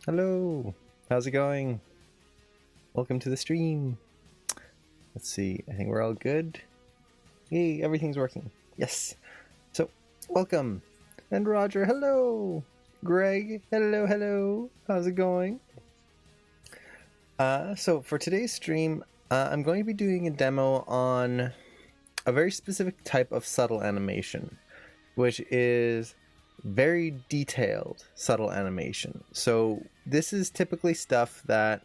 Hello, how's it going? Welcome to the stream. Let's see, I think we're all good. Yay, everything's working. Yes. So, welcome. And Roger, hello. Greg, hello. How's it going? So for today's stream, I'm going to be doing a demo on a very specific type of subtle animation, which is very detailed subtle animation. So this is typically stuff that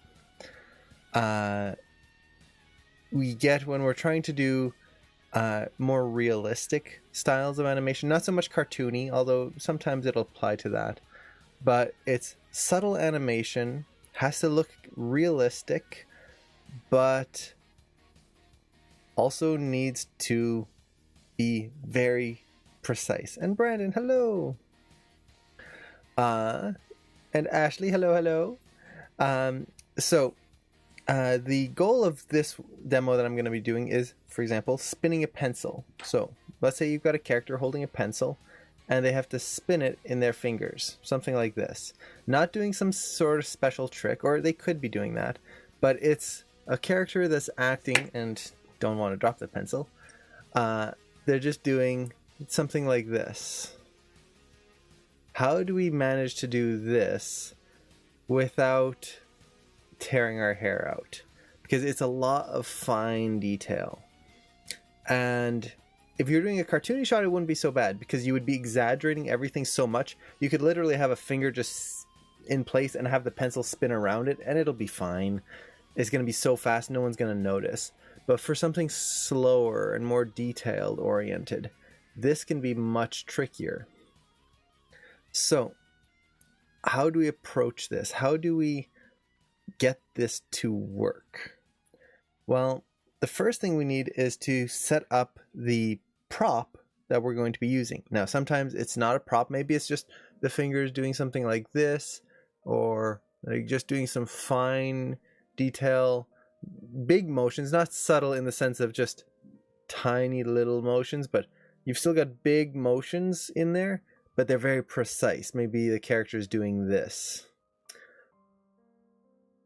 we get when we're trying to do more realistic styles of animation. Not so much cartoony, although sometimes it'll apply to that. But it's subtle animation, has to look realistic, but also needs to be very precise. And Brandon, hello. And Ashley, hello. The goal of this demo that I'm going to be doing is, for example, spinning a pencil. So let's say you've got a character holding a pencil and they have to spin it in their fingers, something like this. Not doing some sort of special trick, or they could be doing that, but it's a character that's acting and don't want to drop the pencil. They're just doing something like this. How do we manage to do this without tearing our hair out? Because it's a lot of fine detail. And if you're doing a cartoony shot, it wouldn't be so bad because you would be exaggerating everything so much. You could literally have a finger just in place and have the pencil spin around it and it'll be fine. It's going to be so fast, no one's going to notice. But for something slower and more detailed oriented, this can be much trickier. So, how do we approach this? How do we get this to work? Well, the first thing we need is to set up the prop that we're going to be using. Now, sometimes it's not a prop. Maybe it's just the fingers doing something like this, or like just doing some fine detail, big motions, not subtle in the sense of just tiny little motions, but you've still got big motions in there, but they're very precise. Maybe the character is doing this.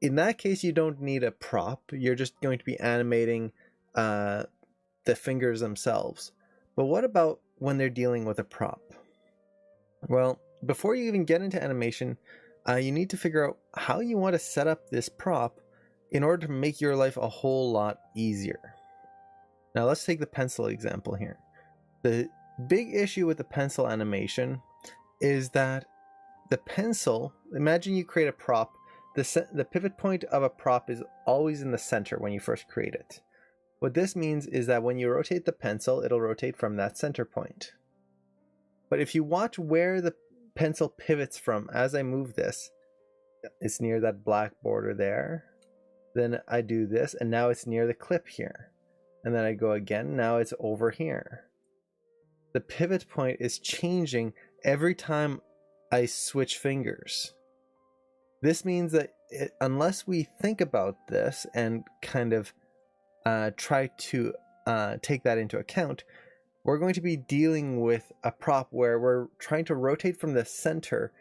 In that case, you don't need a prop. You're just going to be animating the fingers themselves. But what about when they're dealing with a prop? Well, before you even get into animation, you need to figure out how you want to set up this prop in order to make your life a whole lot easier. Now let's take the pencil example here. The big issue with the pencil animation is that the pencil, imagine you create a prop, the pivot point of a prop is always in the center when you first create it. What this means is that when you rotate the pencil, it'll rotate from that center point. But if you watch where the pencil pivots from as I move this, it's near that black border there. Then I do this, and now it's near the clip here. And then I go again, now it's over here. The pivot point is changing every time I switch fingers. This means that unless we think about this and kind of try to take that into account, we're going to be dealing with a prop where we're trying to rotate from the center,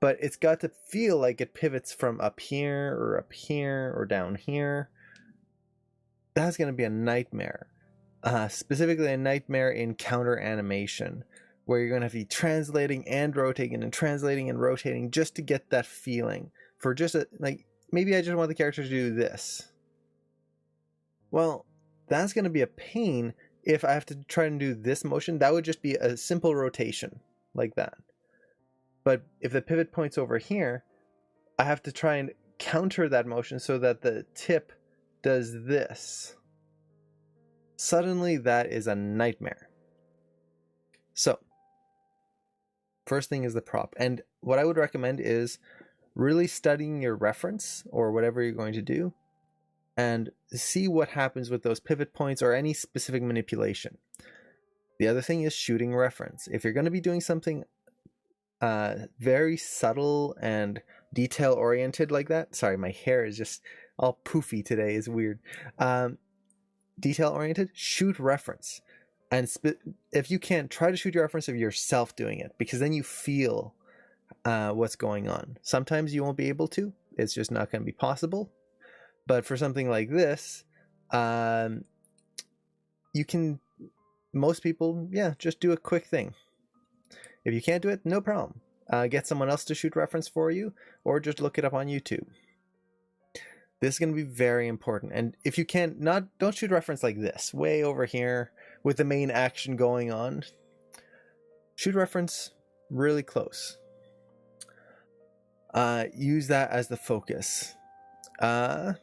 but it's got to feel like it pivots from up here or down here. That's going to be a nightmare. Specifically a nightmare in counter animation, where you're going to have to be translating and rotating and translating and rotating just to get that feeling. For just maybe I just want the character to do this. Well, that's going to be a pain if I have to try and do this motion. That would just be a simple rotation like that. But if the pivot point's over here, I have to try and counter that motion so that the tip does this. Suddenly, that is a nightmare. So, first thing is the prop. And what I would recommend is really studying your reference or whatever you're going to do and see what happens with those pivot points or any specific manipulation. The other thing is shooting reference. If you're going to be doing something very subtle and detail oriented like that, sorry, my hair is just all poofy today, is weird. Detail oriented, shoot reference. And if you can, try to shoot your reference of yourself doing it, because then you feel what's going on. Sometimes you won't be able to. It's just not going to be possible. But for something like this, you can, most people, yeah, just do a quick thing. If you can't do it, no problem. Get someone else to shoot reference for you, or just look it up on YouTube. This is going to be very important. And if you can't, don't shoot reference like this, way over here with the main action going on. Shoot reference really close. Use that as the focus. And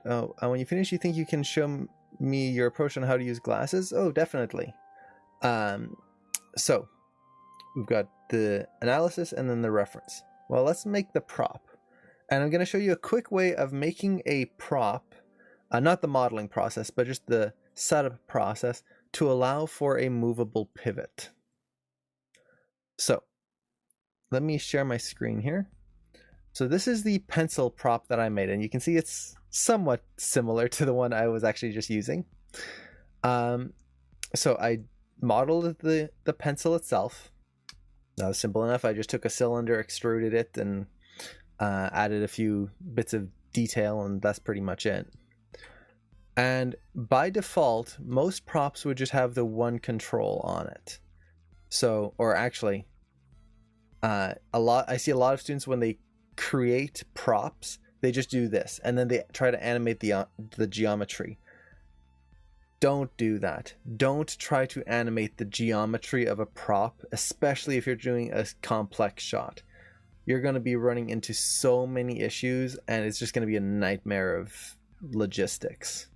when you finish, you think you can show me your approach on how to use glasses? Oh, definitely. So we've got the analysis and then the reference. Well, let's make the prop. And I'm going to show you a quick way of making a prop, not the modeling process, but just the setup process to allow for a movable pivot. So let me share my screen here. So this is the pencil prop that I made, and you can see it's somewhat similar to the one I was actually just using. So I modeled the pencil itself. That was simple enough. I just took a cylinder, extruded it, and added a few bits of detail, and that's pretty much it. And by default, most props would just have the one control on it. So, or actually, I see a lot of students when they create props, they just do this, and then they try to animate the geometry. Don't do that. Don't try to animate the geometry of a prop, especially if you're doing a complex shot. You're going to be running into so many issues, and it's just going to be a nightmare of logistics.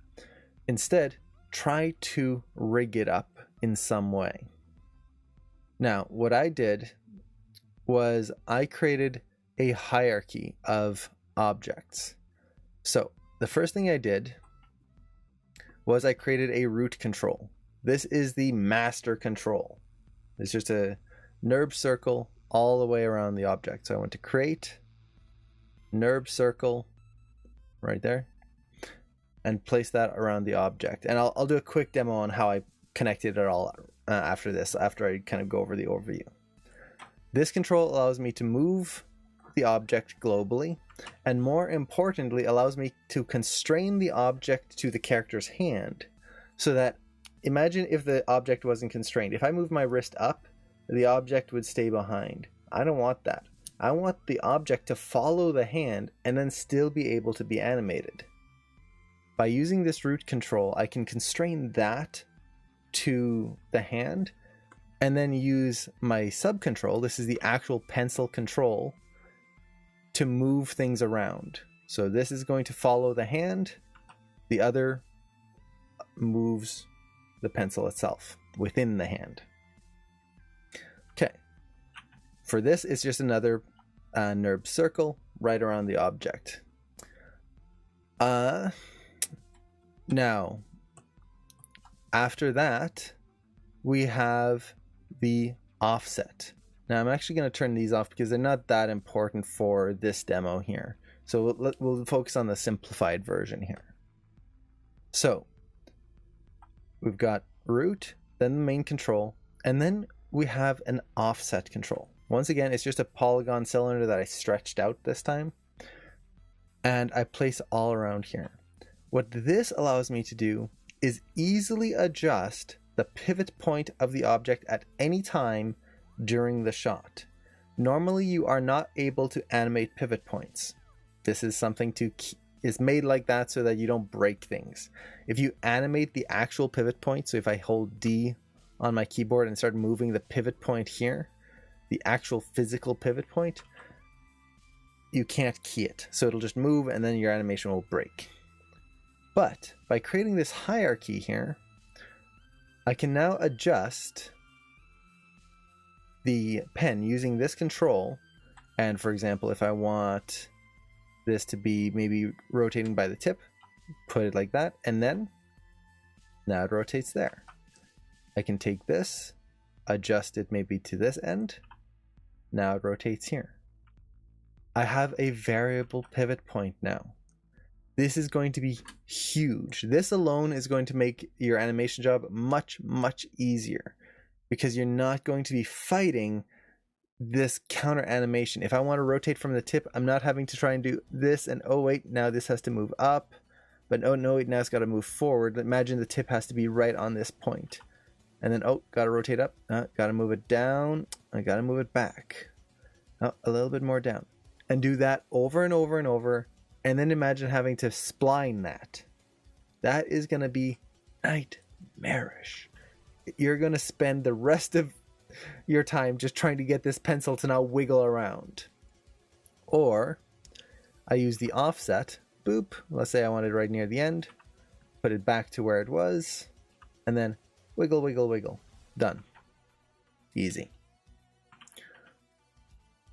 Instead, try to rig it up in some way. Now, what I did was I created a hierarchy of objects. So the first thing I did was I created a root control. This is the master control. It's just a NURB circle all the way around the object. So I went to create, NURB circle, right there, and place that around the object. And I'll do a quick demo on how I connected it all after this, after I kind of go over the overview. This control allows me to move the object globally, and more importantly, allows me to constrain the object to the character's hand, so that, imagine if the object wasn't constrained. If I move my wrist up, the object would stay behind. I don't want that. I want the object to follow the hand and then still be able to be animated. By using this root control, I can constrain that to the hand, and then use my sub control, this is the actual pencil control, to move things around. So this is going to follow the hand, the other moves the pencil itself within the hand. Okay, for this it's just another NURB circle right around the object. Now, after that, we have the offset. Now I'm actually going to turn these off because they're not that important for this demo here. So we'll focus on the simplified version here. So we've got root, then the main control, and then we have an offset control. Once again, it's just a polygon cylinder that I stretched out this time, and I place all around here. What this allows me to do is easily adjust the pivot point of the object at any time during the shot. Normally you are not able to animate pivot points. This is something is made like that so that you don't break things. If you animate the actual pivot point, so if I hold D on my keyboard and start moving the pivot point here, the actual physical pivot point, you can't key it. So it'll just move and then your animation will break. But by creating this hierarchy here, I can now adjust the pen using this control. And for example, if I want this to be maybe rotating by the tip, put it like that, and then now it rotates there. I can take this, adjust it maybe to this end, now it rotates here. I have a variable pivot point now. This is going to be huge. This alone is going to make your animation job much, much easier, because you're not going to be fighting this counter animation. If I want to rotate from the tip, I'm not having to try and do this and oh wait, now this has to move up. But oh no, wait, now it's got to move forward. Imagine the tip has to be right on this point. And then, oh, got to rotate up. Got to move it down. I got to move it back. Oh, a little bit more down. And do that over and over and over. And then imagine having to spline that. That is going to be nightmarish. You're going to spend the rest of your time just trying to get this pencil to now wiggle around. Or I use the offset. Boop. Let's say I want it right near the end. Put it back to where it was. And then wiggle, wiggle, wiggle. Done. Easy.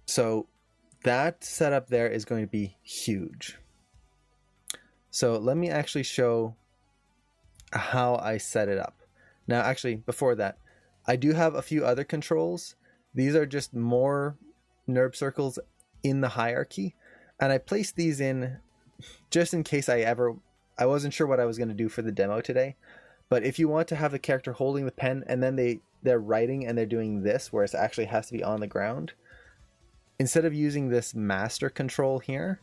So that setup there is going to be huge. So let me actually show how I set it up. Now, actually, before that, I do have a few other controls. These are just more NURB circles in the hierarchy. And I placed these in just in case I wasn't sure what I was going to do for the demo today. But if you want to have the character holding the pen and then they're writing and they're doing this, where it actually has to be on the ground, instead of using this master control here,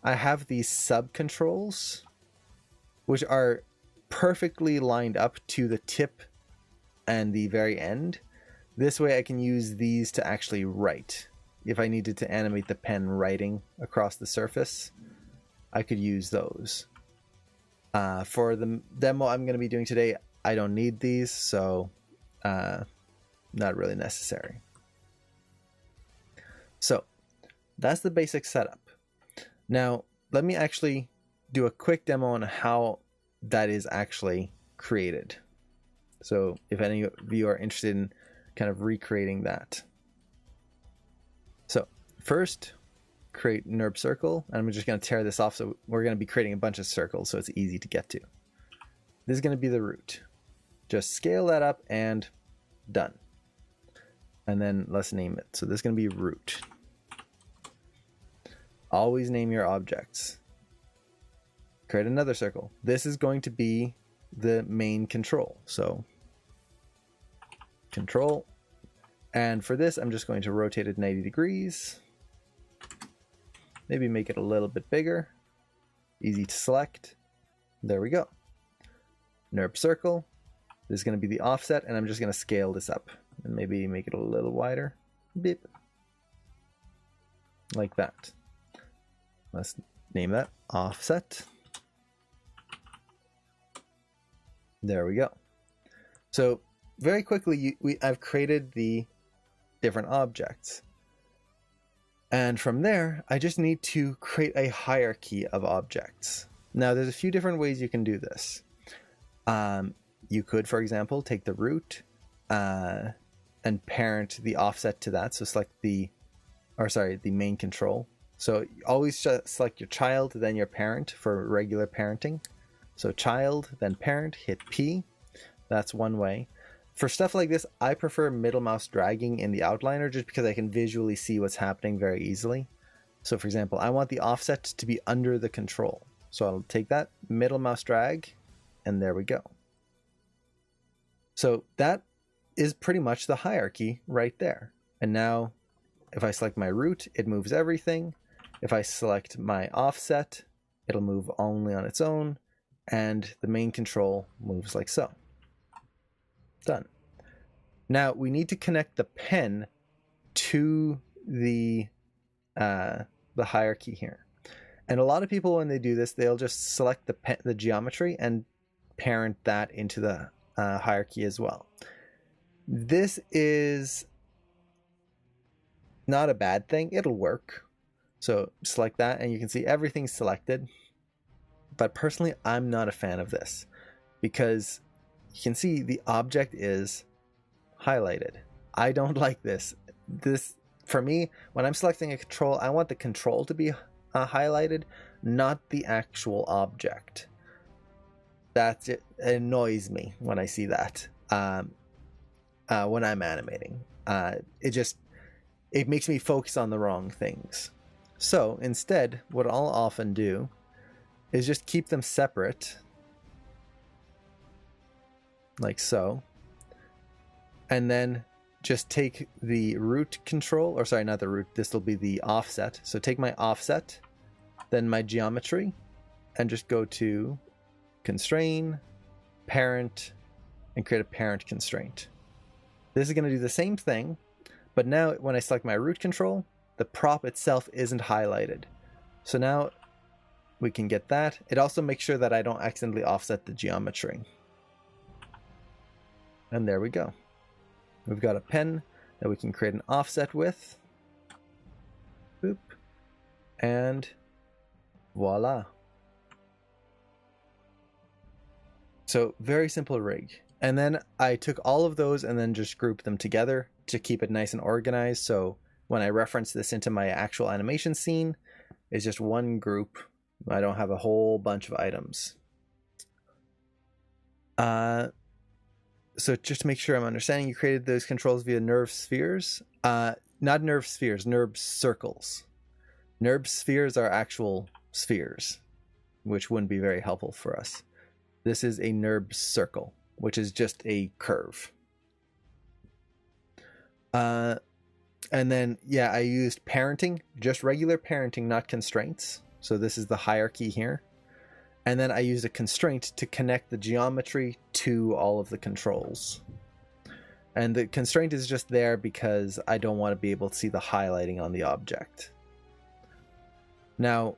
I have these sub controls, which are perfectly lined up to the tip and the very end. This way I can use these to actually write. If I needed to animate the pen writing across the surface, I could use those. For the demo I'm going to be doing today, I don't need these, so not really necessary. So that's the basic setup. Now let me actually do a quick demo on how that is actually created. So if any of you are interested in kind of recreating that. So first, create NURB circle, and I'm just going to tear this off. So we're going to be creating a bunch of circles so it's easy to get to. This is going to be the root. Just scale that up and done. And then let's name it. So this is going to be root. Always name your objects. Create another circle. This is going to be the main control. So control. And for this, I'm just going to rotate it 90 degrees. Maybe make it a little bit bigger. Easy to select. There we go. NURB circle. This is going to be the offset, and I'm just going to scale this up and maybe make it a little wider. Beep. Like that. Let's name that offset. There we go. So very quickly, I've created the different objects. And from there, I just need to create a hierarchy of objects. Now, there's a few different ways you can do this. You could, for example, take the root and parent the offset to that. So select the main control. So always select your child, then your parent for regular parenting. So child, then parent, hit P. That's one way. For stuff like this, I prefer middle mouse dragging in the outliner just because I can visually see what's happening very easily. So for example, I want the offset to be under the control. So I'll take that middle mouse drag, and there we go. So that is pretty much the hierarchy right there. And now if I select my root, it moves everything. If I select my offset, it'll move only on its own, and the main control moves like so. Done. Now we need to connect the pen to the hierarchy here. And a lot of people, when they do this, they'll just select the geometry and parent that into the hierarchy as well. This is not a bad thing. It'll work. So select that and you can see everything's selected. But personally, I'm not a fan of this because you can see the object is highlighted. I don't like this. This, for me, when I'm selecting a control, I want the control to be highlighted, not the actual object. It annoys me when I see that when I'm animating. It makes me focus on the wrong things. So instead, what I'll often do is just keep them separate, like so, and then just take the root control, or sorry, not the root, this will be the offset. So take my offset, then my geometry, and just go to constrain, parent, and create a parent constraint. This is going to do the same thing, but now when I select my root control, the prop itself isn't highlighted. So now we can get that. It also makes sure that I don't accidentally offset the geometry. And there we go. We've got a pen that we can create an offset with. Boop. And voila. So very simple rig. And then I took all of those and then just grouped them together to keep it nice and organized. So when I reference this into my actual animation scene, it's just one group. I don't have a whole bunch of items. So just to make sure I'm understanding, you created those controls via NURB spheres. Not NURB spheres, NURB circles. NURB spheres are actual spheres, which wouldn't be very helpful for us. This is a NURB circle, which is just a curve. And then, yeah, I used parenting, just regular parenting, not constraints. So this is the hierarchy here. And then I used a constraint to connect the geometry to all of the controls. And the constraint is just there because I don't want to be able to see the highlighting on the object. Now,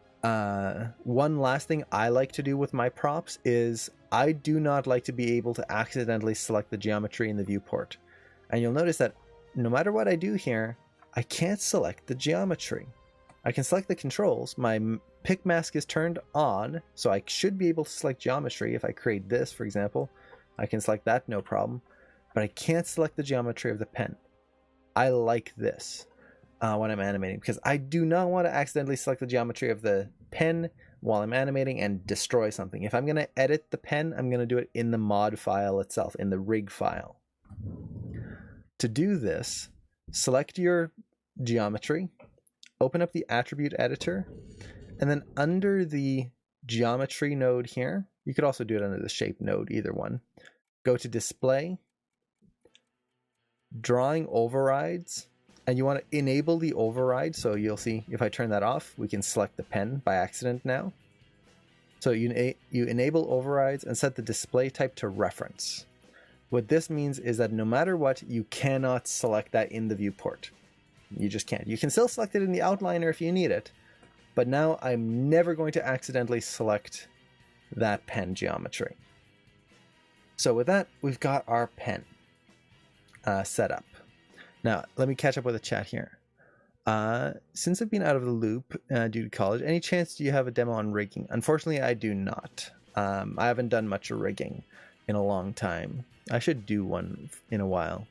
one last thing I like to do with my props is I do not like to be able to accidentally select the geometry in the viewport. And you'll notice that no matter what I do here, I can't select the geometry. I can select the controls. My pick mask is turned on, so I should be able to select geometry. If I create this, for example, I can select that, no problem. But I can't select the geometry of the pen. I like this when I'm animating, because I do not want to accidentally select the geometry of the pen while I'm animating and destroy something. If I'm going to edit the pen, I'm going to do it in the mod file itself, in the rig file. To do this, select your geometry, open up the attribute editor, and then under the geometry node here, you could also do it under the shape node, either one. Go to display, drawing overrides, and you want to enable the override. So you'll see if I turn that off, we can select the pen by accident now. So you enable overrides and set the display type to reference. What this means is that no matter what, you cannot select that in the viewport. You just can't. You can still select it in the outliner if you need it, but now I'm never going to accidentally select that pen geometry. So with that, we've got our pen set up. Now, let me catch up with the chat here. Since I've been out of the loop due to college, any chance do you have a demo on rigging? Unfortunately, I do not. I haven't done much rigging in a long time. I should do one in a while.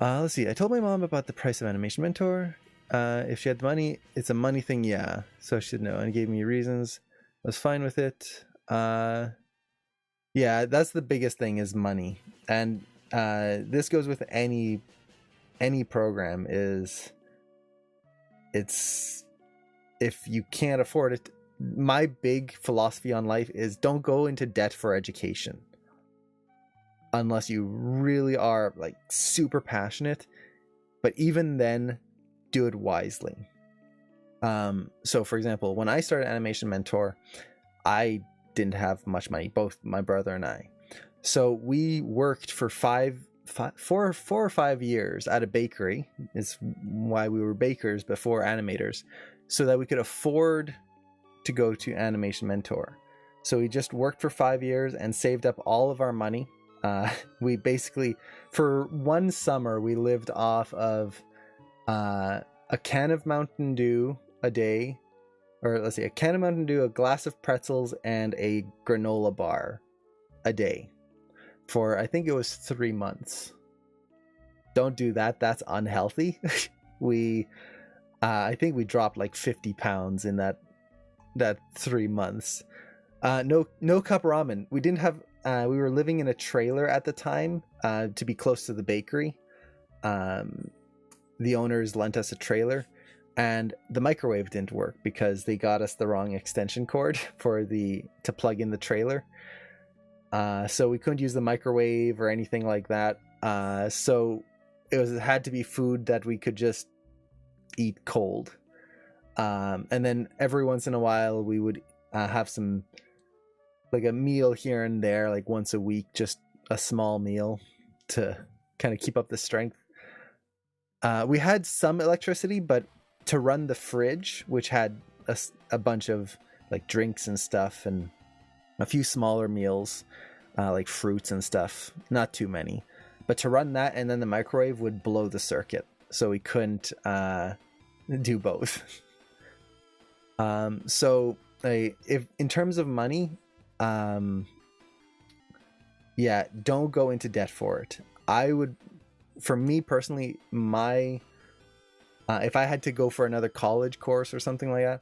Let's see. I told my mom about the price of Animation Mentor. If she had the money, it's a money thing, yeah. So she should know, and gave me reasons. I was fine with it. Yeah, that's the biggest thing, is money. And this goes with any program. It's if you can't afford it. My big philosophy on life is don't go into debt for education unless you really are like super passionate, but even then, do it wisely. So for example, when I started Animation Mentor, I didn't have much money, both my brother and I. So we worked for 4 or 5 years at a bakery. Is why we were bakers before animators, so that we could afford to go to Animation Mentor. So we just worked for 5 years and saved up all of our money. We basically, for one summer, we lived off of a can of Mountain Dew a day, or let's see, a can of Mountain Dew, a glass of pretzels, and a granola bar a day for, I think it was 3 months. Don't do that. That's unhealthy. I think we dropped like 50 pounds in that 3 months. No cup ramen. We didn't have, we were living in a trailer at the time to be close to the bakery. The owners lent us a trailer, and the microwave didn't work because they got us the wrong extension cord to plug in the trailer. So we couldn't use the microwave or anything like that. So it had to be food that we could just eat cold. And then every once in a while we would have some, like, a meal here and there, like once a week, just a small meal to kind of keep up the strength. We had some electricity, but to run the fridge, which had a bunch of like drinks and stuff and a few smaller meals, like fruits and stuff, not too many, but to run that and then the microwave would blow the circuit, so we couldn't do both. So if in terms of money, yeah, don't go into debt for it. I would, for me personally, if I had to go for another college course or something like that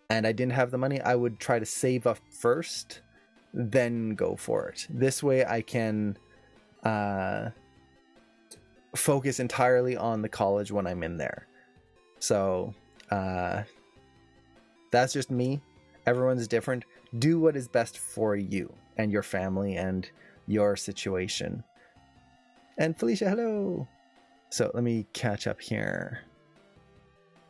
and I didn't have the money, I would try to save up first, then go for it. This way I can focus entirely on the college when I'm in there. So that's just me. Everyone's different. Do what is best for you and your family and your situation. And Felicia, hello. So let me catch up here.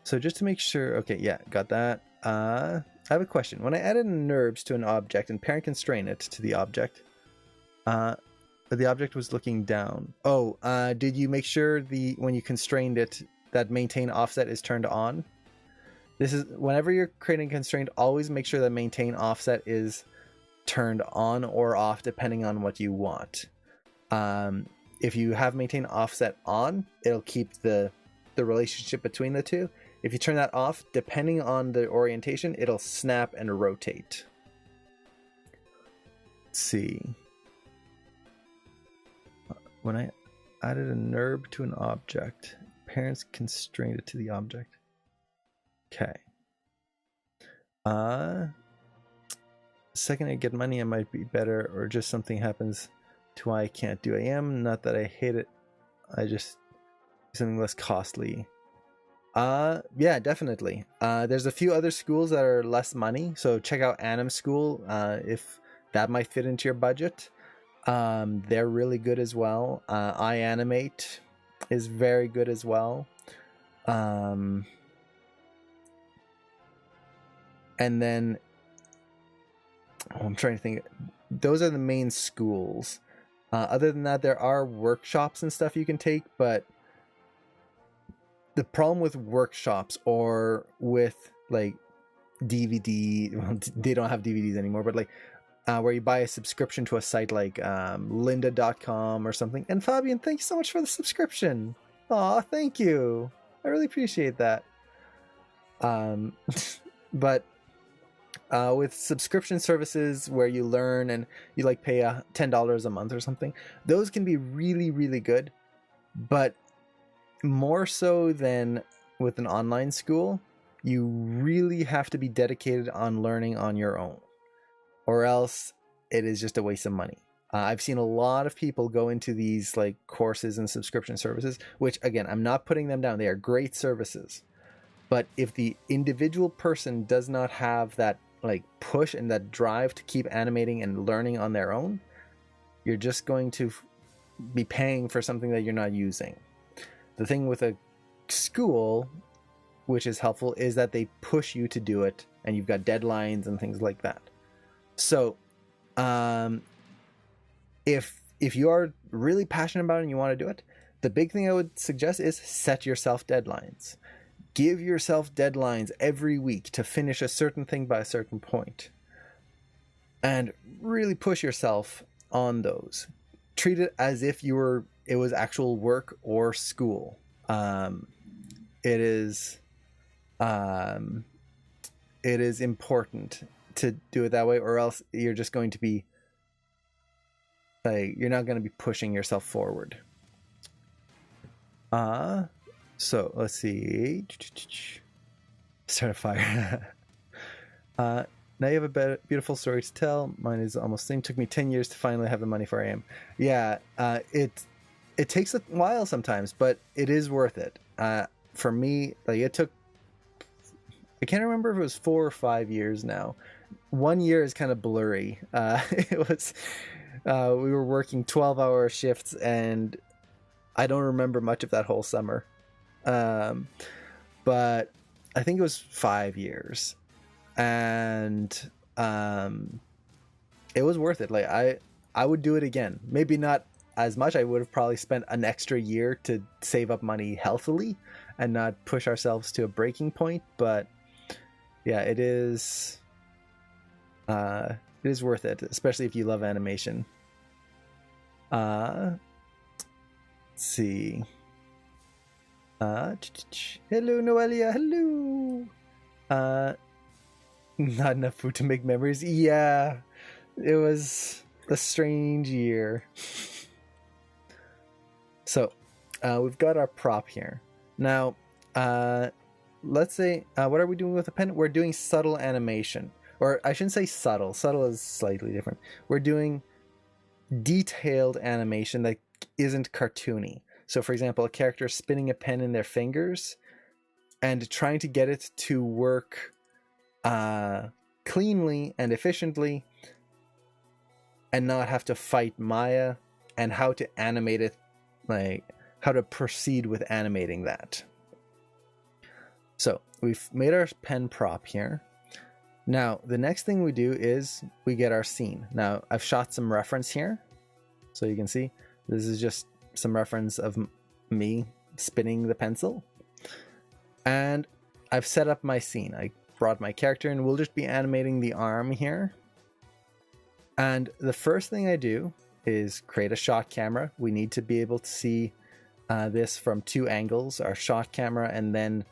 So just to make sure, okay, yeah, got that. I have a question. When I added NURBS to an object and parent constrain it to the object, but the object was looking down. Oh, did you make sure when you constrained it, that maintain offset is turned on? This is, whenever you're creating a constraint, always make sure that maintain offset is turned on or off depending on what you want. If you have maintain offset on, it'll keep the relationship between the two. If you turn that off, depending on the orientation, it'll snap and rotate. Let's see. When I added a NURB to an object, parents constrained it to the object. Okay. Second I get money, I might be better, or just something happens to why I can't do AM. Not that I hate it, I just something less costly. Yeah, definitely. There's a few other schools that are less money, so check out Anim School if that might fit into your budget. They're really good as well. iAnimate is very good as well. And then I'm trying to think. Those are the main schools. Other than that, there are workshops and stuff you can take, but the problem with workshops or with like DVD, well, they don't have DVDs anymore, but like where you buy a subscription to a site like lynda.com or something. And Fabian, thank you so much for the subscription. Aw, thank you. I really appreciate that. But with subscription services where you learn and you like pay $10 a month or something, those can be really, really good. But more so than with an online school, you really have to be dedicated on learning on your own, or else it is just a waste of money. I've seen a lot of people go into these like courses and subscription services, which again, I'm not putting them down. They are great services. But if the individual person does not have that like push and that drive to keep animating and learning on their own, you're just going to be paying for something that you're not using. The thing with a school, which is helpful, is that they push you to do it and you've got deadlines and things like that. So if you are really passionate about it and you want to do it, the big thing I would suggest is set yourself deadlines. Give yourself deadlines every week to finish a certain thing by a certain point. And really push yourself on those. Treat it as if it was actual work or school. It is important to do it that way, or else you're just going to be like, you're not going to be pushing yourself forward. So let's see. Start a fire. Now you have a beautiful story to tell. Mine is almost the same. Took me 10 years to finally have the money for AM. Yeah, it takes a while sometimes, but it is worth it. For me, like it took, I can't remember if it was 4 or 5 years now. 1 year is kind of blurry. It was we were working 12-hour shifts, and I don't remember much of that whole summer. But I think it was 5 years, and it was worth it. Like I would do it again. Maybe not as much. I would have probably spent an extra year to save up money healthily and not push ourselves to a breaking point. But yeah, it is worth it, especially if you love animation. Let's see. Hello, Noelia. Hello. Not enough food to make memories. Yeah, it was a strange year. So, we've got our prop here. Now, let's say, what are we doing with the pen? We're doing subtle animation. Or I shouldn't say subtle. Subtle is slightly different. We're doing detailed animation that isn't cartoony. So, for example, a character spinning a pen in their fingers and trying to get it to work cleanly and efficiently and not have to fight Maya, and how to animate it, like how to proceed with animating that. So we've made our pen prop here. Now the next thing we do is we get our scene. Now I've shot some reference here, so you can see this is just some reference of me spinning the pencil, and I've set up my scene. I brought my character in. We'll just be animating the arm here. And the first thing I do is create a shot camera. We need to be able to see this from 2 angles, our shot camera and then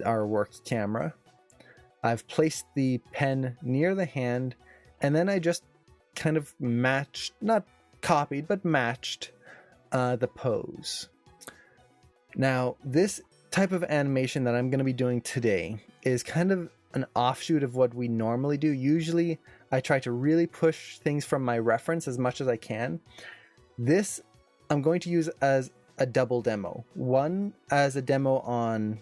our work camera. I've placed the pen near the hand, and then I just kind of matched, not copied, but matched the pose. Now, this type of animation that I'm going to be doing today is kind of an offshoot of what we normally do. Usually I try to really push things from my reference as much as I can. This I'm going to use as a double demo. One as a demo on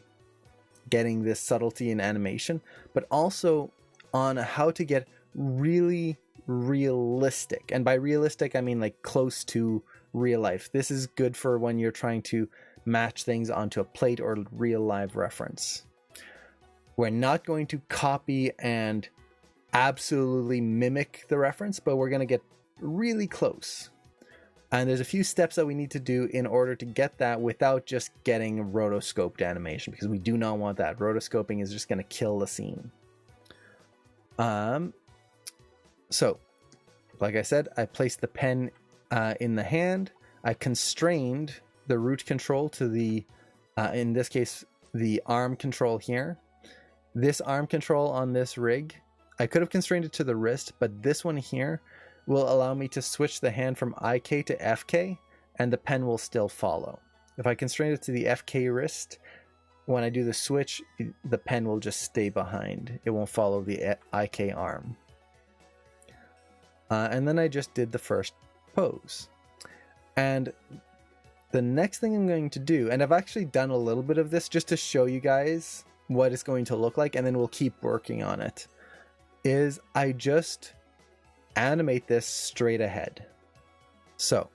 getting this subtlety in animation, but also on how to get really realistic. And by realistic, I mean like close to real life. This is good for when you're trying to match things onto a plate or real live reference. We're not going to copy and absolutely mimic the reference, but we're going to get really close. And there's a few steps that we need to do in order to get that without just getting rotoscoped animation, because we do not want that. Rotoscoping is just going to kill the scene. So, like I said, I placed the pen in the hand. I constrained the root control to the, in this case, the arm control here. This arm control on this rig, I could have constrained it to the wrist, but this one here will allow me to switch the hand from IK to FK, and the pen will still follow. If I constrain it to the FK wrist, when I do the switch, the pen will just stay behind. It won't follow the IK arm. And then I just did the first pose. And the next thing I'm going to do, and I've actually done a little bit of this just to show you guys what it's going to look like, and then we'll keep working on it, is I just animate this straight ahead. So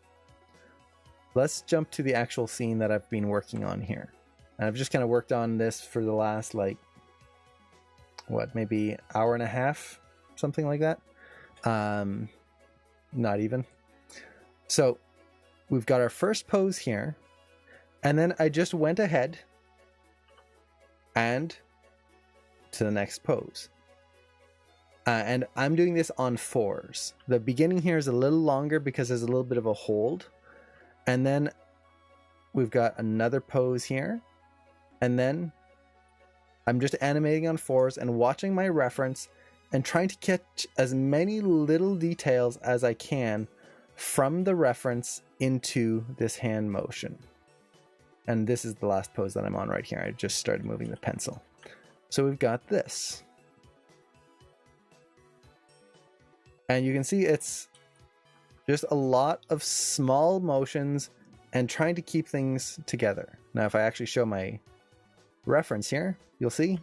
let's jump to the actual scene that I've been working on here. And I've just kind of worked on this for the last, like, what, maybe hour and a half, something like that. Not even. So we've got our first pose here, and then I just went ahead and to the next pose. And I'm doing this on 4s. The beginning here is a little longer because there's a little bit of a hold. And then we've got another pose here. And then I'm just animating on 4s and watching my reference and trying to catch as many little details as I can from the reference into this hand motion. And this is the last pose that I'm on right here. I just started moving the pencil. So we've got this. And you can see it's just a lot of small motions and trying to keep things together. Now, if I actually show my reference here, you'll see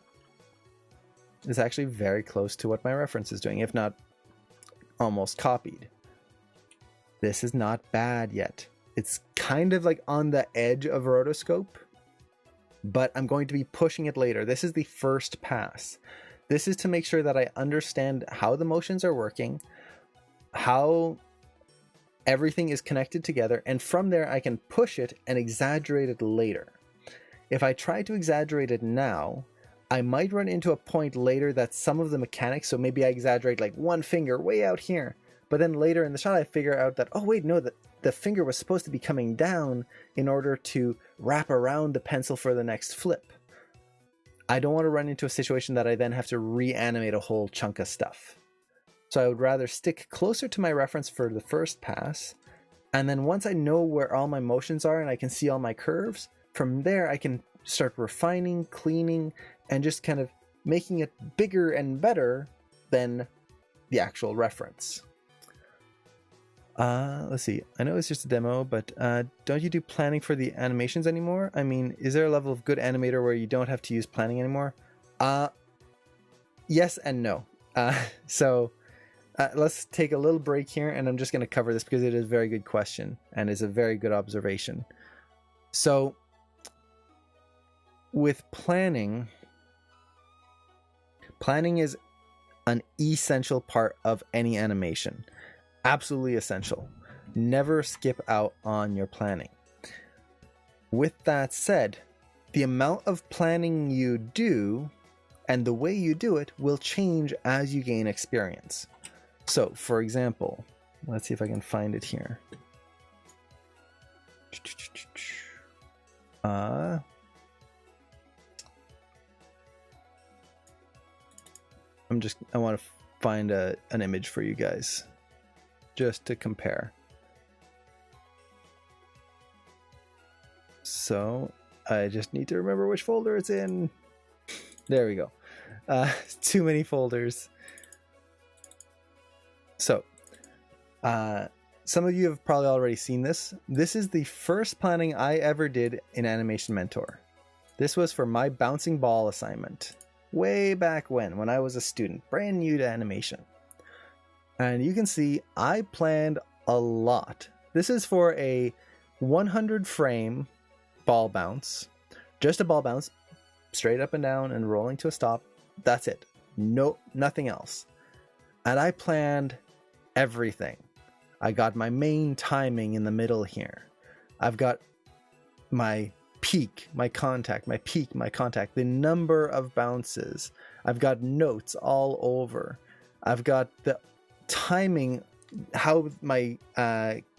is actually very close to what my reference is doing, if not almost copied. This is not bad yet. It's kind of like on the edge of rotoscope, but I'm going to be pushing it later. This is the first pass. This is to make sure that I understand how the motions are working, how everything is connected together, and from there I can push it and exaggerate it later. If I try to exaggerate it now, I might run into a point later that some of the mechanics, so maybe I exaggerate like one finger way out here, but then later in the shot I figure out that, oh wait, no, the finger was supposed to be coming down in order to wrap around the pencil for the next flip. I don't want to run into a situation that I then have to reanimate a whole chunk of stuff. So I would rather stick closer to my reference for the first pass, and then once I know where all my motions are and I can see all my curves, from there I can start refining, cleaning, and just kind of making it bigger and better than the actual reference. Let's see. I know it's just a demo, but don't you do planning for the animations anymore? I mean, is there a level of good animator where you don't have to use planning anymore? Yes and no. So let's take a little break here, and I'm just going to cover this because it is a very good question and is a very good observation. So with planning is an essential part of any animation. Absolutely essential. Never skip out on your planning. With that said, the amount of planning you do and the way you do it will change as you gain experience. So, for example, let's see if I can find it here. I want to find an image for you guys just to compare. So I just need to remember which folder it's in. There we go. Too many folders. So some of you have probably already seen this. This is the first planning I ever did in Animation Mentor. This was for my bouncing ball assignment way back when I was a student, brand new to animation. And you can see I planned a lot. This is for a 100 frame ball bounce, just a ball bounce, straight up and down and rolling to a stop. That's it. No, nothing else. And I planned everything. I got my main timing in the middle here. I've got my peak, my contact, my peak, my contact, the number of bounces. I've got notes all over. I've got the timing, how my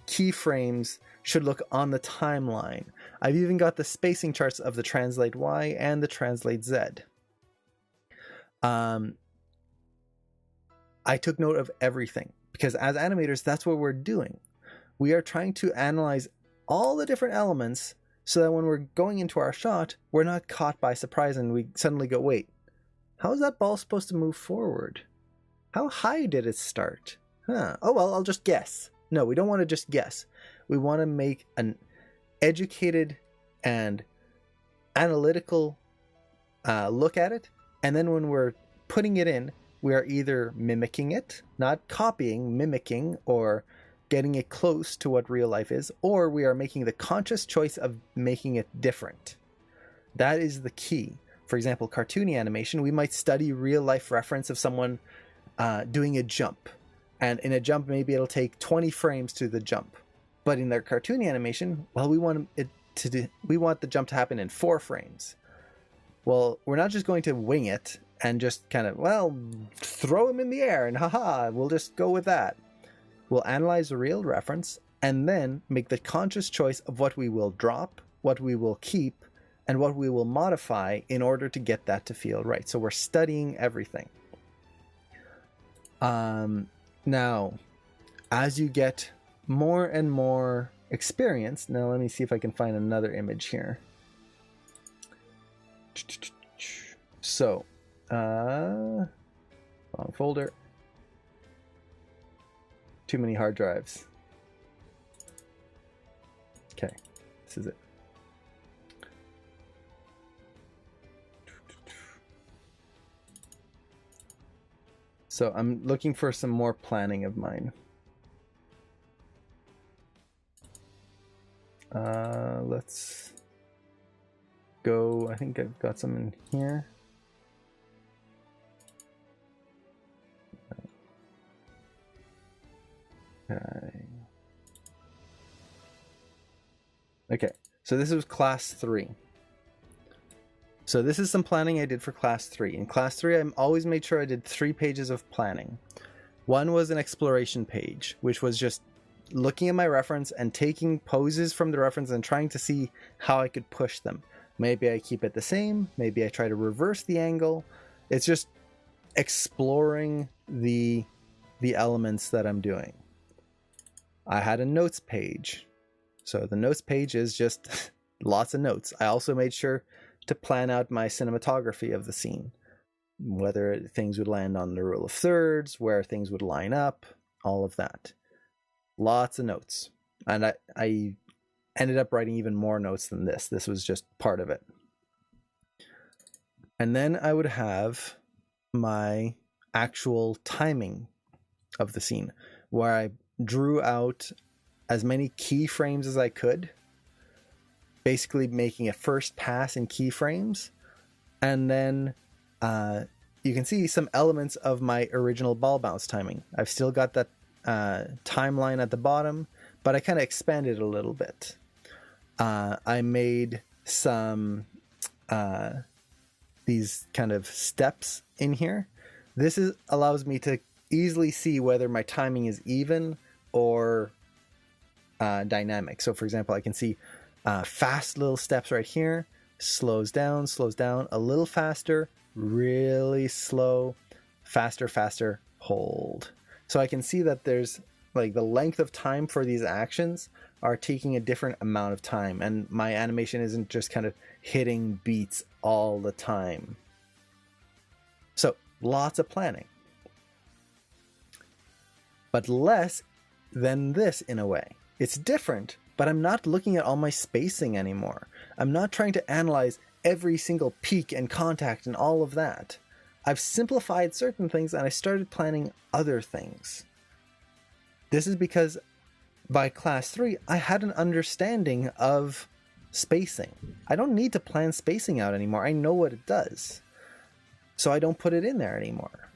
keyframes should look on the timeline. I've even got the spacing charts of the translate Y and the translate Z. I took note of everything because as animators, that's what we're doing. We are trying to analyze all the different elements so that when we're going into our shot, we're not caught by surprise and we suddenly go, wait, how is that ball supposed to move forward? How high did it start? Oh, well, I'll just guess. No, we don't want to just guess. We want to make an educated and analytical look at it. And then when we're putting it in, we are either mimicking it, not copying, mimicking, or getting it close to what real life is, or we are making the conscious choice of making it different. That is the key. For example, cartoony animation, we might study real life reference of someone doing a jump. And in a jump, maybe it'll take 20 frames to the jump. But in their cartoony animation, well, we want the jump to happen in 4 frames. Well, we're not just going to wing it and just kind of, well, throw them in the air and haha, we'll just go with that. We'll analyze the real reference and then make the conscious choice of what we will drop, what we will keep, and what we will modify in order to get that to feel right. So we're studying everything. Now, as you get more and more experience, now let me see if I can find another image here. So, wrong folder. Too many hard drives. Okay, this is it. So I'm looking for some more planning of mine. Let's go. I think I've got some in here. Okay, so this was class 3. So this is some planning I did for class 3. In class 3, I always made sure I did 3 pages of planning. One was an exploration page, which was just looking at my reference and taking poses from the reference and trying to see how I could push them. Maybe I keep it the same, maybe I try to reverse the angle. It's just exploring the elements that I'm doing. I had a notes page. So the notes page is just lots of notes. I also made sure to plan out my cinematography of the scene, whether things would land on the rule of thirds, where things would line up, all of that. Lots of notes. And I ended up writing even more notes than this. This was just part of it. And then I would have my actual timing of the scene, where I drew out as many keyframes as I could, basically making a first pass in keyframes. And then you can see some elements of my original ball bounce timing. I've still got that timeline at the bottom, but I kind of expanded it a little bit. I made some these kind of steps in here. This allows me to easily see whether my timing is even or dynamic. So for example, I can see fast little steps right here, slows down, a little faster, really slow, faster, hold. So I can see that there's like the length of time for these actions are taking a different amount of time, and my animation isn't just kind of hitting beats all the time. So lots of planning, but less than this in a way. It's different, but I'm not looking at all my spacing anymore. I'm not trying to analyze every single peak and contact and all of that. I've simplified certain things and I started planning other things. This is because by class 3, I had an understanding of spacing. I don't need to plan spacing out anymore. I know what it does. So I don't put it in there anymore.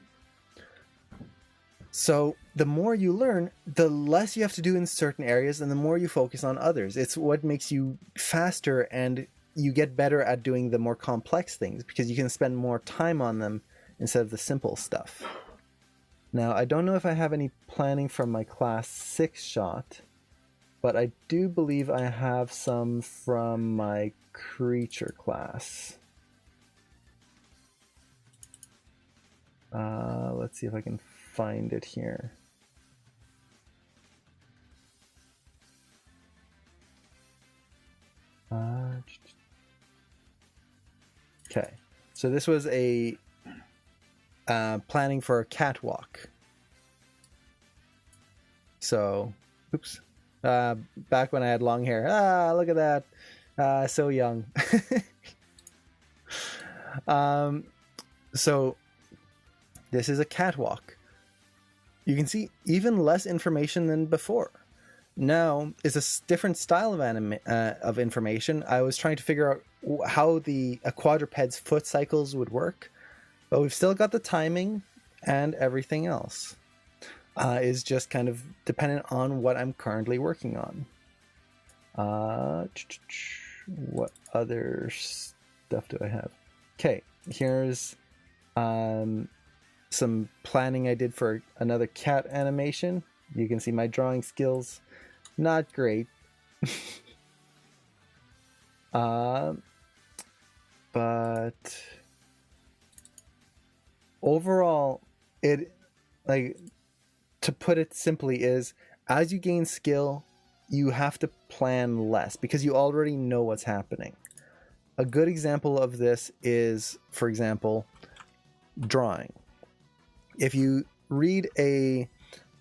So the more you learn, the less you have to do in certain areas and the more you focus on others. It's what makes you faster, and you get better at doing the more complex things because you can spend more time on them instead of the simple stuff. Now, I don't know if I have any planning from my class 6 shot, but I do believe I have some from my creature class. Let's see if I can find it here. Okay, so this was a planning for a catwalk. So, oops. Back when I had long hair. Look at that. So young. So this is a catwalk. You can see even less information than before. Now is a different style of information. I was trying to figure out how a quadruped's foot cycles would work, but we've still got the timing, and everything else is just kind of dependent on what I'm currently working on. What other stuff do I have? Okay, here's some planning I did for another cat animation. You can see my drawing skills, not great. But overall, it, like, to put it simply, is as you gain skill, you have to plan less because you already know what's happening. A good example of this is, for example, drawing. If you read a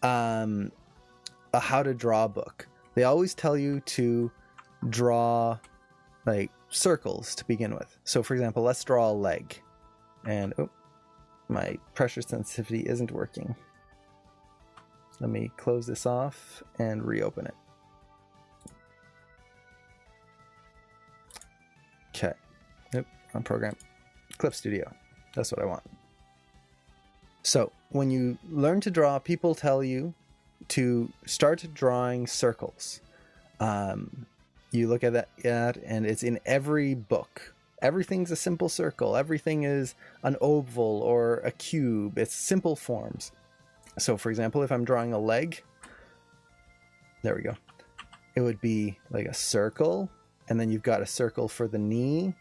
how to draw book, they always tell you to draw like circles to begin with. So for example, let's draw a leg, and my pressure sensitivity isn't working. Let me close this off and reopen it. Okay. Nope, wrong program. Clip Studio. That's what I want. So when you learn to draw, people tell you to start drawing circles. You look at that, and it's in every book. Everything's a simple circle. Everything is an oval or a cube. It's simple forms. So for example, if I'm drawing a leg, there we go. It would be like a circle, and then you've got a circle for the knee,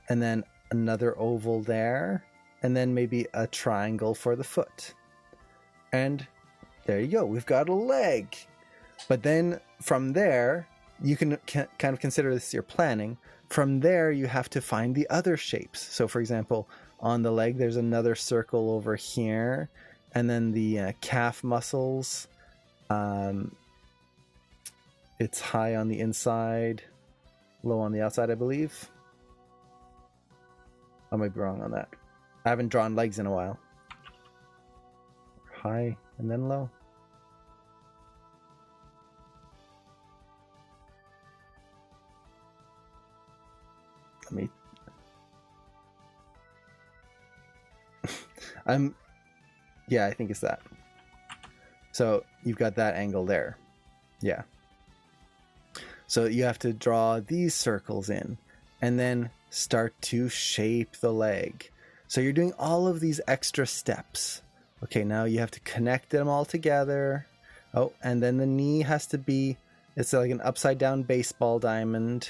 and then another oval there, and then maybe a triangle for the foot. And there you go. We've got a leg. But then from there, you can kind of consider this your planning. From there, you have to find the other shapes. So for example, on the leg, there's another circle over here, and then the calf muscles. It's high on the inside, low on the outside, I believe. I might be wrong on that. I haven't drawn legs in a while. High and then low. Let me... Yeah, I think it's that. So you've got that angle there. Yeah. So you have to draw these circles in and then start to shape the leg. So you're doing all of these extra steps. Okay, now you have to connect them all together. Oh, and then the knee has to be, it's like an upside down baseball diamond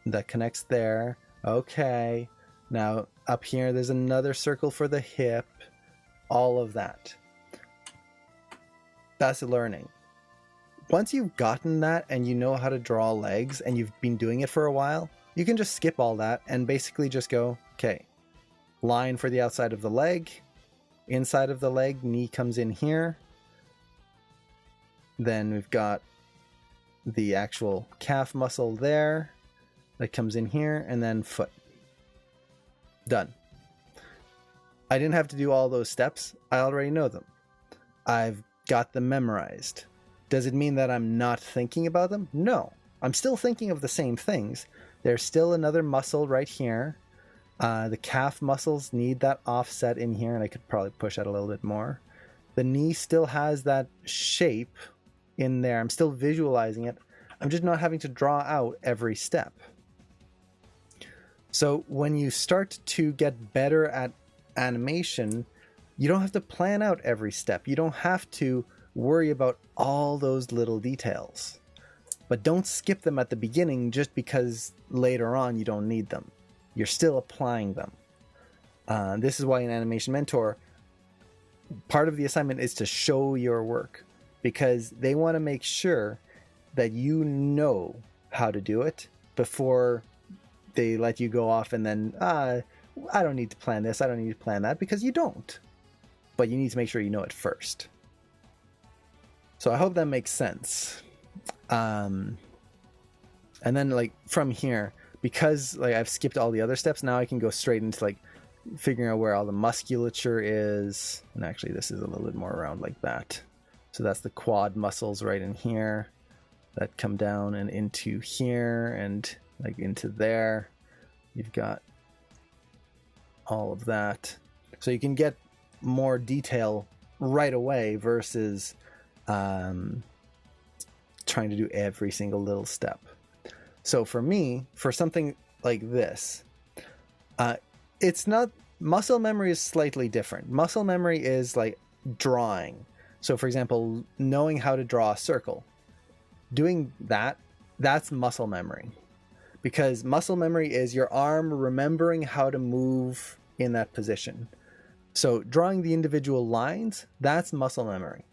that connects there. Okay. Now up here, there's another circle for the hip. All of that. That's learning. Once you've gotten that and you know how to draw legs and you've been doing it for a while, you can just skip all that and basically just go, okay, line for the outside of the leg, inside of the leg, knee comes in here. Then we've got the actual calf muscle there that comes in here, and then foot. Done. I didn't have to do all those steps. I already know them. I've got them memorized. Does it mean that I'm not thinking about them? No. I'm still thinking of the same things. There's still another muscle right here. The calf muscles need that offset in here, and I could probably push that a little bit more. The knee still has that shape in there. I'm still visualizing it. I'm just not having to draw out every step. So when you start to get better at animation, you don't have to plan out every step. You don't have to worry about all those little details. But don't skip them at the beginning just because later on you don't need them. You're still applying them. This is why an animation mentor, part of the assignment is to show your work, because they want to make sure that you know how to do it before they let you go off and then, I don't need to plan this, I don't need to plan that, because you don't. But you need to make sure you know it first. So I hope that makes sense. And then like from here, because like I've skipped all the other steps, now I can go straight into like figuring out where all the musculature is. And actually this is a little bit more around like that. So that's the quad muscles right in here that come down and into here and like into there. You've got all of that. So you can get more detail right away versus trying to do every single little step. So for me, for something like this, it's not, muscle memory is slightly different. Muscle memory is like drawing. So for example, knowing how to draw a circle, doing that, that's muscle memory. Because muscle memory is your arm remembering how to move in that position. So drawing the individual lines, that's muscle memory.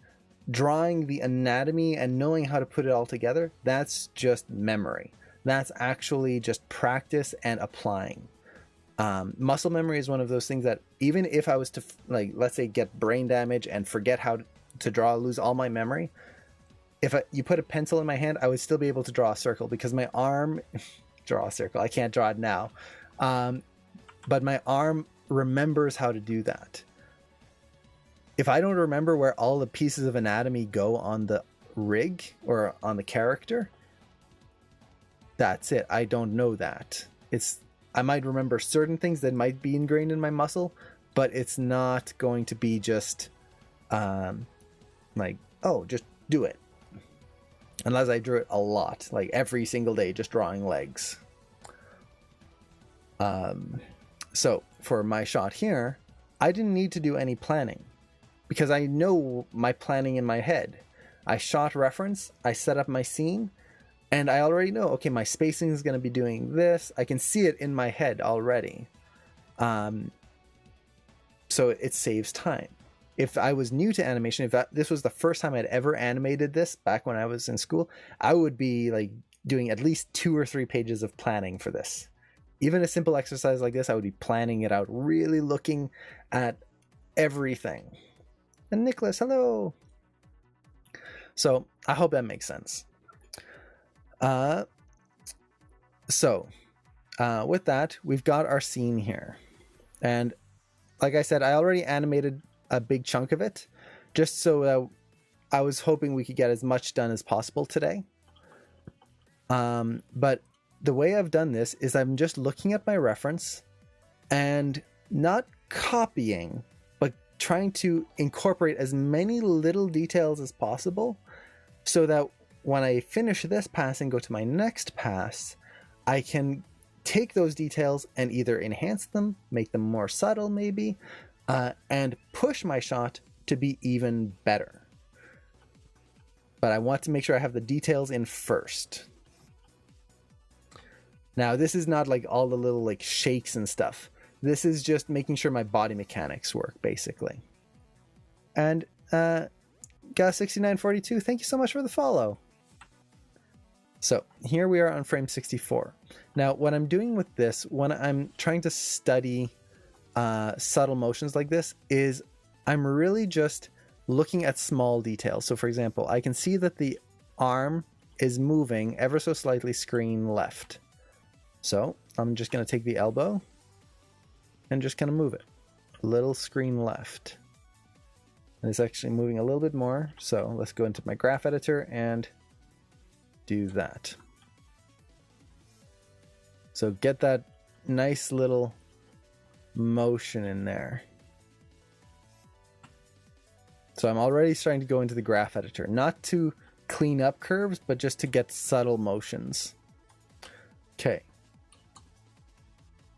Drawing the anatomy and knowing how to put it all together, that's just memory. That's actually just practice and applying. Muscle memory is one of those things that even if I was to, like, let's say get brain damage and forget how to draw, lose all my memory, if you put a pencil in my hand, I would still be able to draw a circle because my arm, draw a circle, I can't draw it now. But my arm remembers how to do that. If I don't remember where all the pieces of anatomy go on the rig or on the character, that's it. I don't know that. I might remember certain things that might be ingrained in my muscle, but it's not going to be just like, oh, just do it. Unless I drew it a lot, like every single day, just drawing legs. So for my shot here, I didn't need to do any planning because I know my planning in my head. I shot reference, I set up my scene, and I already know, okay, my spacing is going to be doing this. I can see it in my head already. So it saves time. If I was new to animation, if this was the first time I'd ever animated this back when I was in school, I would be like doing at least 2 or 3 pages of planning for this. Even a simple exercise like this, I would be planning it out, really looking at everything. And Nicholas, hello. So I hope that makes sense. With that, we've got our scene here. And like I said, I already animated a big chunk of it, just so I was hoping we could get as much done as possible today. But the way I've done this is I'm just looking at my reference and not copying, but trying to incorporate as many little details as possible so that when I finish this pass and go to my next pass, I can take those details and either enhance them, make them more subtle maybe, and push my shot to be even better. But I want to make sure I have the details in first. Now, this is not like all the little like shakes and stuff. This is just making sure my body mechanics work, basically. And Gas6942, thank you so much for the follow. So here we are on frame 64. Now, what I'm doing with this, when I'm trying to study subtle motions like this, is I'm really just looking at small details. So for example, I can see that the arm is moving ever so slightly screen left. So I'm just going to take the elbow and just kind of move it a little screen left. And it's actually moving a little bit more. So let's go into my graph editor and do that. So get that nice little motion in there. So I'm already starting to go into the graph editor, not to clean up curves, but just to get subtle motions. Okay.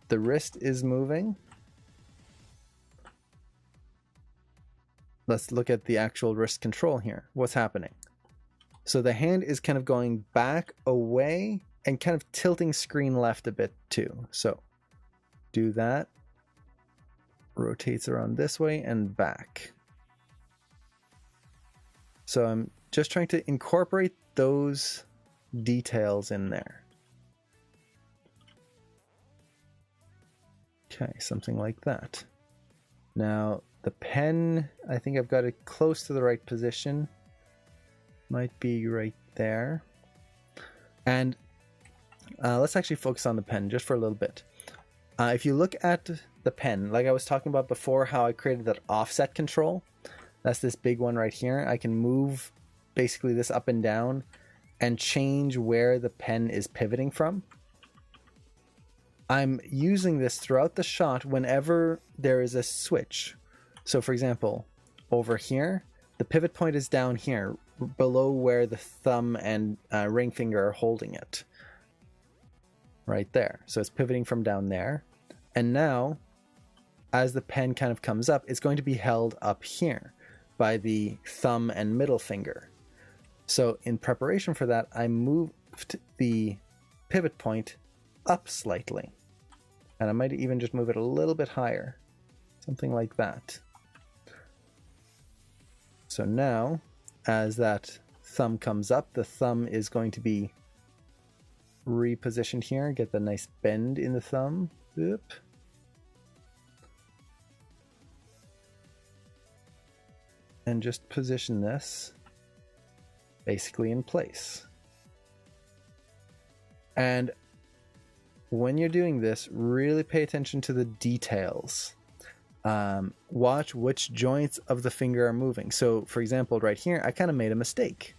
The wrist is moving. Let's look at the actual wrist control here. What's happening? So the hand is kind of going back away and kind of tilting screen left a bit too. So do that. Rotates around this way and back. So I'm just trying to incorporate those details in there. Okay, something like that. Now the pen, I think I've got it close to the right position. Might be right there. And let's actually focus on the pen just for a little bit. If you look at the pen, like I was talking about before, how I created that offset control, that's this big one right here. I can move basically this up and down and change where the pen is pivoting from. I'm using this throughout the shot whenever there is a switch. So for example, over here, the pivot point is down here, below where the thumb and ring finger are holding it. Right there. So it's pivoting from down there. And now, as the pen kind of comes up, it's going to be held up here by the thumb and middle finger. So in preparation for that, I moved the pivot point up slightly. And I might even just move it a little bit higher. Something like that. So now, as that thumb comes up, the thumb is going to be repositioned here. Get the nice bend in the thumb. Oop. And just position this basically in place. And when you're doing this, really pay attention to the details. Watch which joints of the finger are moving. So for example, right here, I kind of made a mistake.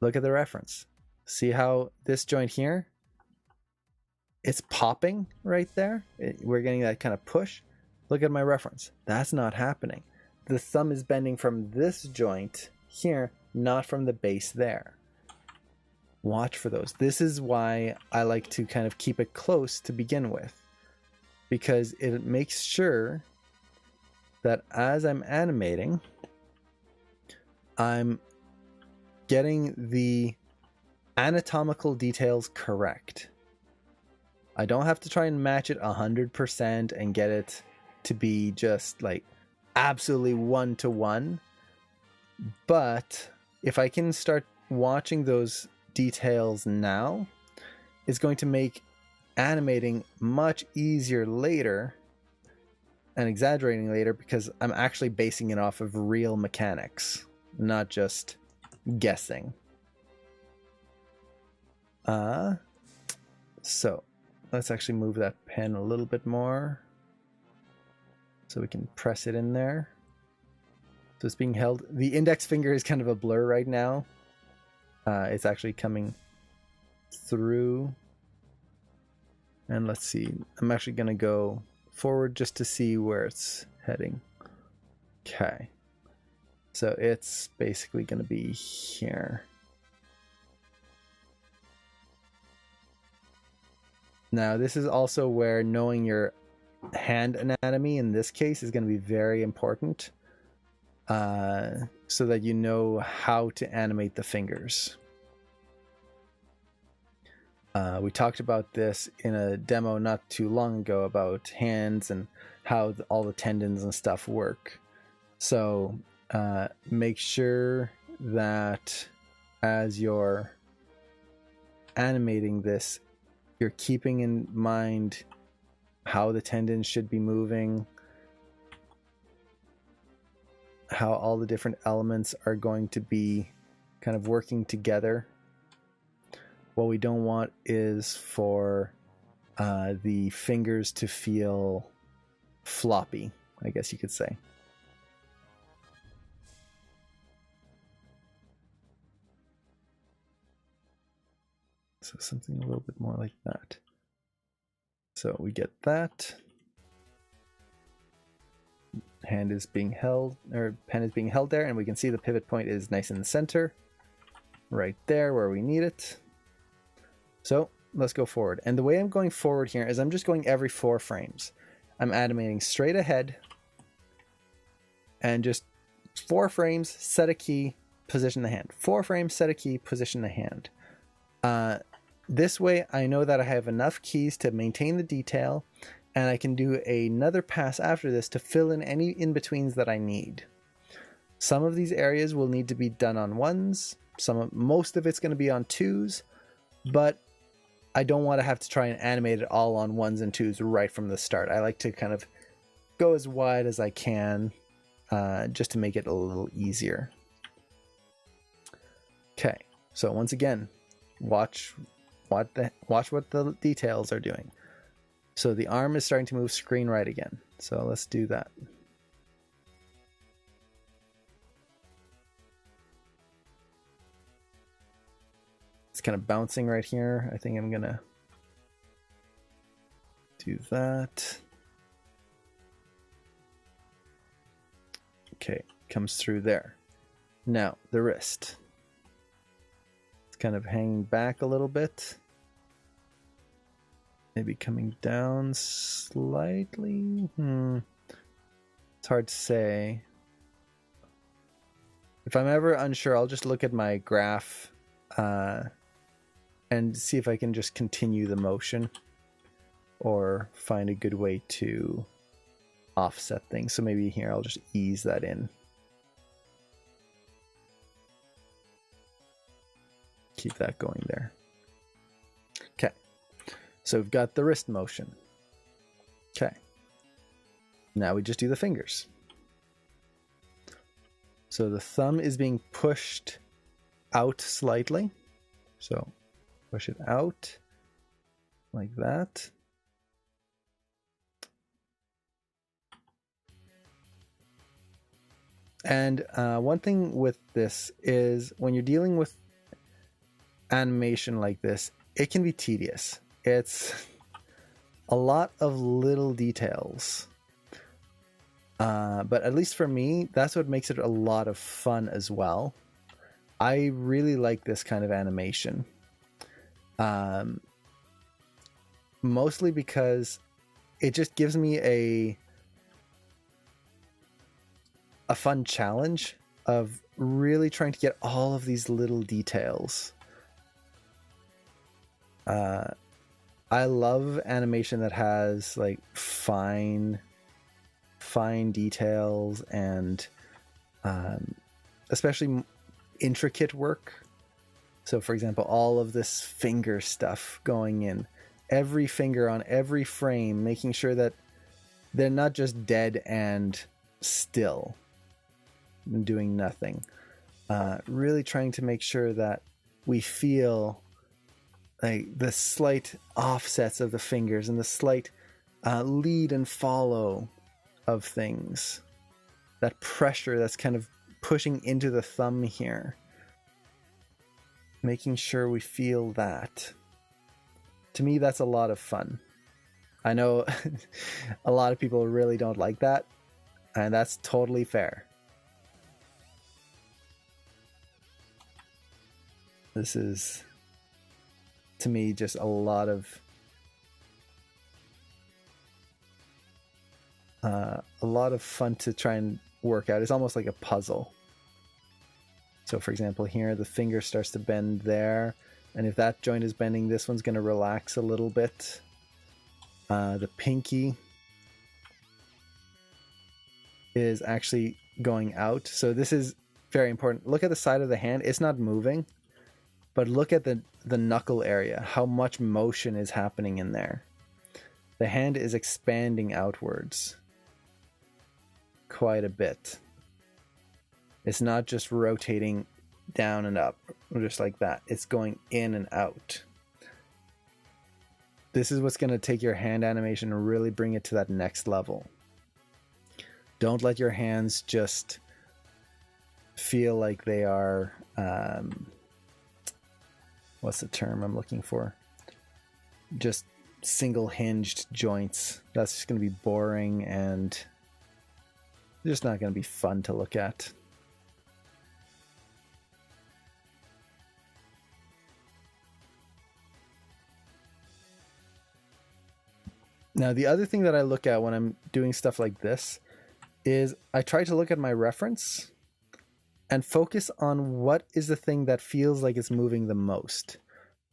Look at the reference. See how this joint here, it's popping right there. We're getting that kind of push. Look at my reference. That's not happening. The thumb is bending from this joint here, not from the base there. Watch for those. This is why I like to kind of keep it close to begin with, because it makes sure that as I'm animating, I'm getting the anatomical details correct. I don't have to try and match it 100% and get it to be just like absolutely 1-to-1. But if I can start watching those details now, it's going to make animating much easier later and exaggerating later, because I'm actually basing it off of real mechanics, not just guessing. So let's actually move that pen a little bit more so we can press it in there. So it's being held. The index finger is kind of a blur right now. It's actually coming through. And let's see. I'm actually going to go forward just to see where it's heading. Okay. So it's basically going to be here. Now, this is also where knowing your hand anatomy in this case is going to be very important, so that you know how to animate the fingers. We talked about this in a demo not too long ago about hands and how all the tendons and stuff work. So make sure that as you're animating this, you're keeping in mind how the tendons should be moving, how all the different elements are going to be kind of working together. What we don't want is for the fingers to feel floppy, I guess you could say. So something a little bit more like that. So we get that. Hand is being held, or pen is being held there, and we can see the pivot point is nice in the center, right there where we need it. So let's go forward. And the way I'm going forward here is I'm just going every 4 frames. I'm animating straight ahead and just 4 frames, set a key, position the hand. 4 frames, set a key, position the hand. This way I know that I have enough keys to maintain the detail, and I can do another pass after this to fill in any in-betweens that I need. Some of these areas will need to be done on 1s, most of it's going to be on 2s, but I don't want to have to try and animate it all on 1s and 2s right from the start. I like to kind of go as wide as I can, just to make it a little easier. Okay, so once again, watch what the details are doing. So the arm is starting to move screen right again. So let's do that. It's kind of bouncing right here. I think I'm gonna do that. Okay, comes through there. Now the wrist. It's kind of hanging back a little bit. Maybe coming down slightly. It's hard to say. If I'm ever unsure, I'll just look at my graph and see if I can just continue the motion or find a good way to offset things. So maybe here I'll just ease that in. Keep that going there. Okay. So we've got the wrist motion. Okay. Now we just do the fingers. So the thumb is being pushed out slightly. So push it out like that. And one thing with this is when you're dealing with animation like this, it can be tedious. It's a lot of little details. But at least for me, that's what makes it a lot of fun as well. I really like this kind of animation. Mostly because it just gives me a fun challenge of really trying to get all of these little details. I love animation that has like fine details and especially intricate work. So for example, all of this finger stuff going in, every finger on every frame, making sure that they're not just dead and still and doing nothing. Really trying to make sure that we feel like the slight offsets of the fingers and the slight lead and follow of things. That pressure that's kind of pushing into the thumb here. Making sure we feel that. To me, that's a lot of fun. I know a lot of people really don't like that, and that's totally fair. This is, to me, just a lot of fun to try and work out. It's almost like a puzzle. So for example, here the finger starts to bend there, and if that joint is bending, this one's going to relax a little bit. The pinky is actually going out, so this is very important. Look at the side of the hand. It's not moving, but look at the knuckle area, how much motion is happening in there. The hand is expanding outwards quite a bit. It's not just rotating down and up, just like that. It's going in and out. This is what's going to take your hand animation and really bring it to that next level. Don't let your hands just feel like they are... what's the term I'm looking for? Just single hinged joints. That's just going to be boring and just not going to be fun to look at. Now, the other thing that I look at when I'm doing stuff like this is I try to look at my reference and focus on what is the thing that feels like it's moving the most.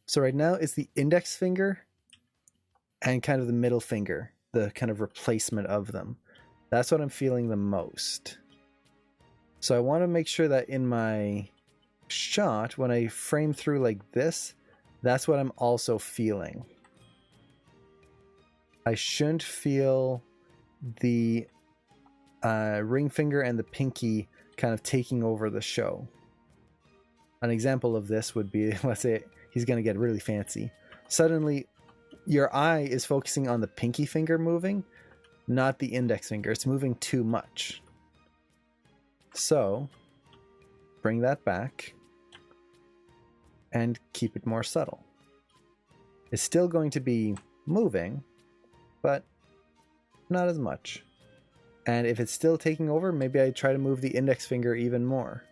So right now it's the index finger and kind of the middle finger, the kind of replacement of them. That's what I'm feeling the most. So I want to make sure that in my shot, when I frame through like this, that's what I'm also feeling. I shouldn't feel the ring finger and the pinky kind of taking over the show. An example of this would be, let's say he's going to get really fancy. Suddenly, your eye is focusing on the pinky finger moving, not the index finger. It's moving too much. So, bring that back and keep it more subtle. It's still going to be moving, but not as much. And if it's still taking over, maybe I try to move the index finger even more.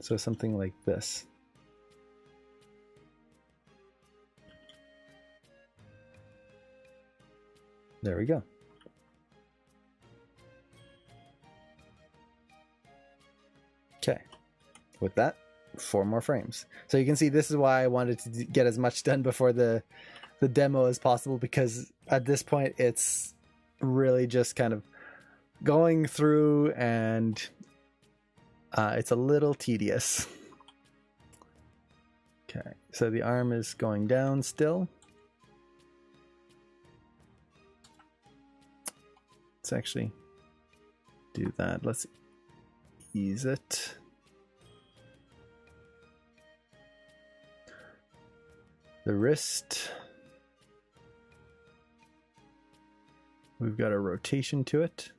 So something like this. There we go. Okay. With that, 4 more frames. So you can see this is why I wanted to get as much done before the demo as possible, because at this point it's really just kind of going through and it's a little tedious. Okay, so the arm is going down still. Let's actually do that. Let's ease it. The wrist We've got a rotation to it.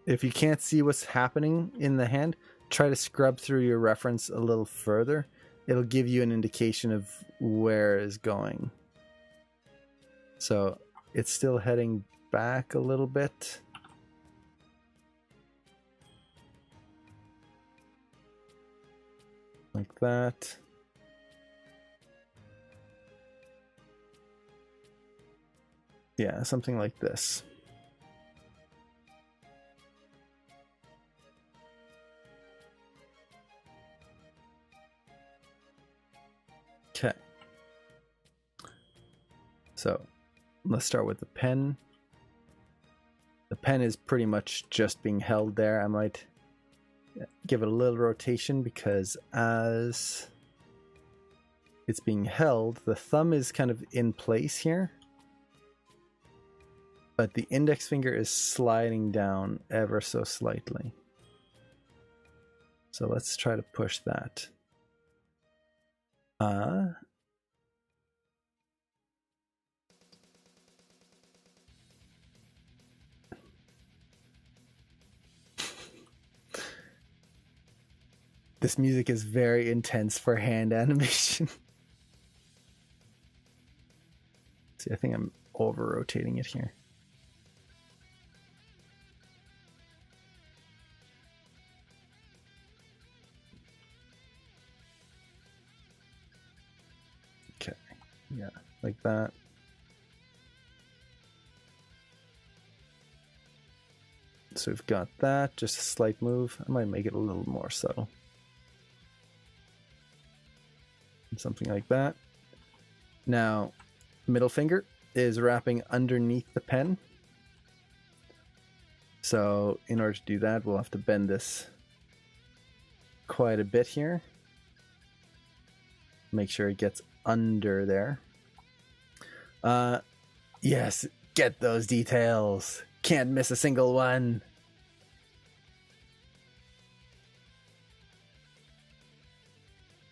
If you can't see what's happening in the hand, try to scrub through your reference a little further. It'll give you an indication of where it's going. So it's still heading back a little bit. Like that. Yeah, something like this. Okay. So let's start with the pen. The pen is pretty much just being held there. I might give it a little rotation because as it's being held, the thumb is kind of in place here, but the index finger is sliding down ever so slightly. So let's try to push that. This music is very intense for hand animation. See, I think I'm over-rotating it here. Okay, yeah, like that. So we've got that, just a slight move. I might make it a little more subtle. Something like that. Now, middle finger is wrapping underneath the pen. So in order to do that, we'll have to bend this quite a bit here. Make sure it gets under there. Yes, get those details. Can't miss a single one.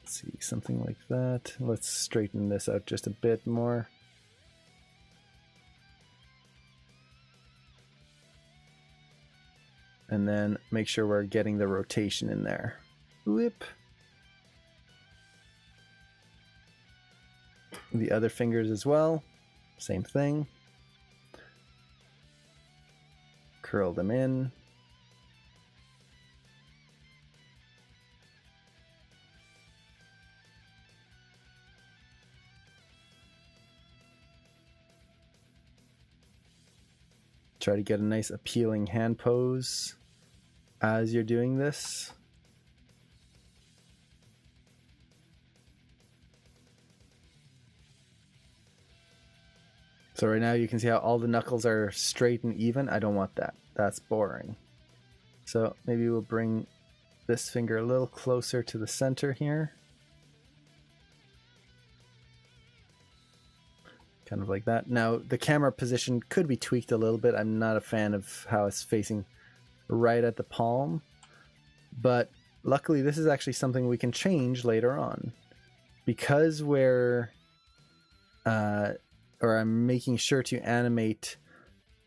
Let's see, something like that. Let's straighten this out just a bit more. And then make sure we're getting the rotation in there. Whip. The other fingers as well. Same thing. Curl them in. Try to get a nice appealing hand pose as you're doing this. So right now you can see how all the knuckles are straight and even. I don't want that. That's boring. So maybe we'll bring this finger a little closer to the center here. Kind of like that. Now the camera position could be tweaked a little bit. I'm not a fan of how it's facing right at the palm, but luckily this is actually something we can change later on. Because we're I'm making sure to animate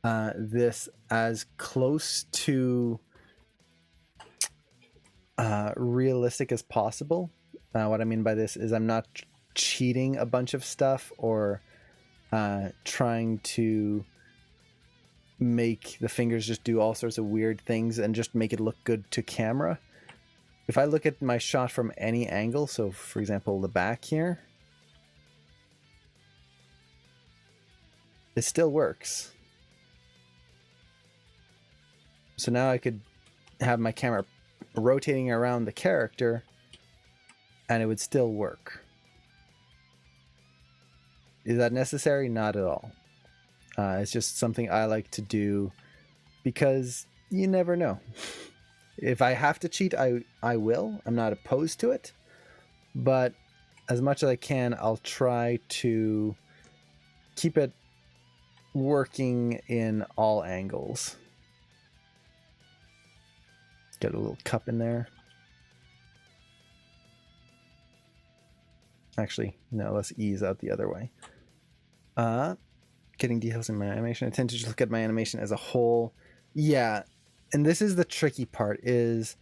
this as close to realistic as possible. What I mean by this is I'm not cheating a bunch of stuff or trying to make the fingers just do all sorts of weird things and just make it look good to camera. If I look at my shot from any angle, so for example the back here, it still works. So now I could have my camera rotating around the character and it would still work. Is that necessary? Not at all. It's just something I like to do because you never know. If I have to cheat, I will. I'm not opposed to it. But as much as I can, I'll try to keep it working in all angles. Get a little cup in there. Actually, no, let's ease out the other way. Getting details in my animation. I tend to just look at my animation as a whole. Yeah, and this is the tricky part, is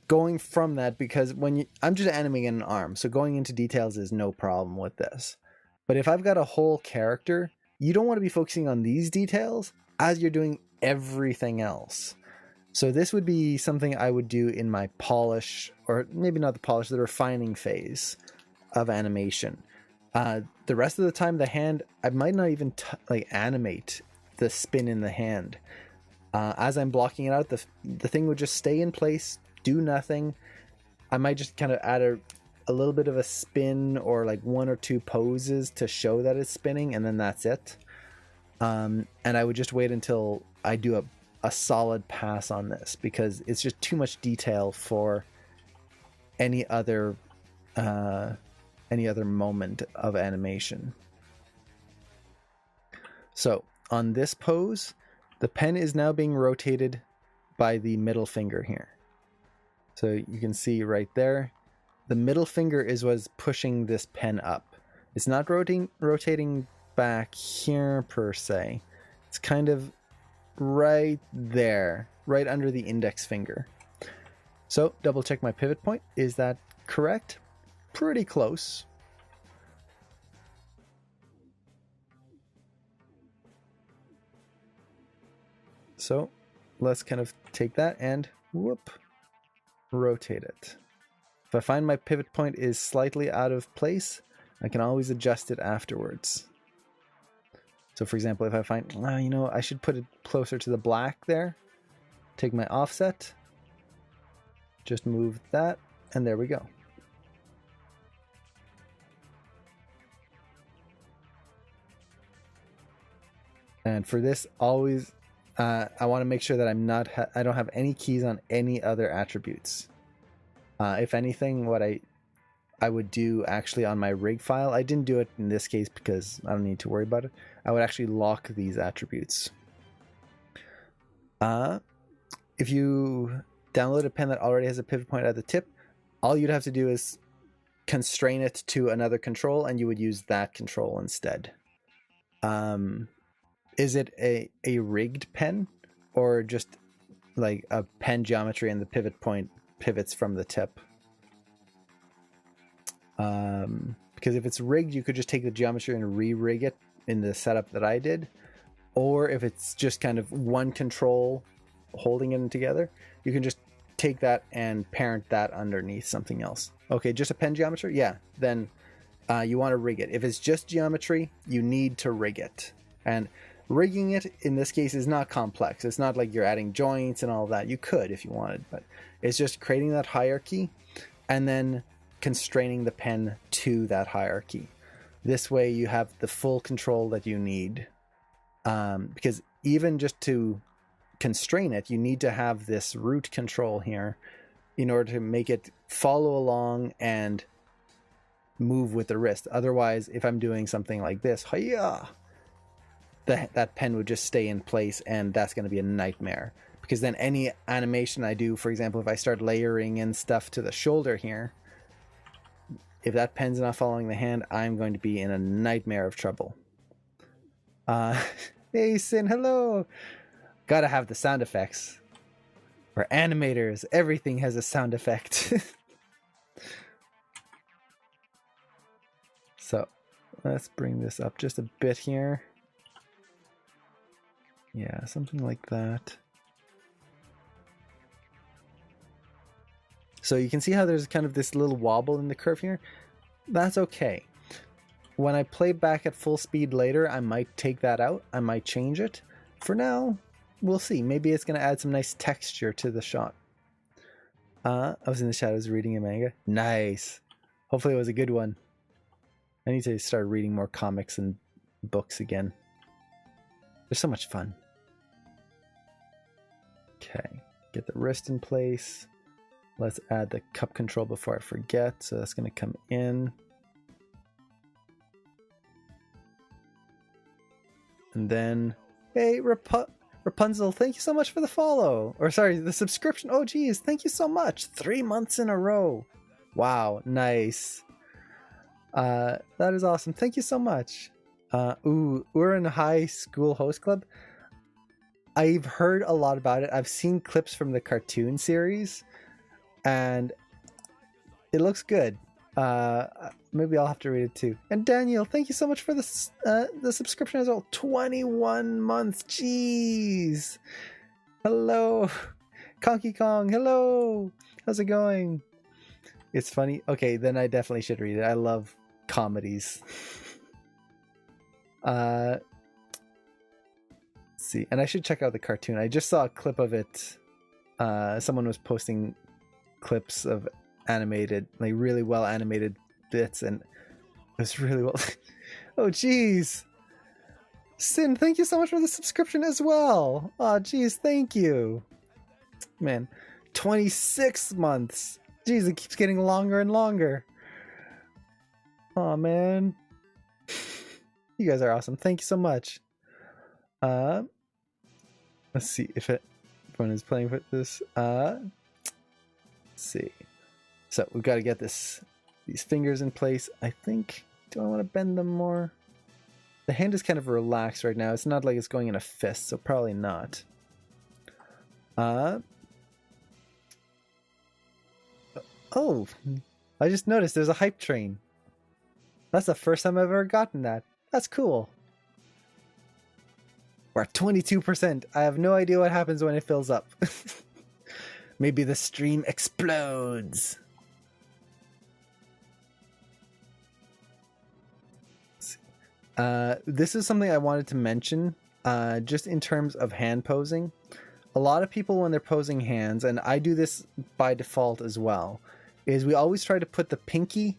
going from that, because I'm just animating an arm, so going into details is no problem with this. But if I've got a whole character, you don't want to be focusing on these details as you're doing everything else. So this would be something I would do in my polish, or maybe not the polish, the refining phase of animation. The rest of the time, the hand, I might not even animate the spin in the hand. As I'm blocking it out, the thing would just stay in place, do nothing. I might just kind of add a little bit of a spin, or like one or two poses to show that it's spinning, and then that's it. And I would just wait until I do a solid pass on this, because it's just too much detail for any other moment of animation. So on this pose, the pen is now being rotated by the middle finger here. So you can see right there, the middle finger is what's pushing this pen up. It's not rotating back here per se. It's kind of right there, right under the index finger. So double check my pivot point. Is that correct? Pretty close. So let's kind of take that and whoop, rotate it. If I find my pivot point is slightly out of place, I can always adjust it afterwards. So for example, if I find, I should put it closer to the black there, take my offset, just move that, and there we go. And for this, always, I want to make sure that I don't have any keys on any other attributes. If anything, what I would do actually on my rig file, I didn't do it in this case because I don't need to worry about it. I would actually lock these attributes. If you download a pen that already has a pivot point at the tip, all you'd have to do is constrain it to another control, and you would use that control instead. Is it a rigged pen, or just like a pen geometry and the pivot point pivots from the tip? Because if it's rigged, you could just take the geometry and re-rig it in the setup that I did. Or if it's just kind of one control holding it together, you can just take that and parent that underneath something else. Okay, just a pen geometry? Yeah, then you want to rig it. If it's just geometry, you need to rig it. And rigging it in this case is not complex. It's not like you're adding joints and all of that. You could if you wanted, but it's just creating that hierarchy and then constraining the pen to that hierarchy. This way you have the full control that you need. Because even just to constrain it, you need to have this root control here in order to make it follow along and move with the wrist. Otherwise, if I'm doing something like this, hiya, that pen would just stay in place, and that's going to be a nightmare. Because then any animation I do, for example, if I start layering in stuff to the shoulder here, if that pen's not following the hand, I'm going to be in a nightmare of trouble. Hey, Sin, hello! Gotta have the sound effects. We're animators. Everything has a sound effect. So, let's bring this up just a bit here. Yeah, something like that. So you can see how there's kind of this little wobble in the curve here. That's okay. When I play back at full speed later, I might take that out. I might change it. For now, we'll see. Maybe it's going to add some nice texture to the shot. I was in the shadows reading a manga. Nice. Hopefully it was a good one. I need to start reading more comics and books again. They're so much fun. Okay, get the wrist in place. Let's add the cup control before I forget. So that's going to come in. And then, hey, Rapunzel, thank you so much for the follow. Or sorry, the subscription. Oh, geez, thank you so much. 3 months in a row. Wow, nice. That is awesome. Thank you so much. We're in High School Host Club. I've heard a lot about it. I've seen clips from the cartoon series, and it looks good. Maybe I'll have to read it too. And Daniel, thank you so much for the subscription as well. 21 months. Jeez. Hello. Conky Kong. Hello. How's it going? It's funny. Okay, then I definitely should read it. I love comedies. Let's see. And I should check out the cartoon. I just saw a clip of it. Someone was posting clips of animated, like really well animated bits, and it was really well. Oh geez, Sin, thank you so much for the subscription as well. Oh geez, thank you, man. 26 months. Jeez, it keeps getting longer and longer. Oh man, you guys are awesome. Thank you so much. Let's see if everyone is playing with this. Let's see. So we've got to get these fingers in place. I think, do I want to bend them more? The hand is kind of relaxed right now. It's not like it's going in a fist, so probably not. Oh, I just noticed there's a hype train. That's the first time I've ever gotten that. That's cool. We're at 22%. I have no idea what happens when it fills up. Maybe the stream explodes. This is something I wanted to mention, just in terms of hand posing. A lot of people, when they're posing hands, and I do this by default as well, is we always try to put the pinky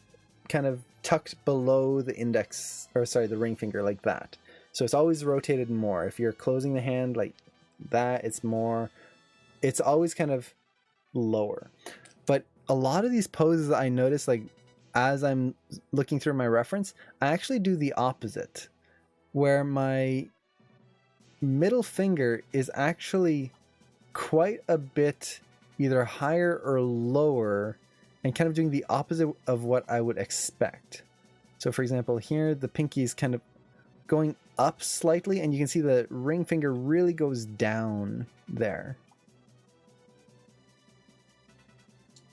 kind of tucked below the index, or sorry, the ring finger, like that. So it's always rotated more. If you're closing the hand like that, it's more, it's always kind of lower. But a lot of these poses I notice, like as I'm looking through my reference, I actually do the opposite, where my middle finger is actually quite a bit either higher or lower, and kind of doing the opposite of what I would expect. So for example, here the pinky is kind of going up slightly, and you can see the ring finger really goes down there.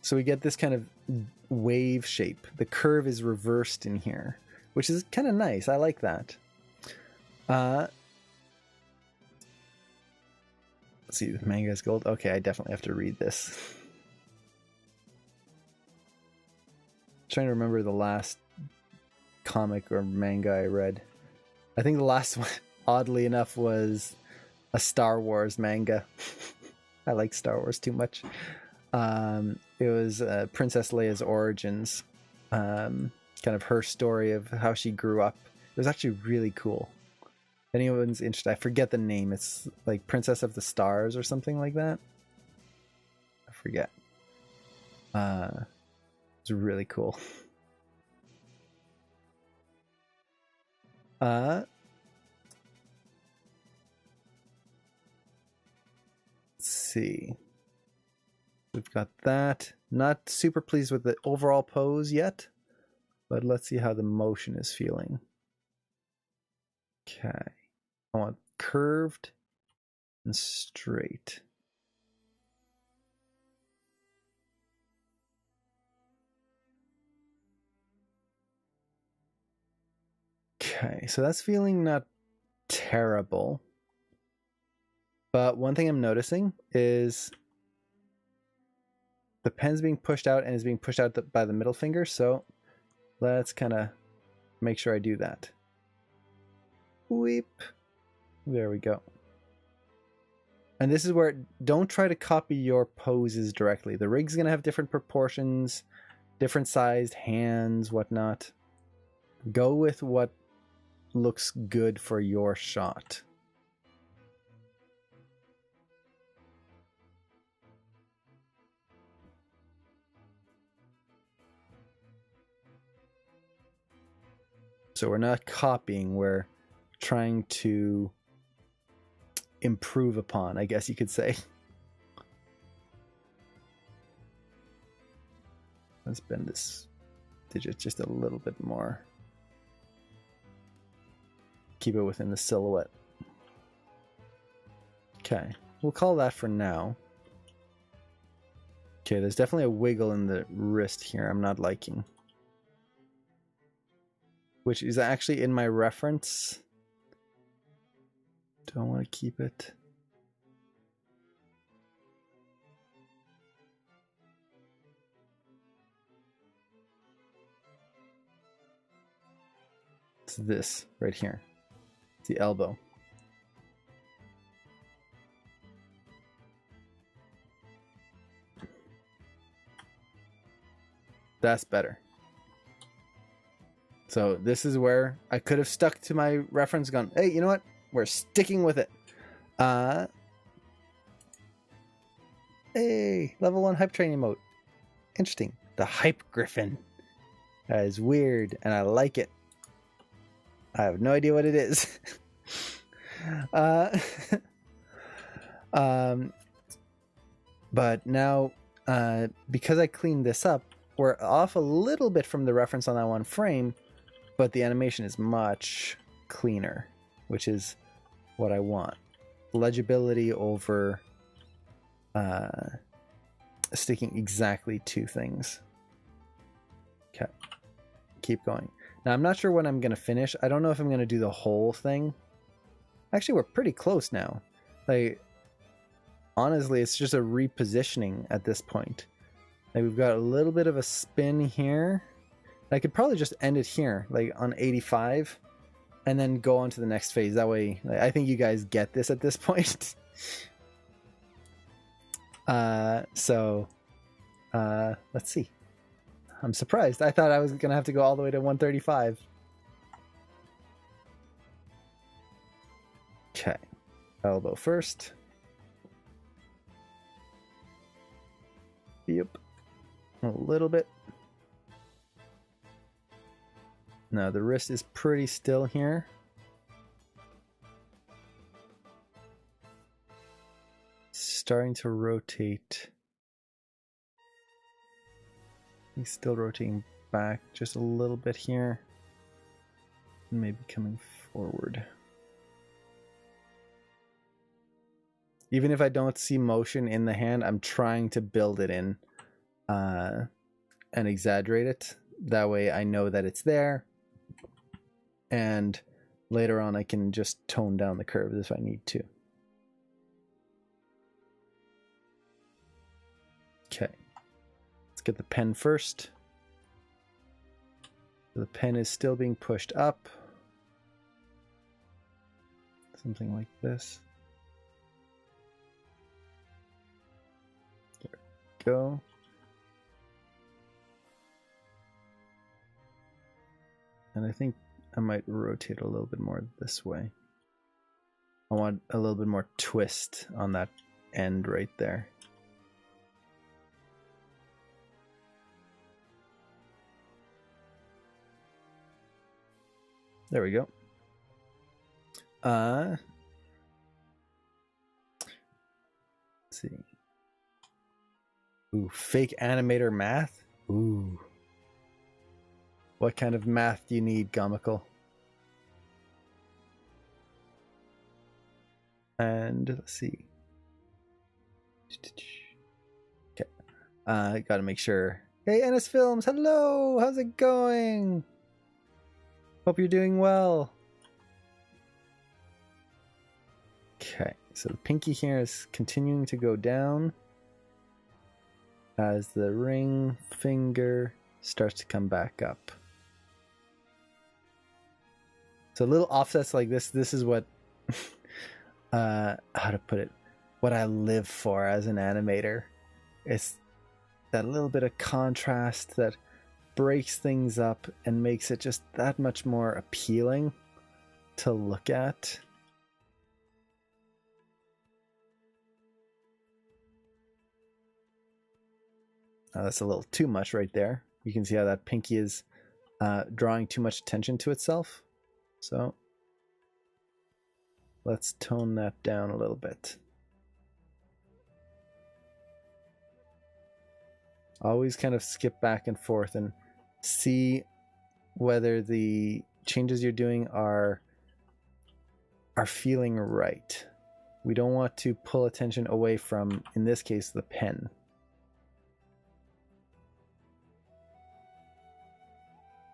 So we get this kind of wave shape. The curve is reversed in here, which is kind of nice. I like that. Let's see, the manga is gold. Okay, I definitely have to read this. Trying to remember the last comic or manga I read. I think the last one, oddly enough, was a Star Wars manga. I like Star Wars too much. It was Princess Leia's origins, kind of her story of how she grew up. It was actually really cool. If anyone's interested, I forget the name. It's like Princess of the Stars or something like that. I forget. It's really cool. Let's see. We've got that. Not super pleased with the overall pose yet, but let's see how the motion is feeling. Okay. I want curved and straight. Okay, so that's feeling not terrible. But one thing I'm noticing is the pen's being pushed out and is being pushed out by the middle finger, so let's kind of make sure I do that. Weep. There we go. And this is where, don't try to copy your poses directly. The rig's going to have different proportions, different sized hands, whatnot. Go with what looks good for your shot. So we're not copying, we're trying to improve upon, I guess you could say. Let's bend this digit just a little bit more. Keep it within the silhouette. Okay, we'll call that for now. Okay, there's definitely a wiggle in the wrist here I'm not liking. Which is actually in my reference. Don't want to keep it. It's this right here. It's the elbow. That's better. So this is where I could have stuck to my reference, gone, hey, you know what? We're sticking with it. Hey, level 1 hype training mode. Interesting. The Hype Griffin. That is weird, and I like it. I have no idea what it is. But now, because I cleaned this up, we're off a little bit from the reference on that one frame, but the animation is much cleaner, which is what I want. Legibility over sticking exactly to things. Okay, keep going. Now, I'm not sure when I'm going to finish. I don't know if I'm going to do the whole thing. Actually, we're pretty close now. Like, honestly, it's just a repositioning at this point. Like, we've got a little bit of a spin here. I could probably just end it here, like on 85, and then go on to the next phase. That way, like, I think you guys get this at this point. Let's see. I'm surprised. I thought I was going to have to go all the way to 135. Okay. Elbow first. Yep. A little bit. Now the wrist is pretty still here. Starting to rotate. He's still rotating back just a little bit here. Maybe coming forward. Even if I don't see motion in the hand, I'm trying to build it in and exaggerate it. That way I know that it's there. And later on I can just tone down the curves if I need to. Okay. Let's get the pen first. The pen is still being pushed up. Something like this. There we go. And I think I might rotate a little bit more this way. I want a little bit more twist on that end right there. There we go. Let's see. Ooh, fake animator math? Ooh. What kind of math do you need, Gomical? And let's see. Okay. Gotta make sure. Hey, NS Films, hello! How's it going? Hope you're doing well. Okay, so the pinky here is continuing to go down as the ring finger starts to come back up. So little offsets like this is what, how to put it, what I live for as an animator. It's that little bit of contrast that breaks things up and makes it just that much more appealing to look at. That's a little too much right there. You can see how that pinky is drawing too much attention to itself. So let's tone that down a little bit. Always kind of skip back and forth and see whether the changes you're doing are feeling right. We don't want to pull attention away from, in this case, the pen.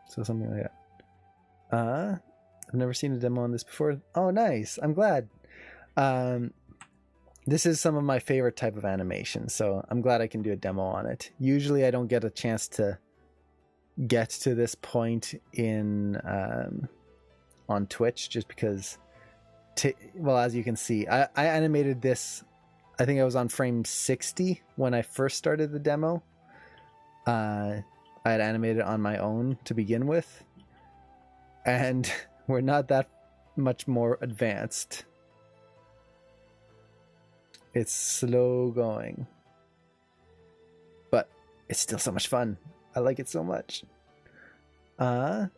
So something like that. I've never seen a demo on this before. Oh, nice. I'm glad. This is some of my favorite type of animation, so I'm glad I can do a demo on it. Usually I don't get a chance to get to this point in on Twitch just because, well, as you can see, I animated this. I think I was on frame 60 when I first started the demo. I had animated on my own to begin with, and we're not that much more advanced. It's slow going, but it's still so much fun. I like it so much. Let's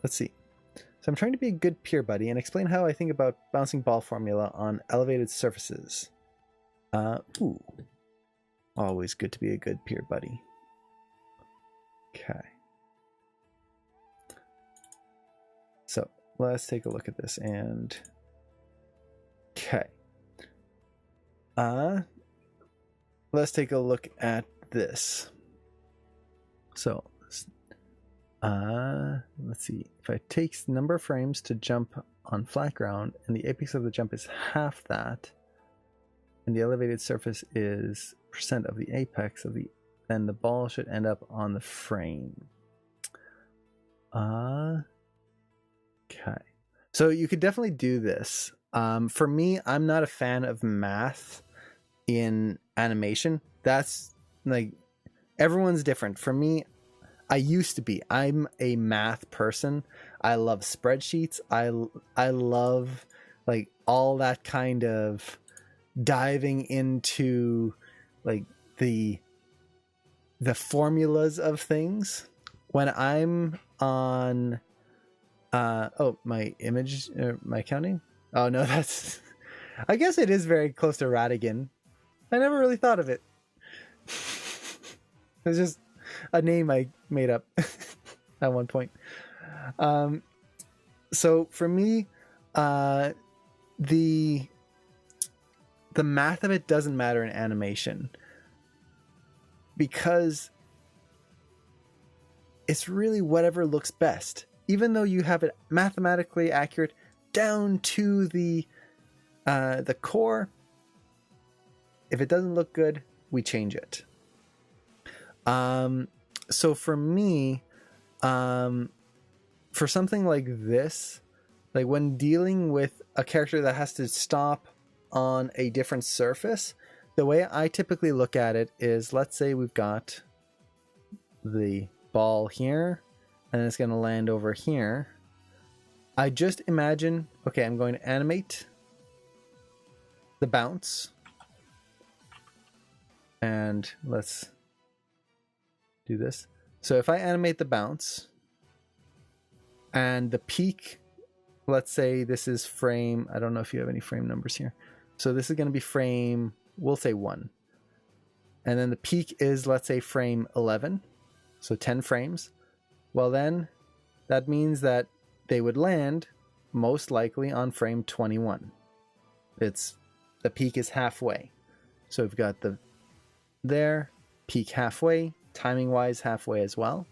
see. So I'm trying to be a good peer buddy and explain how I think about bouncing ball formula on elevated surfaces. Ooh. Always good to be a good peer buddy. Okay. So let's take a look at this and... Okay. Let's take a look at this. So, let's see. If I take number of frames to jump on flat ground, and the apex of the jump is half that, and the elevated surface is % of the apex of the, then the ball should end up on the frame. Okay. So you could definitely do this. For me, I'm not a fan of math in animation. That's like, everyone's different. For me, I used to be. I'm a math person. I love spreadsheets. I love like all that kind of diving into like the formulas of things. When I'm on my image, my counting. Oh no, that's. I guess it is very close to Radigan. I never really thought of it. It's just a name I made up at one point. So for me, the math of it doesn't matter in animation because it's really whatever looks best. Even though you have it mathematically accurate down to the core, if it doesn't look good, we change it. So for me, for something like this, like when dealing with a character that has to stop on a different surface, the way I typically look at it is, let's say we've got the ball here, and it's going to land over here. I just imagine, okay, I'm going to animate the bounce. And let's do this. So if I animate the bounce and the peak, let's say this is frame, I don't know if you have any frame numbers here. So this is going to be frame, we'll say 1. And then the peak is, let's say, frame 11. So 10 frames. Well, then that means that they would land most likely on frame 21. The peak is halfway. So we've got the there, peak halfway, timing wise halfway as well.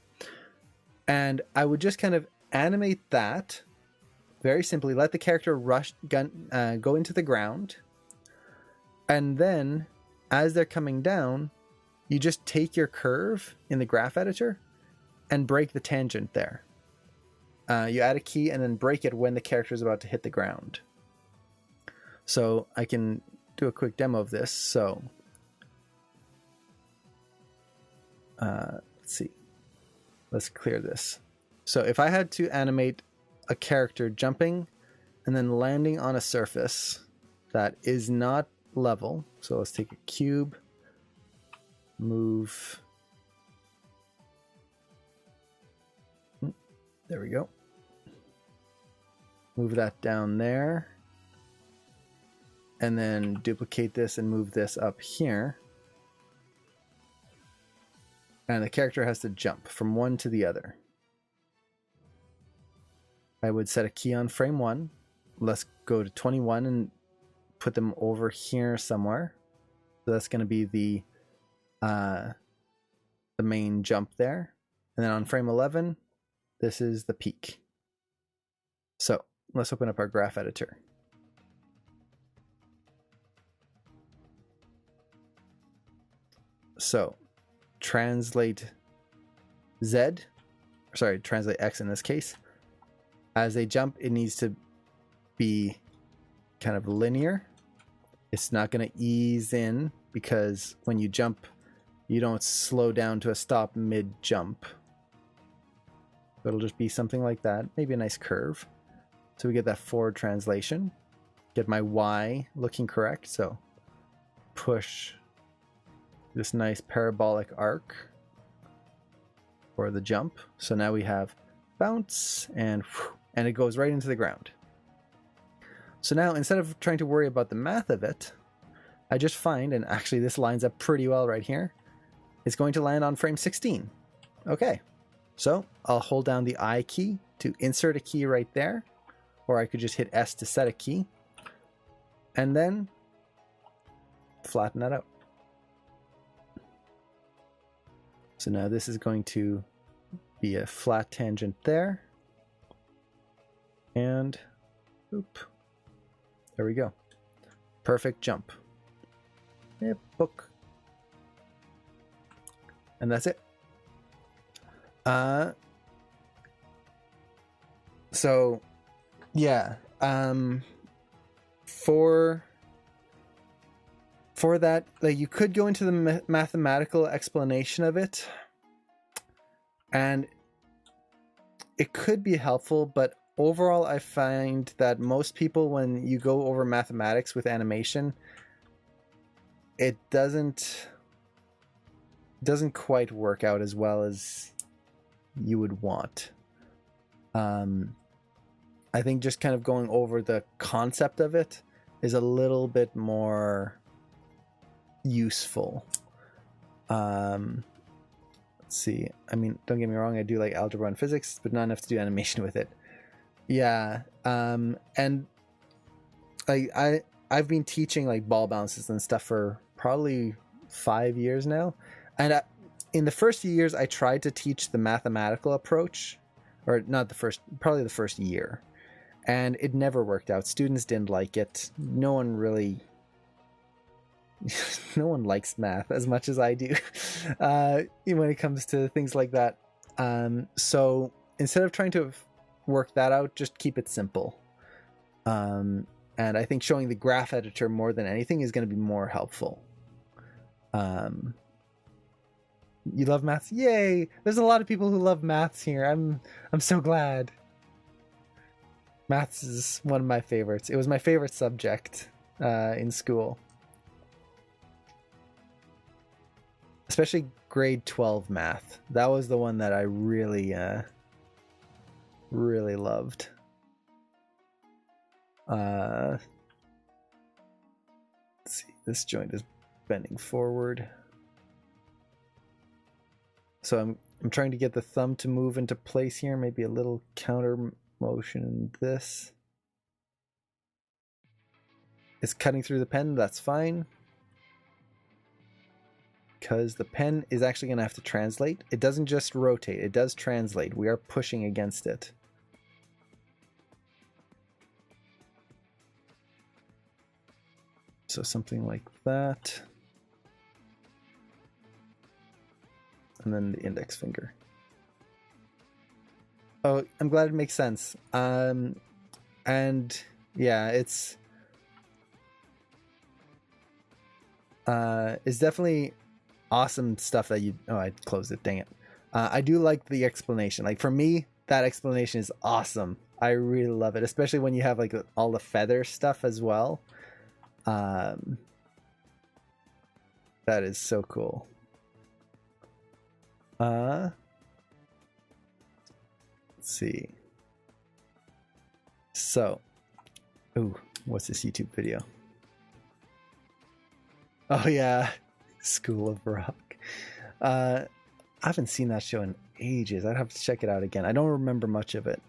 And I would just kind of animate that very simply, let the character go into the ground, and then as they're coming down, you just take your curve in the graph editor and break the tangent there. You add a key and then break it when the character is about to hit the ground. So I can do a quick demo of this. So let's see. Let's clear this. So if I had to animate a character jumping and then landing on a surface that is not level. So let's take a cube, move. There we go. Move that down there. And then duplicate this and move this up here. And the character has to jump from one to the other. I would set a key on frame 1. Let's go to 21 and put them over here somewhere. So that's going to be the main jump there. And then on frame 11, this is the peak. So let's open up our graph editor. So translate translate X in this case. As they jump, it needs to be kind of linear. It's not going to ease in because when you jump, you don't slow down to a stop mid-jump. It'll just be something like that, maybe a nice curve. So we get that forward translation. Get my Y looking correct, so push this nice parabolic arc for the jump. So now we have bounce and it goes right into the ground. So now instead of trying to worry about the math of it, I just find, and actually this lines up pretty well right here, it's going to land on frame 16. Okay, so I'll hold down the I key to insert a key right there, or I could just hit S to set a key, and then flatten that out. So now this is going to be a flat tangent there, and oop, there we go. Perfect jump. Yep, book. And that's it. So yeah, for that, like, you could go into the mathematical explanation of it, and it could be helpful, but overall I find that most people, when you go over mathematics with animation, it doesn't quite work out as well as you would want. I think just kind of going over the concept of it is a little bit more useful. Let's see. I mean, don't get me wrong, I do like algebra and physics, but not enough to do animation with it. Yeah. And I've been teaching like ball bounces and stuff for probably 5 years now. And in the first few years, I tried to teach the mathematical approach, or not the first, probably the first year. And it never worked out. Students didn't like it. No one likes math as much as I do when it comes to things like that. So instead of trying to work that out, just keep it simple. And I think showing the graph editor more than anything is going to be more helpful. You love maths? Yay! There's a lot of people who love maths here. I'm so glad. Maths is one of my favorites. It was my favorite subject in school. Especially grade 12 math. That was the one that I really loved. Let's see. This joint is bending forward. So I'm trying to get the thumb to move into place here. Maybe a little counter motion in this. It's cutting through the pen. That's fine. Because the pen is actually going to have to translate. It doesn't just rotate. It does translate. We are pushing against it. So something like that. And then the index finger. Oh, I'm glad it makes sense. And yeah, it's definitely awesome stuff that you... Oh, I closed it. Dang it. I do like the explanation. Like, for me, that explanation is awesome. I really love it, especially when you have like all the feather stuff as well. That is so cool. Let's see. So, ooh, what's this YouTube video? Oh yeah, School of Rock. I haven't seen that show in ages. I'd have to check it out again. I don't remember much of it.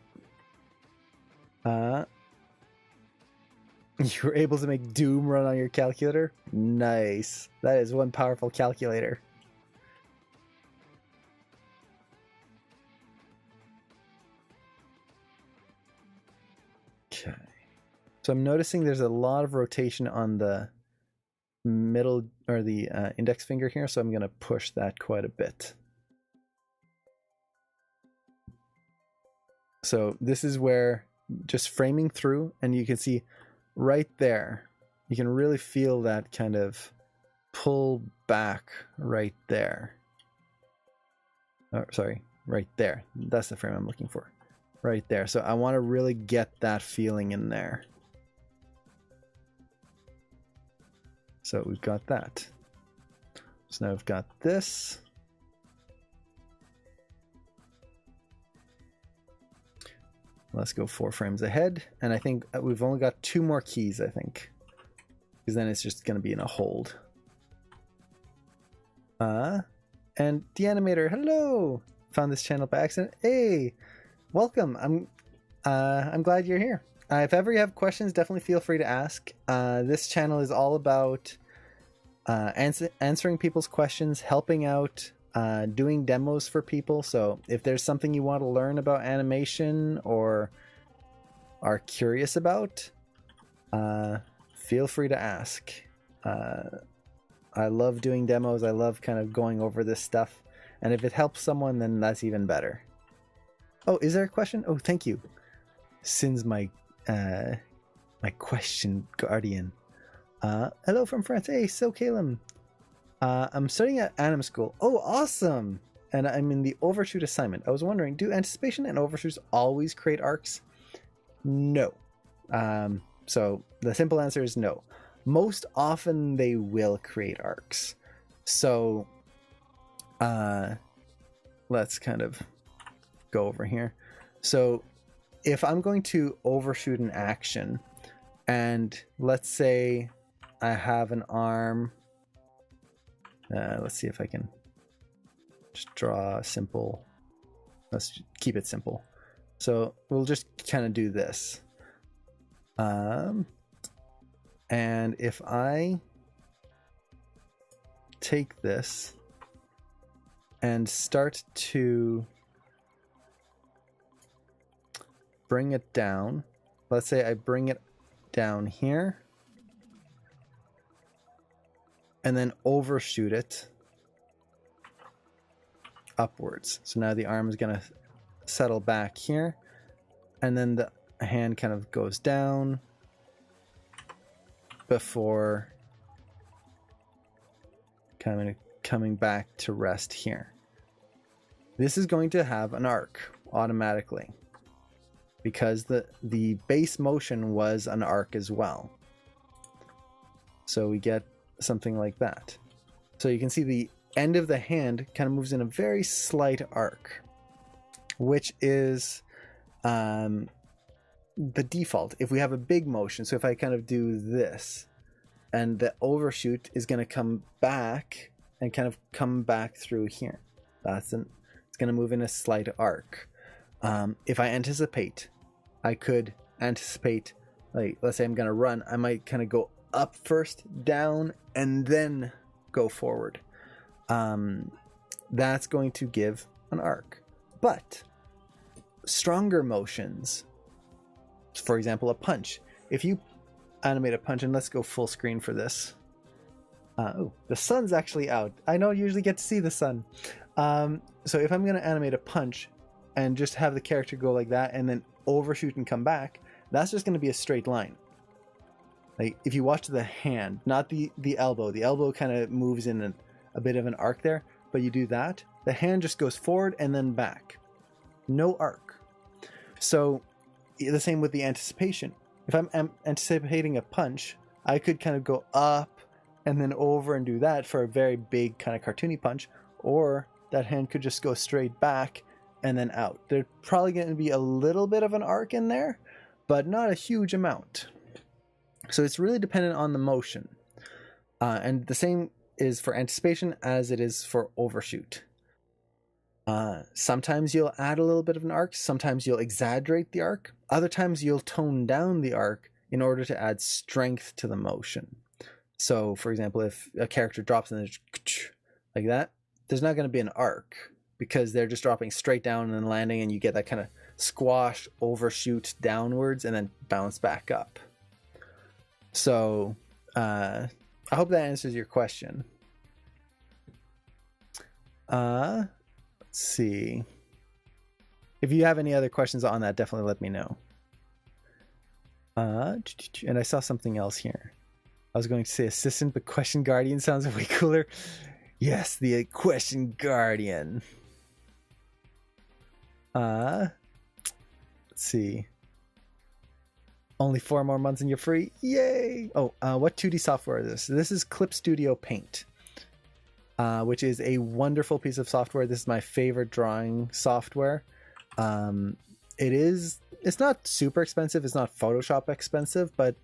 You were able to make Doom run on your calculator? Nice. That is one powerful calculator. Okay. So I'm noticing there's a lot of rotation on the middle or the index finger here, so I'm going to push that quite a bit. So this is where just framing through, and you can see right there, you can really feel that kind of pull back right there. Oh, sorry, right there. That's the frame I'm looking for. Right there. So I want to really get that feeling in there. So we've got that. So now we've got this. Let's go 4 frames ahead. And I think we've only got 2 more keys, I think. Because then it's just going to be in a hold. And the animator, hello! Found this channel by accident. Hey! Welcome. I'm glad you're here. If ever you have questions, definitely feel free to ask. This channel is all about answering people's questions, helping out, doing demos for people. So if there's something you want to learn about animation or are curious about, feel free to ask. I love doing demos. I love kind of going over this stuff. And if it helps someone, then that's even better. Oh, is there a question? Oh, thank you. Sin's my question guardian. Hello from France. Hey, so Caleb. I'm studying at Anim School. Oh, awesome! And I'm in the overshoot assignment. I was wondering, do anticipation and overshoots always create arcs? No. So the simple answer is no. Most often they will create arcs. So let's kind of go over here. So if I'm going to overshoot an action, and let's say I have an arm, let's see if I can just draw a simple, let's keep it simple. So we'll just kind of do this. And if I take this and start to bring it down, let's say I bring it down here and then overshoot it upwards. So now the arm is going to settle back here, and then the hand kind of goes down before coming back to rest here. This is going to have an arc automatically, because the base motion was an arc as well. So we get something like that. So you can see the end of the hand kind of moves in a very slight arc, which is the default. If we have a big motion, so if I kind of do this, and the overshoot is going to come back and kind of come back through here. It's going to move in a slight arc. If I anticipate, I could anticipate, like, let's say I'm going to run, I might kind of go up first, down, and then go forward. That's going to give an arc. But stronger motions, for example, a punch. If you animate a punch, and let's go full screen for this. Oh, the sun's actually out. I don't usually get to see the sun. So if I'm going to animate a punch and just have the character go like that and then overshoot and come back, that's just going to be a straight line. Like if you watch the hand, not the elbow kind of moves in a bit of an arc there, but you do that, the hand just goes forward and then back. No arc. So the same with the anticipation. If I'm anticipating a punch, I could kind of go up and then over and do that for a very big kind of cartoony punch, or that hand could just go straight back and then out. There's probably going to be a little bit of an arc in there, but not a huge amount. So it's really dependent on the motion. And the same is for anticipation as it is for overshoot. Sometimes you'll add a little bit of an arc, sometimes you'll exaggerate the arc, other times you'll tone down the arc in order to add strength to the motion. So, for example, if a character drops and there's like that, there's not going to be an arc because they're just dropping straight down and then landing, and you get that kind of squash, overshoot downwards, and then bounce back up. So, I hope that answers your question. Let's see. If you have any other questions on that, definitely let me know. And I saw something else here. I was going to say assistant, but question guardian sounds way cooler. Yes, the question guardian. Let's see. Only 4 more months and you're free. Yay! Oh, what 2D software is this? This is Clip Studio Paint, which is a wonderful piece of software. This is my favorite drawing software. It's not super expensive. It's not Photoshop expensive, but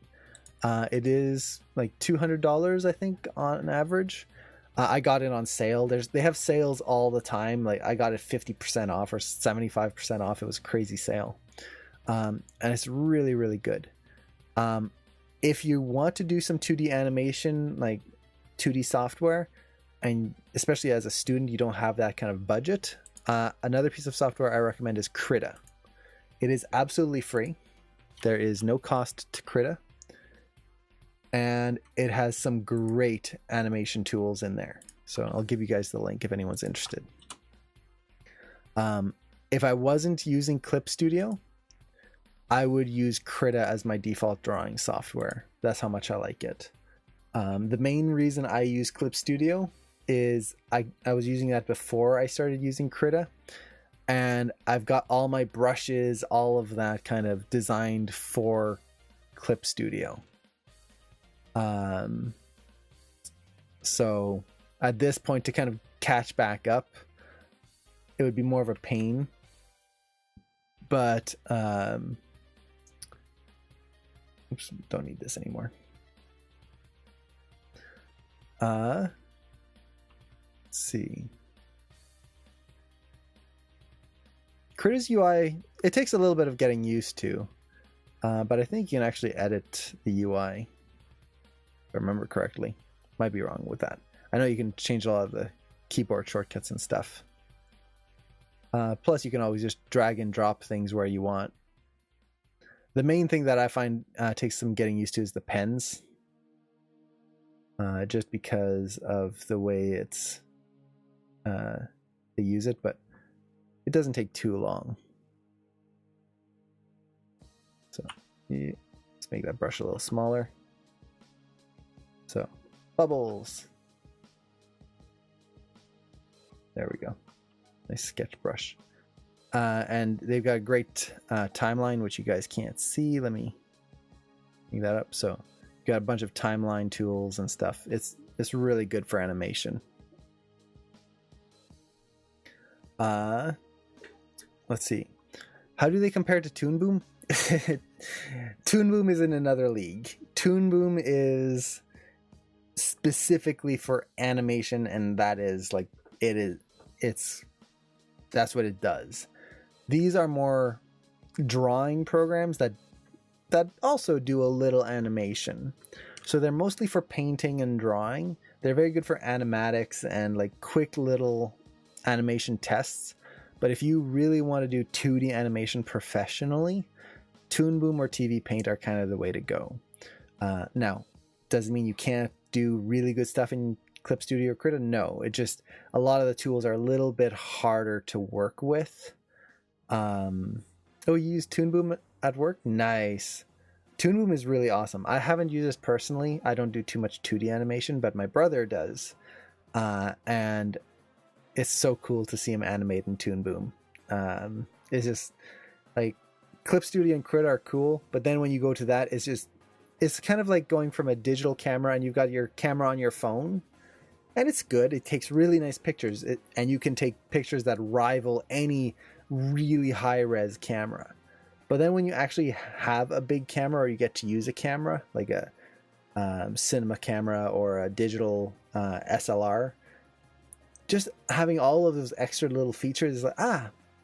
it is like $200, I think, on average. I got it on sale. They have sales all the time. Like I got it 50% off or 75% off. It was a crazy sale. And it's really, really good. If you want to do some 2D animation, like 2D software, and especially as a student, you don't have that kind of budget, another piece of software I recommend is Krita. It is absolutely free. There is no cost to Krita. And it has some great animation tools in there. So I'll give you guys the link if anyone's interested. If I wasn't using Clip Studio, I would use Krita as my default drawing software. That's how much I like it. The main reason I use Clip Studio is I was using that before I started using Krita. And I've got all my brushes, all of that kind of designed for Clip Studio. So at this point, to kind of catch back up, it would be more of a pain. But oops, don't need this anymore. Let's see. Krita's UI, it takes a little bit of getting used to, but I think you can actually edit the UI. If I remember correctly. Might be wrong with that. I know you can change a lot of the keyboard shortcuts and stuff. Plus, you can always just drag and drop things where you want. The main thing that I find takes some getting used to is the pens. Just because of the way it's they use it, but it doesn't take too long. So yeah, let's make that brush a little smaller. So, bubbles. There we go. Nice sketch brush. And they've got a great timeline, which you guys can't see. Let me bring that up. So, you've got a bunch of timeline tools and stuff. It's really good for animation. Let's see. How do they compare to Toon Boom? Toon Boom is in another league. Toon Boom is specifically for animation, and that is like that's what it does. These are more drawing programs that also do a little animation. So they're mostly for painting and drawing. They're very good for animatics and like quick little animation tests. But if you really want to do 2D animation professionally, Toon Boom or TV Paint are kind of the way to go. Now, doesn't mean you can't do really good stuff in Clip Studio or Krita. No, it just, a lot of the tools are a little bit harder to work with. Oh, you use Toon Boom at work? Nice. Toon Boom is really awesome. I haven't used this personally. I don't do too much 2D animation, but my brother does. And it's so cool to see him animate in Toon Boom. It's just like Clip Studio and Krita are cool, but then when you go to that, it's kind of like going from a digital camera and you've got your camera on your phone, and it's good. It takes really nice pictures, and you can take pictures that rival any really high-res camera. But then when you actually have a big camera, or you get to use a camera, like a cinema camera or a digital SLR, just having all of those extra little features is like,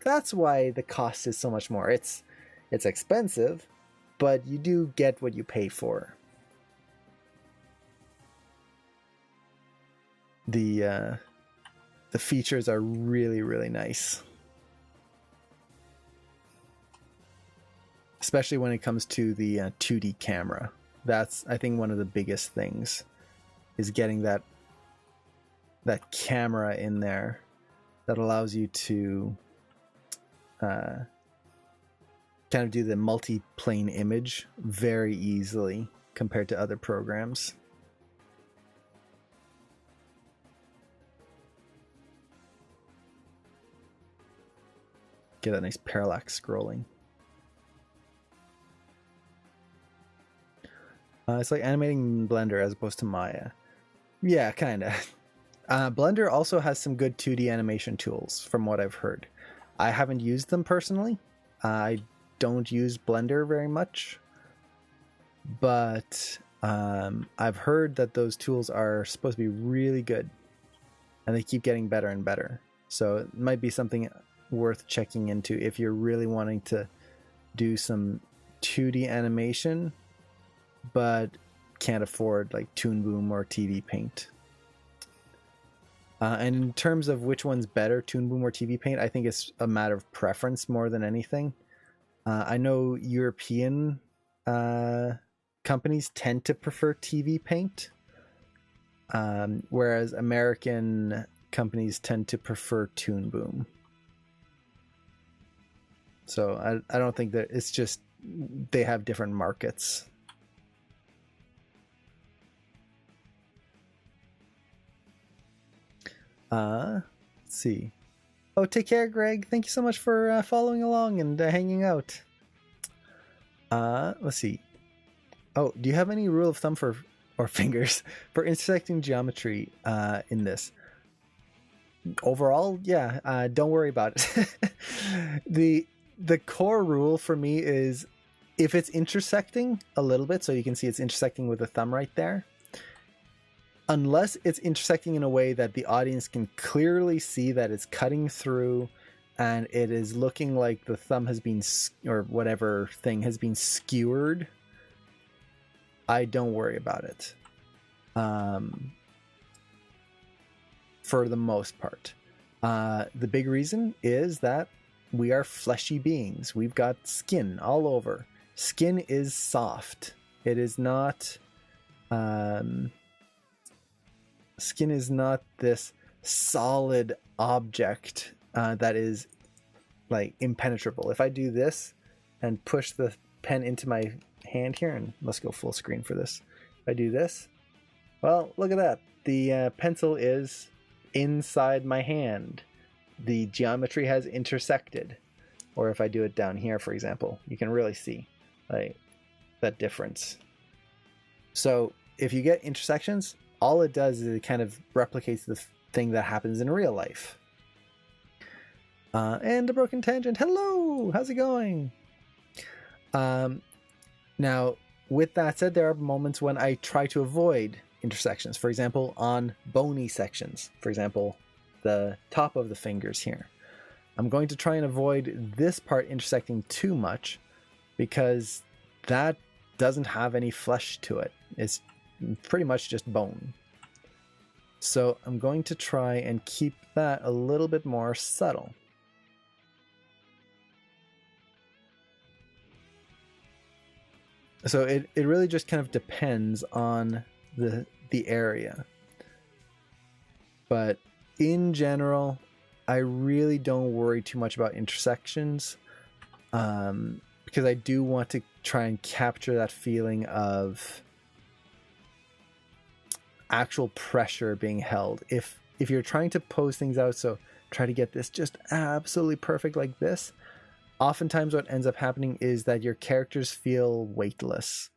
that's why the cost is so much more. It's expensive, but you do get what you pay for. The features are really, really nice. Especially when it comes to the 2D camera. That's, I think, one of the biggest things is getting that camera in there that allows you to kind of do the multi-plane image very easily compared to other programs. Get that nice parallax scrolling. It's like animating in Blender as opposed to Maya. Yeah, kind of. Blender also has some good 2D animation tools, from what I've heard. I haven't used them personally. I don't use Blender very much. But I've heard that those tools are supposed to be really good. And they keep getting better and better. So it might be something worth checking into if you're really wanting to do some 2D animation, but can't afford like Toon Boom or TV Paint. And in terms of which one's better, Toon Boom or TV Paint, I think it's a matter of preference more than anything. I know European companies tend to prefer TV Paint, whereas American companies tend to prefer Toon Boom. So I don't think that it's just they have different markets. Let's see. Oh, take care, Greg. Thank you so much for following along and hanging out. Let's see. Oh, do you have any rule of thumb or fingers for intersecting geometry in this? Overall, yeah, don't worry about it. The core rule for me is if it's intersecting a little bit, so you can see it's intersecting with the thumb right there, unless it's intersecting in a way that the audience can clearly see that it's cutting through and it is looking like the thumb has been, or whatever thing has been skewered, I don't worry about it. For the most part. The big reason is that we are fleshy beings. We've got skin all over. Skin is soft. It is not... skin is not this solid object that is like impenetrable. If I do this and push the pen into my hand here, and let's go full screen for this. If I do this, well, look at that. The pencil is inside my hand. The geometry has intersected. Or if I do it down here, for example, you can really see like that difference. So if you get intersections, all it does is it kind of replicates the thing that happens in real life. And a broken tangent. Hello, how's it going? Now, with that said, there are moments when I try to avoid intersections. For example, on bony sections. For example, the top of the fingers here. I'm going to try and avoid this part intersecting too much because that doesn't have any flesh to it. It's pretty much just bone. So I'm going to try and keep that a little bit more subtle. So it really just kind of depends on the area. But in general, I really don't worry too much about intersections because I do want to try and capture that feeling of actual pressure being held. If you're trying to pose things out, so try to get this just absolutely perfect like this, oftentimes what ends up happening is that your characters feel weightless,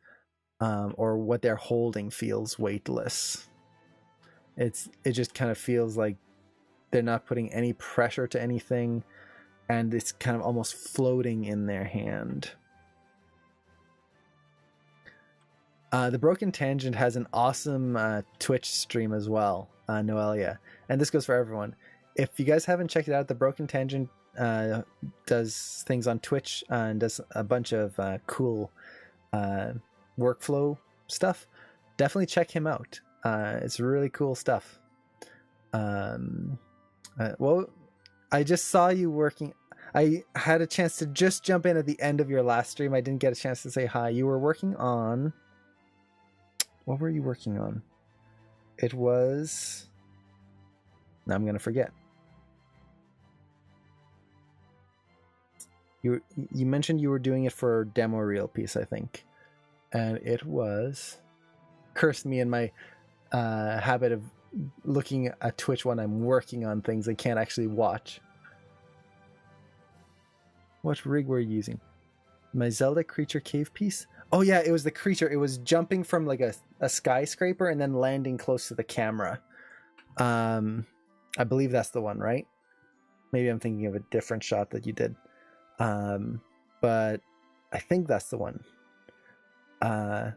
or what they're holding feels weightless. It just kind of feels like they're not putting any pressure to anything, and it's kind of almost floating in their hand. The Broken Tangent has an awesome Twitch stream as well. Noelia. And this goes for everyone. If you guys haven't checked it out, the Broken Tangent does things on Twitch and does a bunch of cool workflow stuff. Definitely check him out. It's really cool stuff. Well, I just saw you working. I had a chance to just jump in at the end of your last stream. I didn't get a chance to say hi. You were working on... What were you working on? It was... Now I'm going to forget. You mentioned you were doing it for a demo reel piece, I think. And it was... Cursed me in my habit of looking at Twitch when I'm working on things I can't actually watch. What rig were you using? My Zelda creature cave piece? Oh yeah, it was the creature. It was jumping from like a skyscraper and then landing close to the camera. I believe that's the one, right? Maybe I'm thinking of a different shot that you did. But I think that's the one. And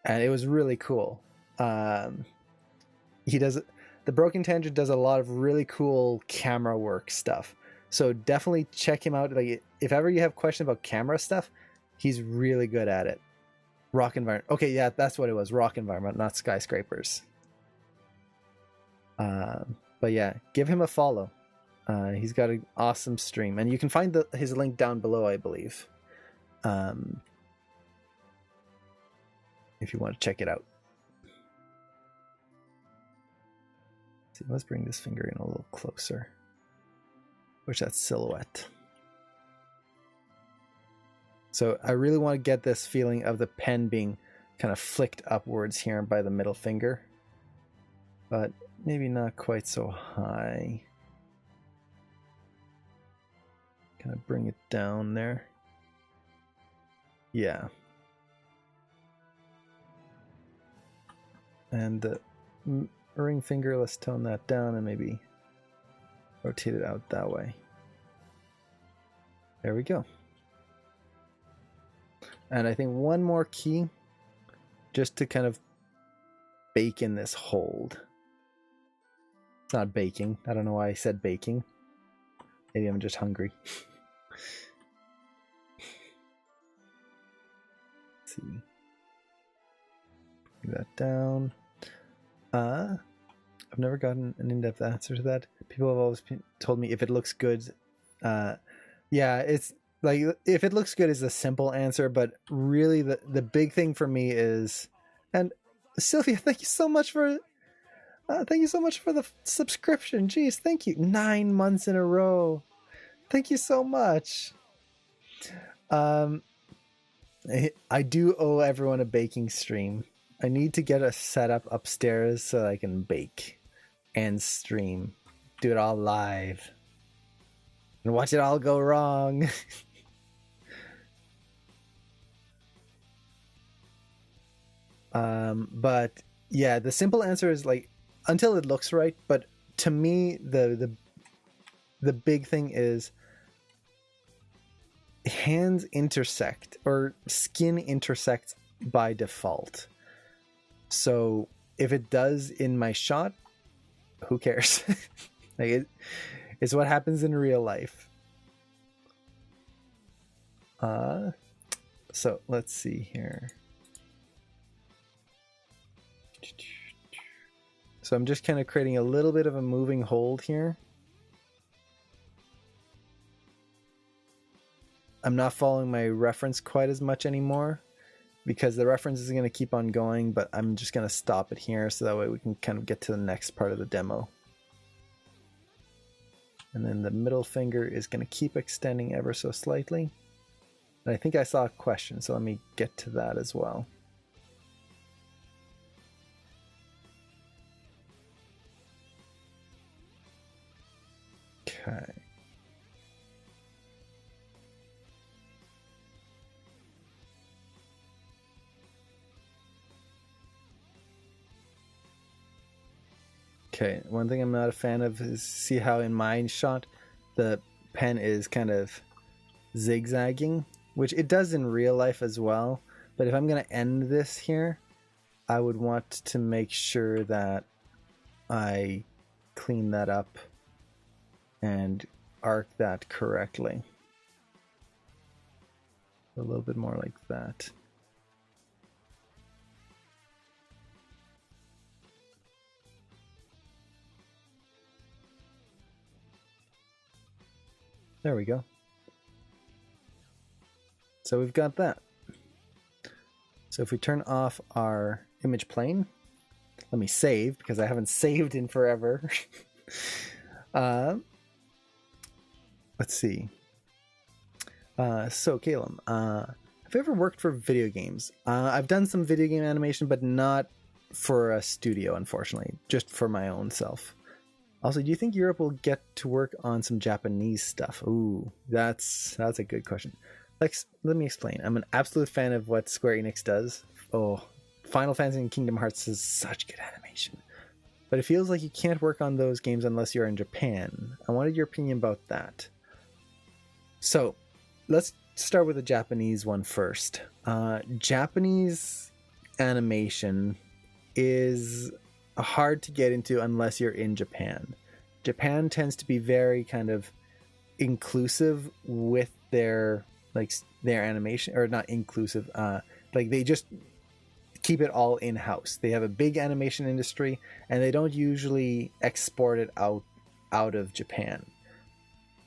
it was really cool. He does... The Broken Tangent does a lot of really cool camera work stuff. So definitely check him out. Like, if ever you have questions about camera stuff, he's really good at it. Rock environment. Okay, yeah, that's what it was. Rock environment, not skyscrapers. But yeah, give him a follow. He's got an awesome stream, and you can find his link down below, I believe. If you want to check it out. Let's bring this finger in a little closer. Which that silhouette. So I really want to get this feeling of the pen being kind of flicked upwards here by the middle finger. But maybe not quite so high. Kind of bring it down there. Yeah. And the ring finger, let's tone that down and maybe rotate it out that way. There we go. And I think one more key, just to kind of bake in this hold. It's not baking. I don't know why I said baking. Maybe I'm just hungry. Let's see. Bring that down. I've never gotten an in-depth answer to that. People have always told me if it looks good. Yeah, it's like if it looks good is a simple answer, but really the big thing for me is, and Sylvia, thank you so much for the subscription. Jeez, thank you. 9 months in a row. Thank you so much. I do owe everyone a baking stream. I need to get a setup upstairs so that I can bake and stream. Do it all live. And watch it all go wrong. But yeah, the simple answer is like until it looks right. But to me, the big thing is hands intersect or skin intersects by default. So if it does in my shot, who cares? Like it's what happens in real life. So let's see here. So I'm just kind of creating a little bit of a moving hold here. I'm not following my reference quite as much anymore because the reference is going to keep on going, but I'm just going to stop it here so that way we can kind of get to the next part of the demo. And then the middle finger is going to keep extending ever so slightly. And I think I saw a question, so let me get to that as well. Okay. Okay, one thing I'm not a fan of is see how in my shot the pen is kind of zigzagging, which it does in real life as well. But if I'm going to end this here, I would want to make sure that I clean that up and arc that correctly. A little bit more like that. There we go. So we've got that. So if we turn off our image plane, let me save because I haven't saved in forever. Let's see. So Caleb, have you ever worked for video games? I've done some video game animation, but not for a studio, unfortunately, just for my own self. Also, do you think Europe will get to work on some Japanese stuff? Ooh, that's a good question. Like, let me explain. I'm an absolute fan of what Square Enix does. Oh, Final Fantasy and Kingdom Hearts is such good animation. But it feels like you can't work on those games unless you're in Japan. I wanted your opinion about that. So, let's start with the Japanese one first. Japanese animation is hard to get into unless you're in Japan. Japan tends to be very kind of inclusive with their animation, or not inclusive, like they just keep it all in-house. They have a big animation industry and they don't usually export it out of Japan.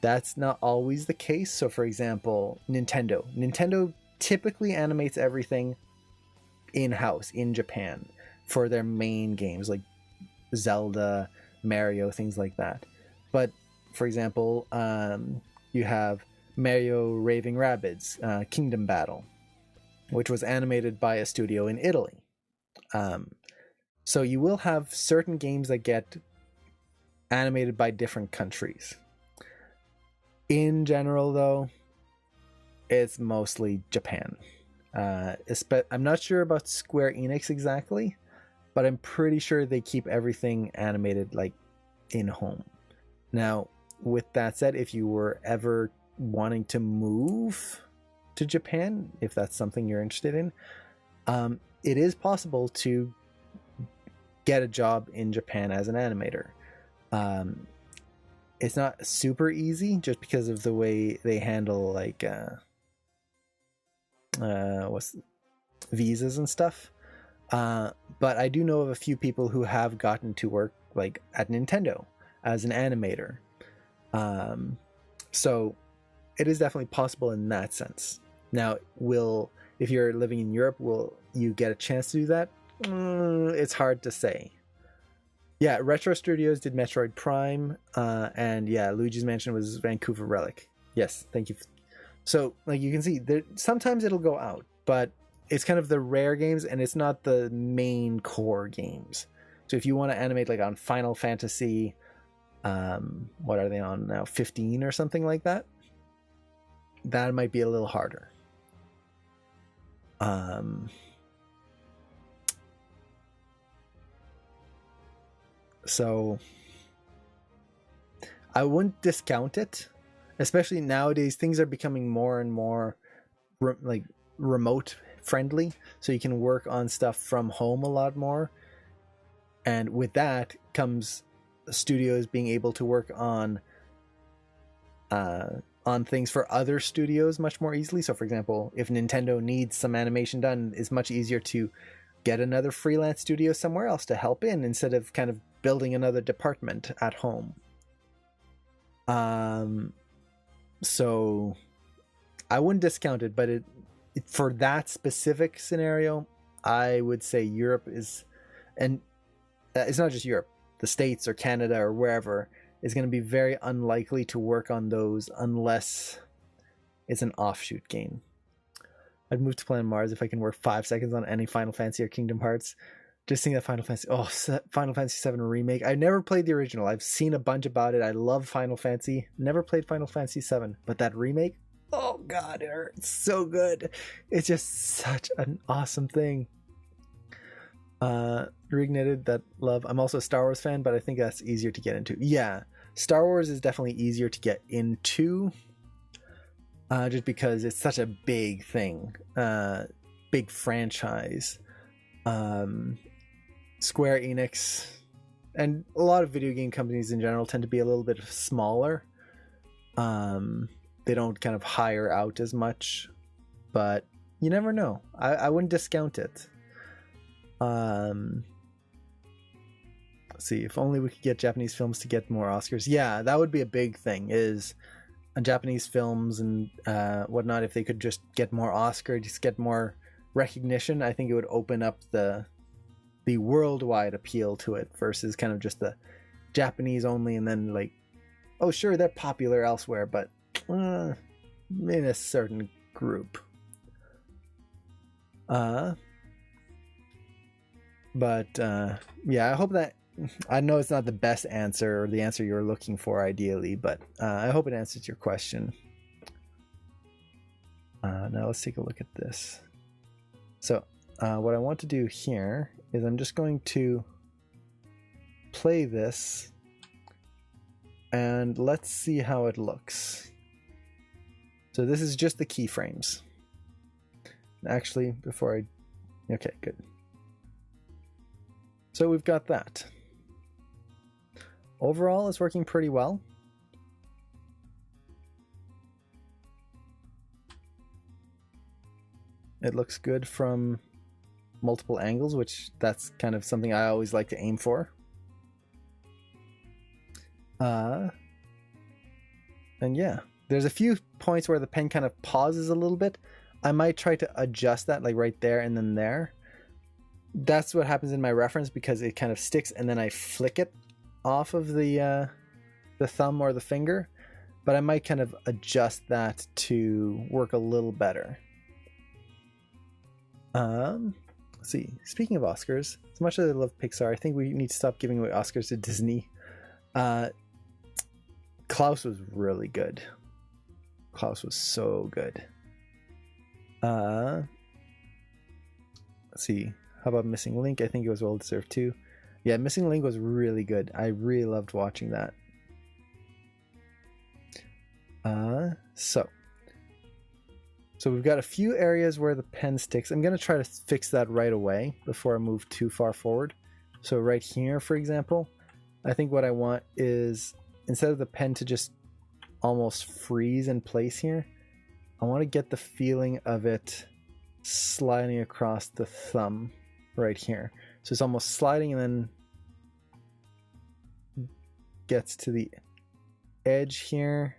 That's not always the case. So for example, Nintendo typically animates everything in-house in Japan for their main games like Zelda, Mario, things like that. But for example, you have Mario Raving Rabbids Kingdom Battle, which was animated by a studio in Italy. So you will have certain games that get animated by different countries. In general, though, it's mostly Japan. I'm not sure about Square Enix exactly, but I'm pretty sure they keep everything animated like in-home. Now, with that said, if you were ever wanting to move to Japan, if that's something you're interested in, it is possible to get a job in Japan as an animator. It's not super easy just because of the way they handle like visas and stuff. But I do know of a few people who have gotten to work like at Nintendo as an animator. So it is definitely possible in that sense. Now, if you're living in Europe, will you get a chance to do that? It's hard to say. Yeah, Retro Studios did Metroid Prime, and yeah, Luigi's Mansion was Vancouver Relic. Yes, thank you. So, like you can see, sometimes it'll go out, but it's kind of the rare games, and it's not the main core games. So if you want to animate like on Final Fantasy, what are they on now, 15 or something like that, that might be a little harder. So I wouldn't discount it, especially nowadays. Things are becoming more and more like remote friendly, so you can work on stuff from home a lot more. And with that comes studios being able to work on things for other studios much more easily. So for example, if Nintendo needs some animation done, it's much easier to get another freelance studio somewhere else to help in instead of kind of building another department at home. So I wouldn't discount it, but for that specific scenario, I would say Europe is, and it's not just Europe, the States or Canada or wherever is going to be very unlikely to work on those unless it's an offshoot game. I'd move to Planet Mars if I can work 5 seconds on any Final Fantasy or Kingdom Hearts. Just seeing that Final Fantasy VII Remake. I never played the original. I've seen a bunch about it. I love Final Fantasy. Never played Final Fantasy VII, but that remake, oh god, it hurts so good. It's just such an awesome thing. Reignited that love. I'm also a Star Wars fan, but I think that's easier to get into. Yeah, Star Wars is definitely easier to get into, just because it's such a big thing, big franchise. Square Enix, And a lot of video game companies in general tend to be a little bit smaller. They don't kind of hire out as much, but you never know. I wouldn't discount it. Let's see, if only we could get Japanese films to get more Oscars. Yeah, that would be a big thing, is Japanese films and whatnot, if they could just get more Oscar, just get more recognition, I think it would open up the worldwide appeal to it versus kind of just the Japanese only, and then like, oh sure, they're popular elsewhere, but in a certain group. Yeah, I hope that, I know it's not the best answer or the answer you're looking for ideally, but I hope it answers your question. Now let's take a look at this. So what I want to do here is I'm just going to play this and let's see how it looks. So this is just the keyframes. Actually, okay, good. So we've got that. Overall, it's working pretty well. It looks good from multiple angles, which that's kind of something I always like to aim for. And yeah, there's a few points where the pen kind of pauses a little bit. I might try to adjust that, like right there and then there. That's what happens in my reference, because it kind of sticks and then I flick it off of the thumb or the finger. But I might kind of adjust that to work a little better. Let's see. Speaking of Oscars, as much as I love Pixar, I think we need to stop giving away Oscars to Disney. Klaus was really good. Klaus was so good. Let's see. How about Missing Link? I think it was well deserved too. Yeah, Missing Link was really good. I really loved watching that. So we've got a few areas where the pen sticks. I'm going to try to fix that right away before I move too far forward. So right here, for example, I think what I want is, instead of the pen to just almost freeze in place here, I want to get the feeling of it sliding across the thumb right here. So it's almost sliding and then gets to the edge here.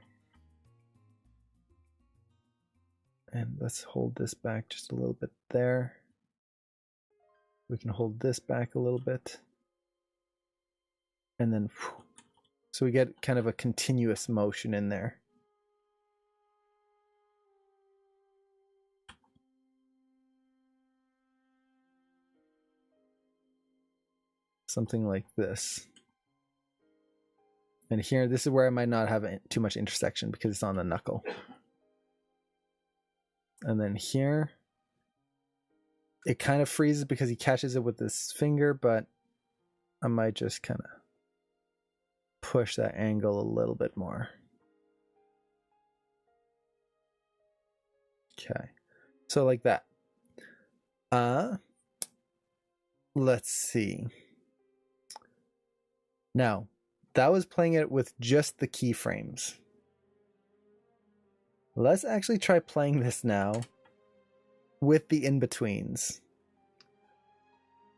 And let's hold this back just a little bit there. We can hold this back a little bit. And then, so we get kind of a continuous motion in there. Something like this. And here, this is where I might not have too much intersection because it's on the knuckle. And then here, it kind of freezes because he catches it with this finger, but I might just kind of push that angle a little bit more. Okay, so like that. Let's see. Now, that was playing it with just the keyframes. Let's actually try playing this now with the in-betweens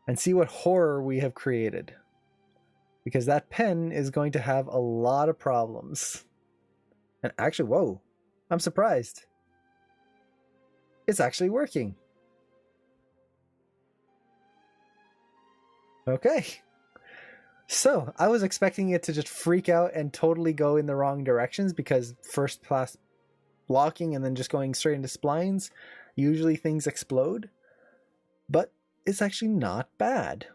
and see what horror we have created. Because that pen is going to have a lot of problems. And actually, whoa, I'm surprised. It's actually working. Okay. So, I was expecting it to just freak out and totally go in the wrong directions, because first pass blocking and then just going straight into splines, usually things explode. But it's actually not bad.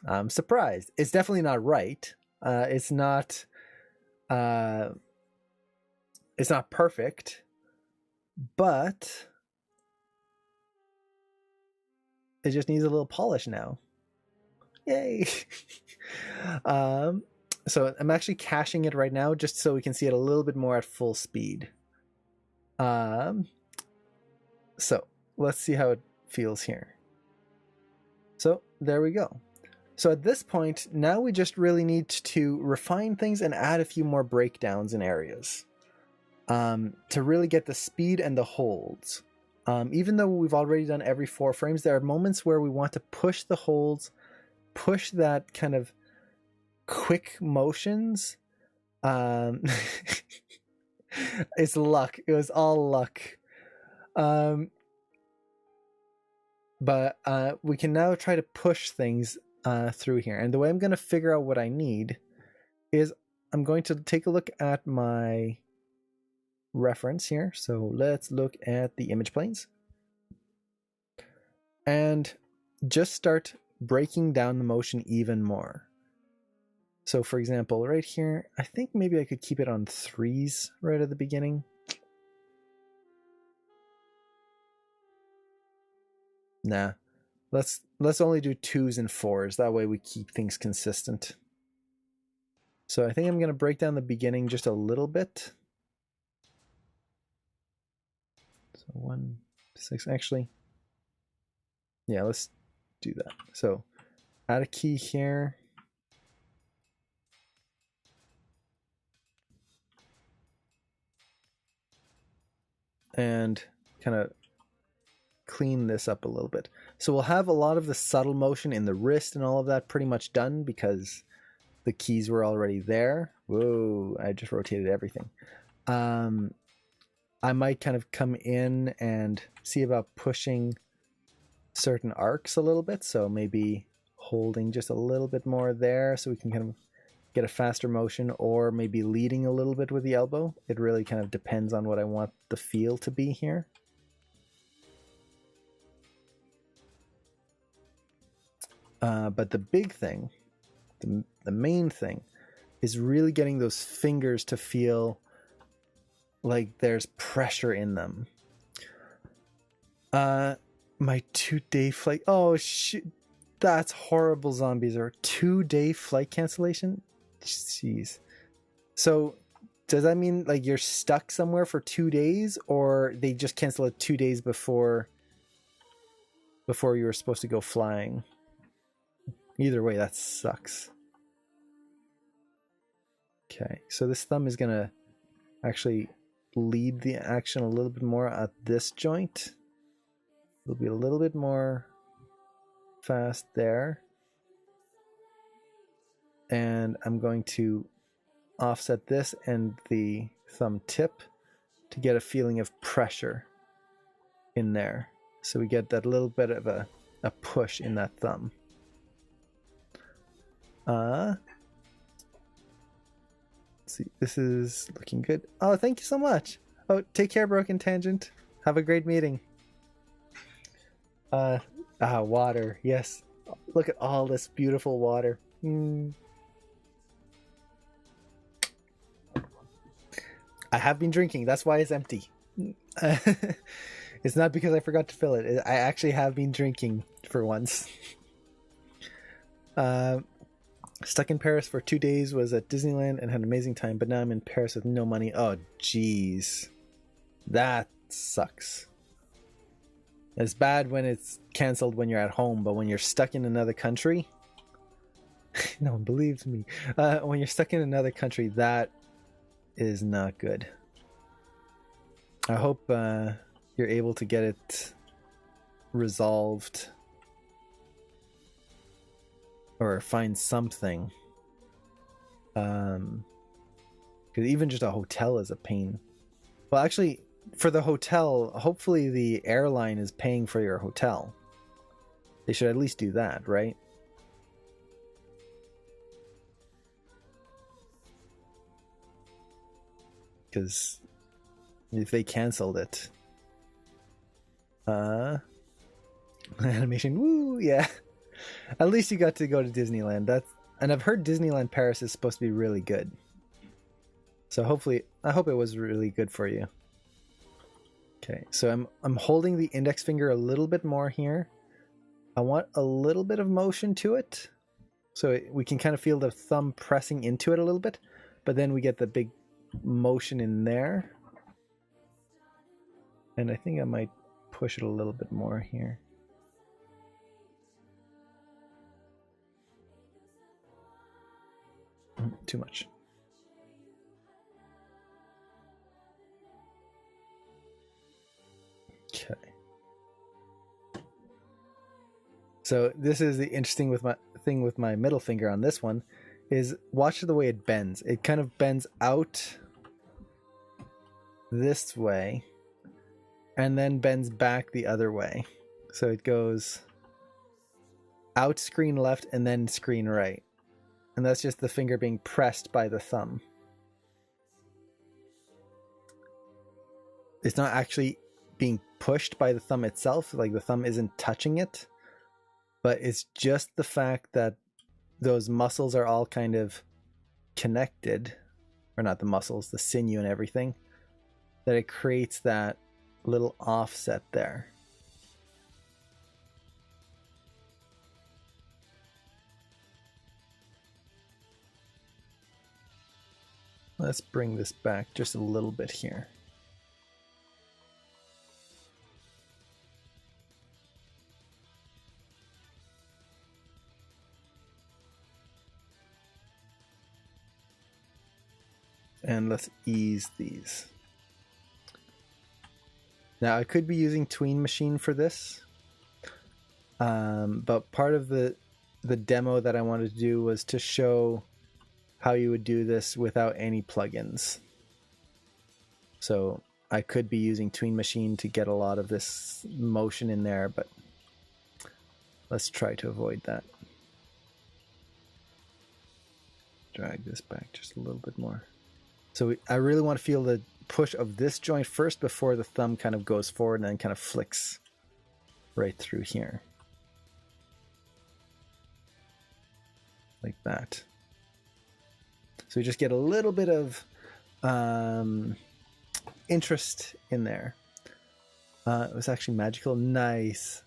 I'm surprised. It's definitely not right. It's not perfect, but it just needs a little polish now. Yay. So I'm actually caching it right now just so we can see it a little bit more at full speed. So let's see how it feels here. So there we go. So at this point, now we just really need to refine things and add a few more breakdowns in areas to really get the speed and the holds. Even though we've already done every 4 frames, there are moments where we want to push the holds, push that kind of quick motions. It's luck. It was all luck. But we can now try to push things through here. And the way I'm going to figure out what I need is I'm going to take a look at my reference here. So let's look at the image planes and just start breaking down the motion even more. So for example, right here, I think maybe I could keep it on 3s right at the beginning. Nah, let's only do 2s and 4s. That way we keep things consistent. So I think I'm going to break down the beginning just a little bit. So 1, 6, actually. Yeah, let's do that. So add a key here. And kind of clean this up a little bit. So we'll have a lot of the subtle motion in the wrist and all of that pretty much done because the keys were already there. Whoa, I just rotated everything. I might kind of come in and see about pushing certain arcs a little bit. So maybe holding just a little bit more there so we can kind of get a faster motion, or maybe leading a little bit with the elbow. It really kind of depends on what I want the feel to be here. But the big thing, the main thing, is really getting those fingers to feel like there's pressure in them. My 2-day flight. Oh, shit. That's horrible, zombies. Or 2-day flight cancellation? Jeez. So does that mean like you're stuck somewhere for 2 days, or they just cancel it 2 days before you were supposed to go flying? Either way, that sucks. Okay, so this thumb is gonna actually lead the action a little bit more at this joint. It'll be a little bit more fast there. And I'm going to offset this and the thumb tip to get a feeling of pressure in there. So we get that little bit of a push in that thumb. Let's see, this is looking good. Oh, thank you so much. Oh, take care, Broken Tangent. Have a great meeting. Water. Yes. Look at all this beautiful water. I have been drinking. That's why it's empty. It's not because I forgot to fill it. I actually have been drinking for once. Stuck in Paris for 2 days, was at Disneyland and had an amazing time, but now I'm in Paris with no money. Oh, jeez. That sucks. It's bad when it's canceled when you're at home, but when you're stuck in another country... No one believes me. When you're stuck in another country, that is not good. I hope you're able to get it resolved or find something. Because even just a hotel is a pain. Well, actually, for the hotel, hopefully the airline is paying for your hotel. They should at least do that, right? Because if they canceled it, animation, woo, yeah. At least you got to go to Disneyland. And I've heard Disneyland Paris is supposed to be really good. So hopefully, I hope it was really good for you. Okay, so I'm holding the index finger a little bit more here. I want a little bit of motion to it, so we can kind of feel the thumb pressing into it a little bit, but then we get the big motion in there. And I think I might push it a little bit more here. too much. Okay. So this is the interesting with my thing with my middle finger on this one is watch the way it bends. It kind of bends out this way and then bends back the other way. So it goes out screen left and then screen right. And that's just the finger being pressed by the thumb. It's not actually being pushed by the thumb itself, like the thumb isn't touching it, but it's just the fact that those muscles are all kind of connected, or not the muscles, the sinew and everything, that it creates that little offset there. Let's bring this back just a little bit here. And let's ease these. Now I could be using Tween Machine for this, but part of the demo that I wanted to do was to show how you would do this without any plugins. So I could be using Tween Machine to get a lot of this motion in there, but let's try to avoid that. Drag this back just a little bit more. So I really want to feel the push of this joint first before the thumb kind of goes forward and then kind of flicks right through here. Like that. So we just get a little bit of interest in there. It was actually magical. Nice.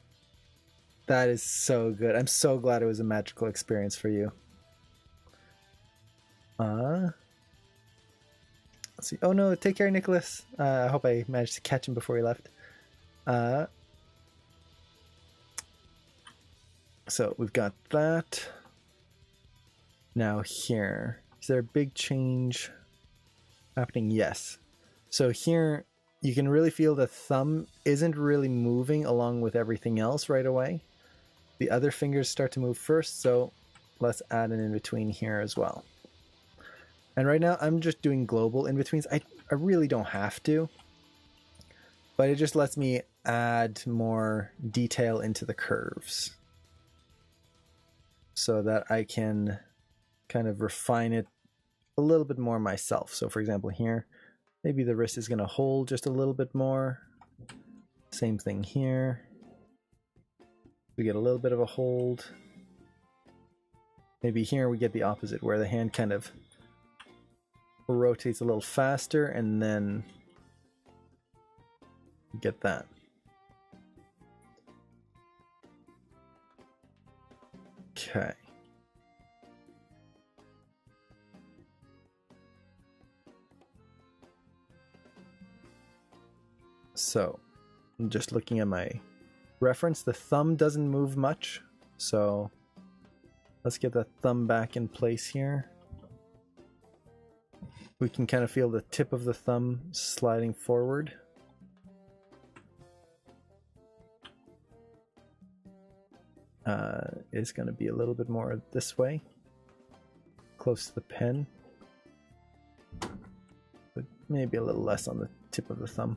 That is so good. I'm so glad it was a magical experience for you. Let's see. Oh no, take care, Nicholas. I hope I managed to catch him before he left. So we've got that. Now here. Is there a big change happening? Yes. So here you can really feel the thumb isn't really moving along with everything else right away. The other fingers start to move first, so let's add an in-between here as well. And right now I'm just doing global in-betweens. I really don't have to, but it just lets me add more detail into the curves so that I can kind of refine it a little bit more myself. So for example here, maybe the wrist is going to hold just a little bit more. Same thing here. We get a little bit of a hold. Maybe here we get the opposite, where the hand kind of rotates a little faster and then get that. Okay. So I'm just looking at my reference. The thumb doesn't move much, so let's get that thumb back in place here. We can kind of feel the tip of the thumb sliding forward. It's going to be a little bit more this way, close to the pen, but maybe a little less on the tip of the thumb.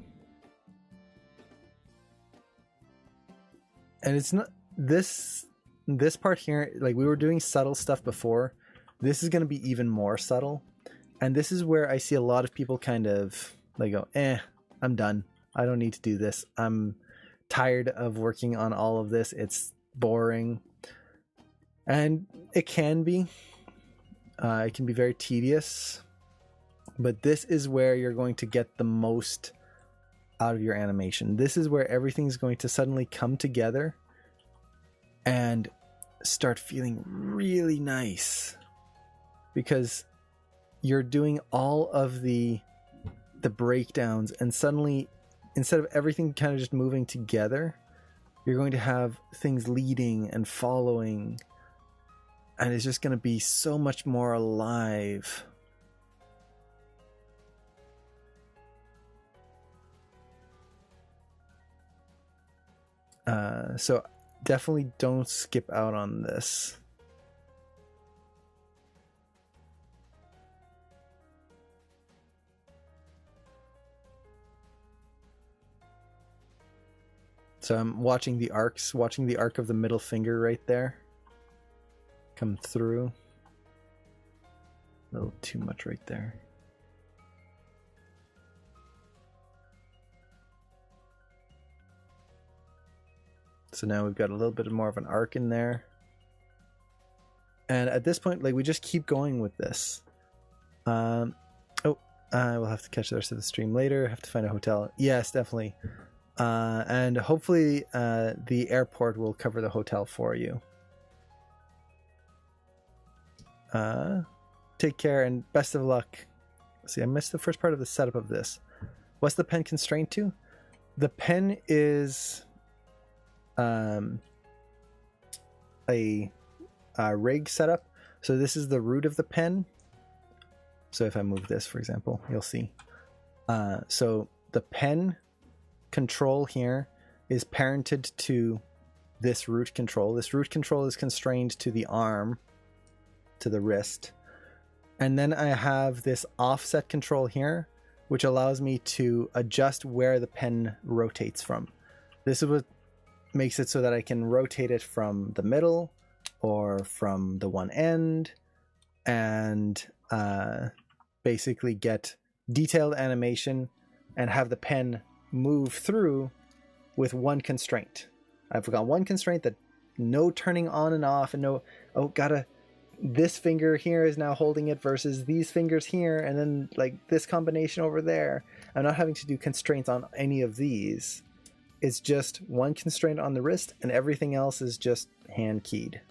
And it's not this part here, like we were doing subtle stuff before. This is going to be even more subtle. And this is where I see a lot of people kind of like go, I'm done. I don't need to do this. I'm tired of working on all of this. It's boring. And it can be. It can be very tedious. But this is where you're going to get the most out of your animation. This is where everything's going to suddenly come together and start feeling really nice. Because you're doing all of the breakdowns, and suddenly, instead of everything kind of just moving together, you're going to have things leading and following, and it's just going to be so much more alive. So definitely don't skip out on this. So I'm watching the arcs, watching the arc of the middle finger right there come through. A little too much right there. So now we've got a little bit more of an arc in there. And at this point, like, we just keep going with this. We'll have to catch the rest of the stream later. Have to find a hotel. Yes, definitely. And hopefully the airport will cover the hotel for you. Take care and best of luck. See, I missed the first part of the setup of this. What's the pen constrained to? The pen is a rig setup. So this is the root of the pen. So if I move this, for example, you'll see. So the pen control here is parented to this root control. This root control is constrained to the arm, to the wrist. And then I have this offset control here, which allows me to adjust where the pen rotates from. This is what makes it so that I can rotate it from the middle or from the one end and basically get detailed animation and have the pen move through with one constraint. I've got one constraint that no turning on and off and no, this finger here is now holding it versus these fingers here and then like this combination over there. I'm not having to do constraints on any of these. It's just one constraint on the wrist and everything else is just hand keyed.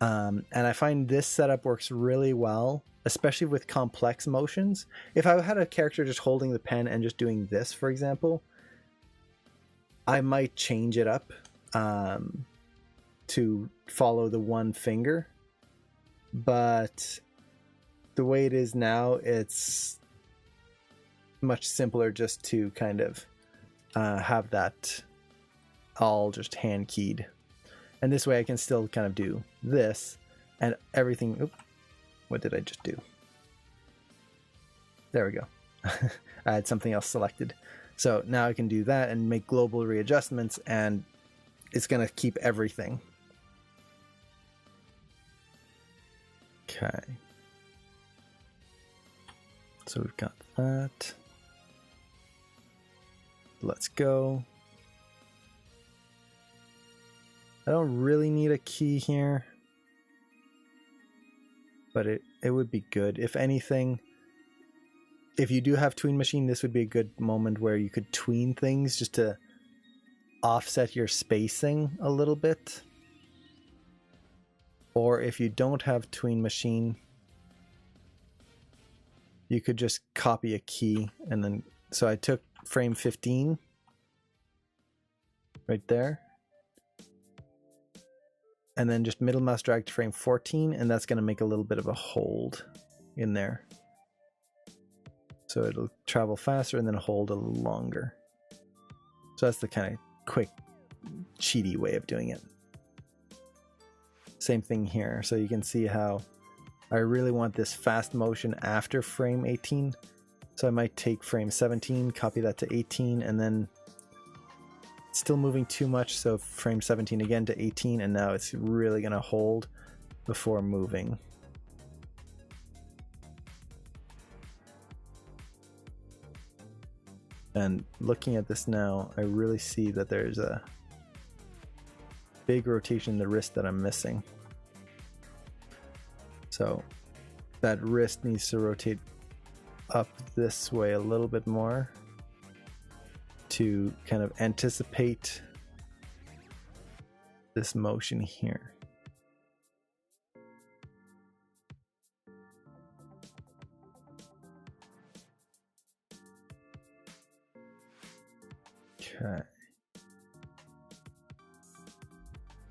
And I find this setup works really well, especially with complex motions. If I had a character just holding the pen and just doing this, for example, I might change it up to follow the one finger. But the way it is now, it's much simpler just to kind of have that all just hand keyed. And this way I can still kind of do this and everything. Oop, what did I just do? There we go. I had something else selected. So now I can do that and make global readjustments and it's going to keep everything. Okay. So we've got that. Let's go. I don't really need a key here, but it would be good. If anything, if you do have Tween Machine, this would be a good moment where you could tween things just to offset your spacing a little bit. Or if you don't have Tween Machine, you could just copy a key and then, so I took frame 15 right there. And then just middle mouse drag to frame 14, and that's going to make a little bit of a hold in there. So it'll travel faster and then hold a little longer. So that's the kind of quick, cheaty way of doing it. Same thing here. So you can see how I really want this fast motion after frame 18. So I might take frame 17, copy that to 18, and then still moving too much, so frame 17 again to 18, and now it's really going to hold before moving. And looking at this now, I really see that there's a big rotation in the wrist that I'm missing. So that wrist needs to rotate up this way a little bit more to kind of anticipate this motion here. Okay.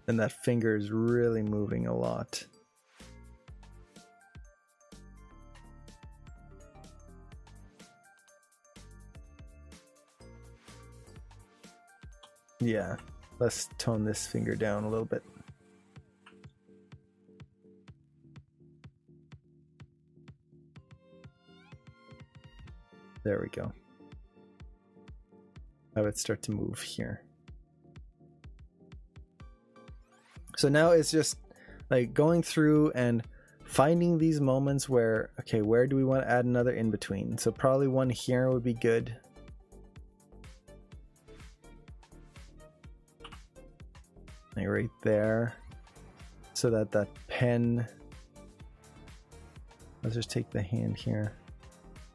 And that finger is really moving a lot. Yeah, let's tone this finger down a little bit. There we go. I would start to move here. So now it's just like going through and finding these moments where, okay, where do we want to add another in between? So probably one here would be good. Like right there. So that that pen, let's just take the hand here.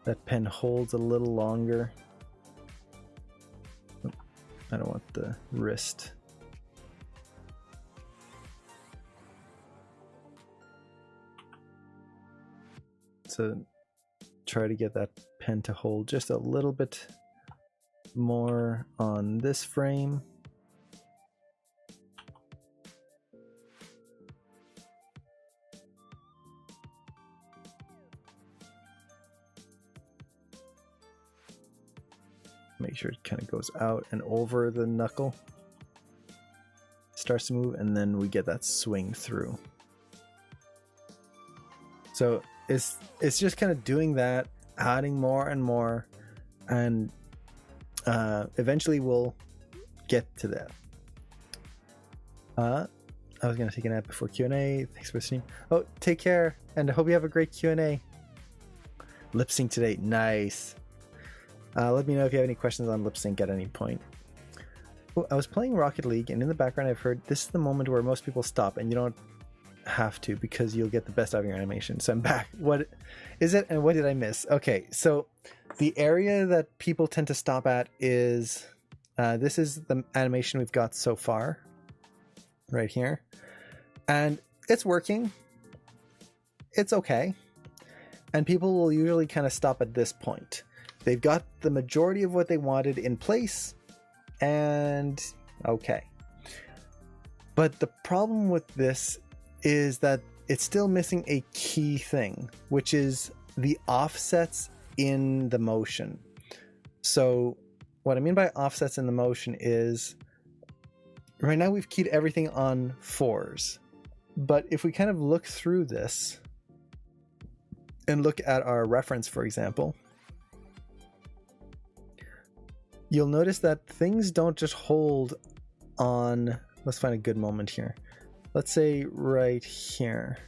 That pen holds a little longer. I don't want the wrist. So try to get that pen to hold just a little bit more on this frame. Make sure it kind of goes out and over the knuckle. Starts to move, and then we get that swing through. So it's just kind of doing that, adding more and more, and eventually we'll get to that. I was gonna take a nap before Q&A. Thanks for listening. Oh, take care, and I hope you have a great Q&A. Lip sync today, nice. Let me know if you have any questions on lip sync at any point. Oh, I was playing Rocket League, and in the background I've heard this is the moment where most people stop, and you don't have to because you'll get the best out of your animation. So I'm back. What is it, and what did I miss? Okay, so the area that people tend to stop at is this is the animation we've got so far, right here, and it's working. It's okay, and people will usually kind of stop at this point. They've got the majority of what they wanted in place, and okay. But the problem with this is that it's still missing a key thing, which is the offsets in the motion. So what I mean by offsets in the motion is right now we've keyed everything on 4s. But if we kind of look through this and look at our reference, for example, you'll notice that things don't just hold on. Let's find a good moment here. Let's say right here.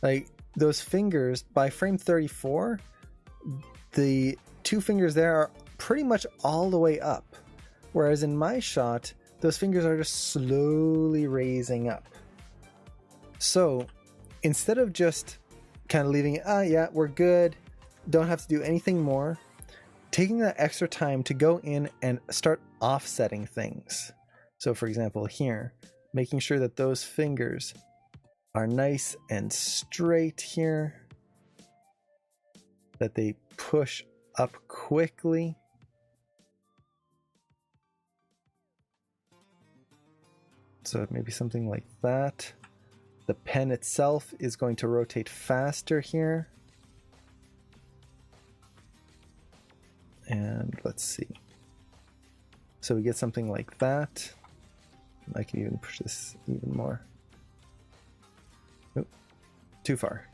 Like those fingers by frame 34, the 2 fingers there are pretty much all the way up. Whereas in my shot, those fingers are just slowly raising up. So instead of just kind of leaving it, yeah, we're good, don't have to do anything more, taking that extra time to go in and start offsetting things. So for example here, making sure that those fingers are nice and straight here, that they push up quickly. So maybe something like that. The pen itself is going to rotate faster here. And let's see. So we get something like that. I can even push this even more. Oop, too far.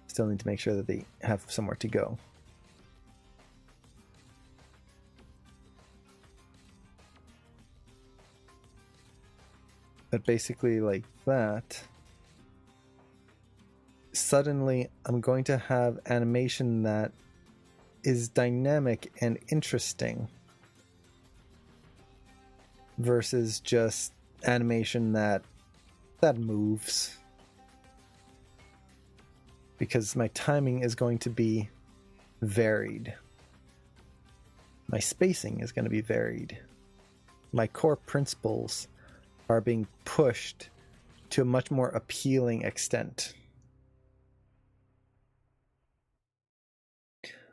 Still need to make sure that they have somewhere to go. But basically like that, suddenly I'm going to have animation that is dynamic and interesting versus just animation that moves, because my timing is going to be varied, my spacing is going to be varied, my core principles are being pushed to a much more appealing extent.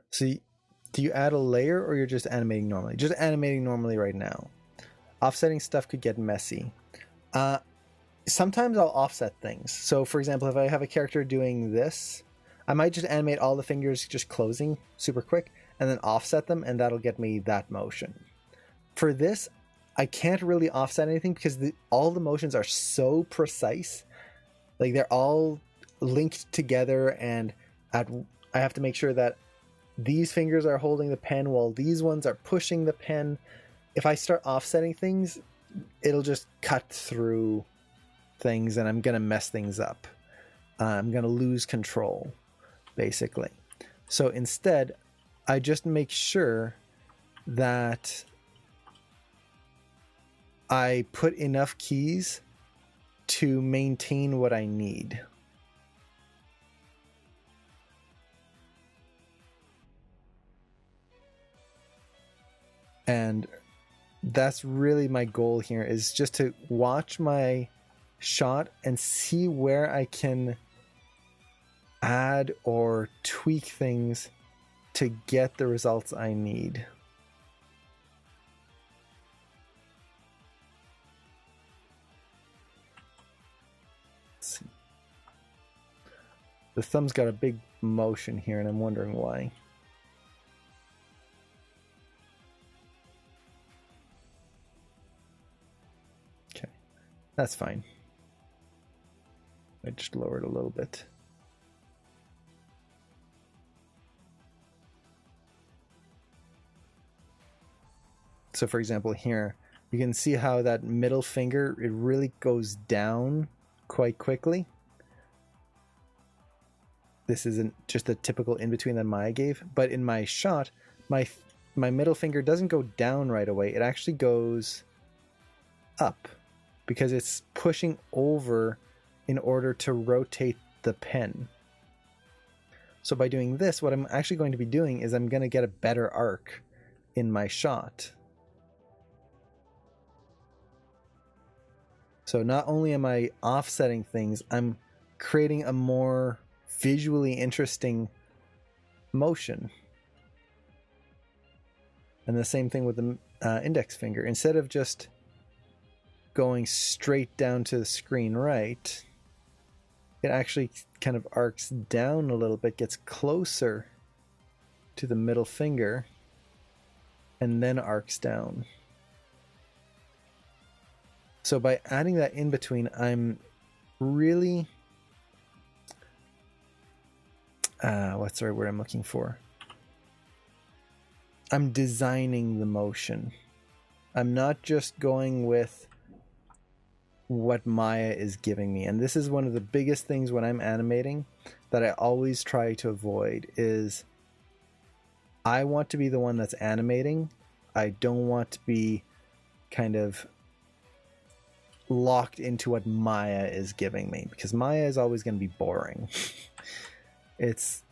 So do you add a layer, or you're just animating normally? Just animating normally right now. Offsetting stuff could get messy. Sometimes I'll offset things. So for example, if I have a character doing this, I might just animate all the fingers just closing super quick and then offset them, and that'll get me that motion. For this, I can't really offset anything because all the motions are so precise. Like they're all linked together, and I have to make sure that these fingers are holding the pen while these ones are pushing the pen. If I start offsetting things, it'll just cut through things and I'm going to mess things up. I'm going to lose control, basically. So instead, I just make sure that I put enough keys to maintain what I need. And that's really my goal here, is just to watch my shot and see where I can add or tweak things to get the results I need. Let's see. The thumb's got a big motion here and I'm wondering why. Okay, that's fine. I just lower it a little bit. So for example here, you can see how that middle finger, it really goes down quite quickly. This isn't just a typical in-between that Maya gave, but in my shot, my middle finger doesn't go down right away. It actually goes up because it's pushing over in order to rotate the pen. So by doing this, what I'm actually going to be doing is I'm going to get a better arc in my shot. So not only am I offsetting things, I'm creating a more visually interesting motion. And the same thing with the index finger. Instead of just going straight down to the screen right, it actually kind of arcs down a little bit, gets closer to the middle finger, and then arcs down. So by adding that in between, I'm really... what's the right word I'm looking for? I'm designing the motion. I'm not just going with what Maya is giving me. And this is one of the biggest things when I'm animating that I always try to avoid is I want to be the one that's animating. I don't want to be kind of locked into what Maya is giving me, because Maya is always going to be boring. It's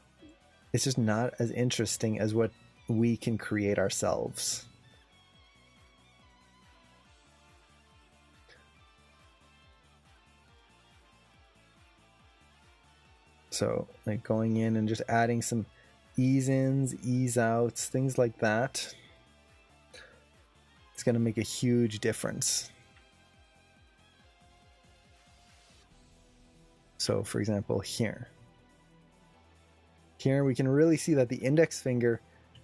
just not as interesting as what we can create ourselves. So like going in and just adding some ease ins, ease outs, things like that. It's going to make a huge difference. So for example, here we can really see that the index finger,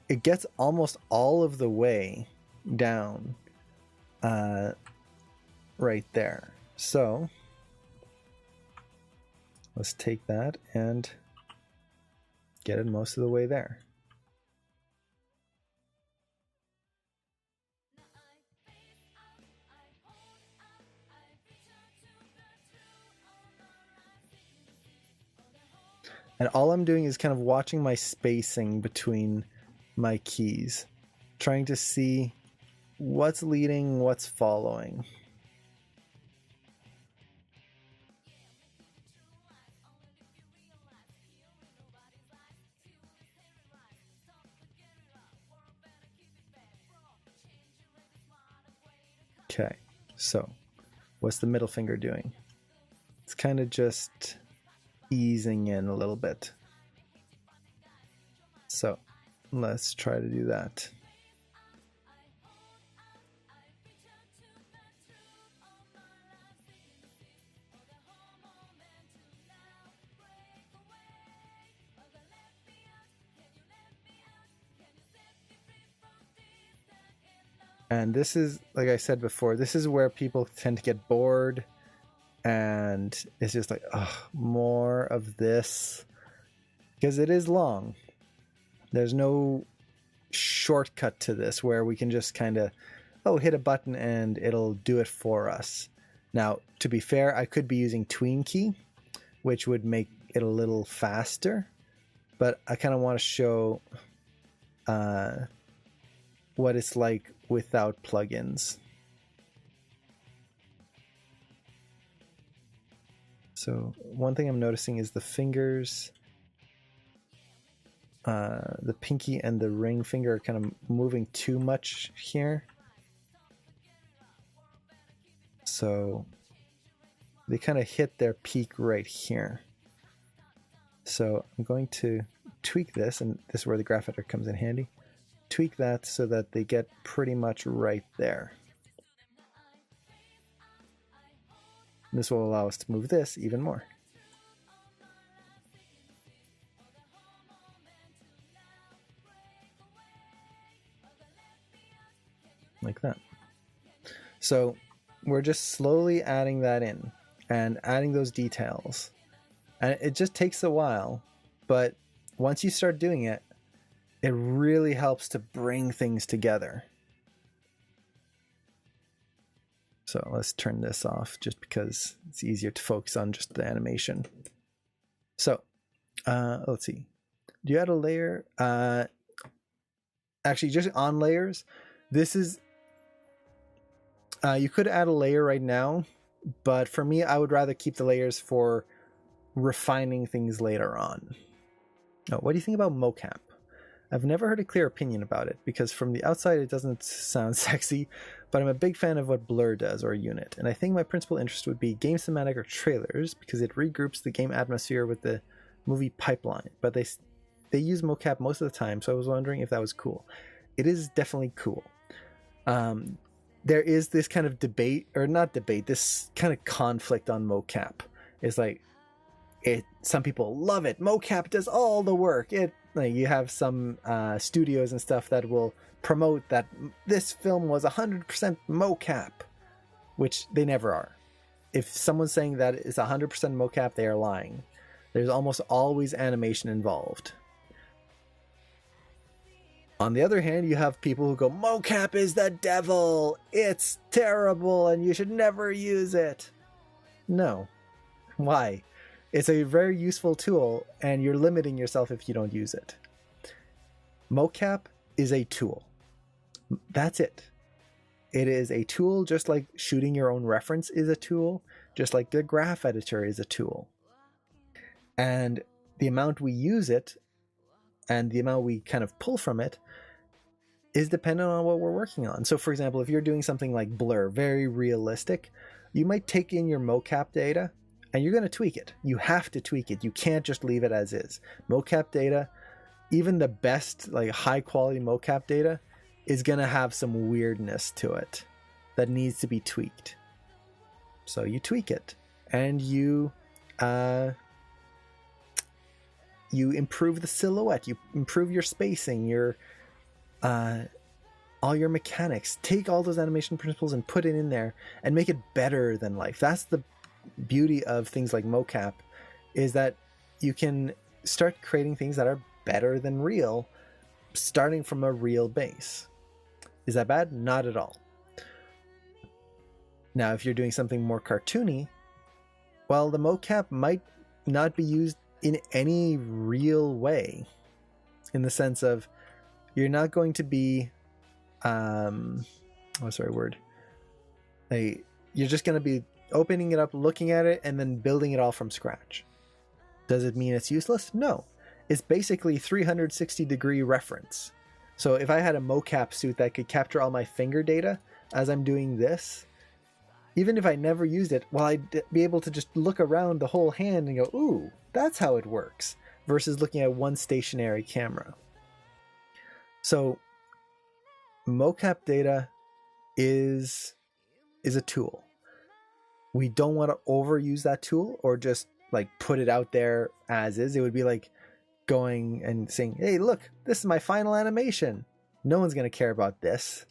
it gets almost all of the way down right there. So let's take that and get it most of the way there. And all I'm doing is kind of watching my spacing between my keys, trying to see what's leading, what's following. Okay, so what's the middle finger doing? It's kind of just easing in a little bit. So let's try to do that. And this is, like I said before, this is where people tend to get bored, and it's just like, oh, more of this, because it is long. There's no shortcut to this where we can just kind of, hit a button and it'll do it for us. Now, to be fair, I could be using Tween Key, which would make it a little faster, but I kind of want to show what it's like without plugins. So one thing I'm noticing is the fingers, the pinky and the ring finger are kind of moving too much here. So they kind of hit their peak right here. So I'm going to tweak this, and this is where the graph editor comes in handy. Tweak that so that they get pretty much right there. This will allow us to move this even more. Like that. So we're just slowly adding that in and adding those details. And it just takes a while, but once you start doing it, it really helps to bring things together. So let's turn this off just because it's easier to focus on just the animation. So let's see. Do you add a layer? Actually, just on layers, this is... you could add a layer right now, but for me, I would rather keep the layers for refining things later on. Now, what do you think about mocap? I've never heard a clear opinion about it, because from the outside it doesn't sound sexy, but I'm a big fan of what Blur does, or Unit, and I think my principal interest would be game cinematic or trailers, because it regroups the game atmosphere with the movie pipeline, but they use mocap most of the time, so I was wondering if that was cool. It is definitely cool. There is this kind of debate, or not debate, this kind of conflict on mocap. It's like, some people love it. Mocap does all the work. You have some studios and stuff that will promote that this film was 100% mocap, which they never are. If someone's saying that it's 100% mocap, they are lying. There's almost always animation involved. On the other hand, you have people who go, mocap is the devil, it's terrible, and you should never use it. No. Why? It's a very useful tool, and you're limiting yourself if you don't use it. Mocap is a tool. That's it. It is a tool, just like shooting your own reference is a tool, just like the graph editor is a tool. And the amount we use it, and the amount we kind of pull from it, is dependent on what we're working on. So for example, if you're doing something like Blur, very realistic, you might take in your mocap data and you're going to tweak it. You have to tweak it. You can't just leave it as is. Mocap data, even the best, like high quality mocap data, is going to have some weirdness to it that needs to be tweaked. So you tweak it, and you improve the silhouette, you improve your spacing, your all your mechanics. Take all those animation principles and put it in there and make it better than life. That's the beauty of things like mocap, is that you can start creating things that are better than real, starting from a real base. Is that bad? Not at all. Now, if you're doing something more cartoony, well, the mocap might not be used in any real way, in the sense of you're not going to be you're just going to be opening it up, looking at it, and then building it all from scratch. Does it mean it's useless? No. It's basically 360-degree reference. So if I had a mocap suit that could capture all my finger data as I'm doing this, even if I never used it, well, I'd be able to just look around the whole hand and go, ooh, that's how it works, versus looking at one stationary camera. So mocap data is a tool. We don't want to overuse that tool or just like put it out there as is. It would be like going and saying, hey, look, this is my final animation. No one's going to care about this.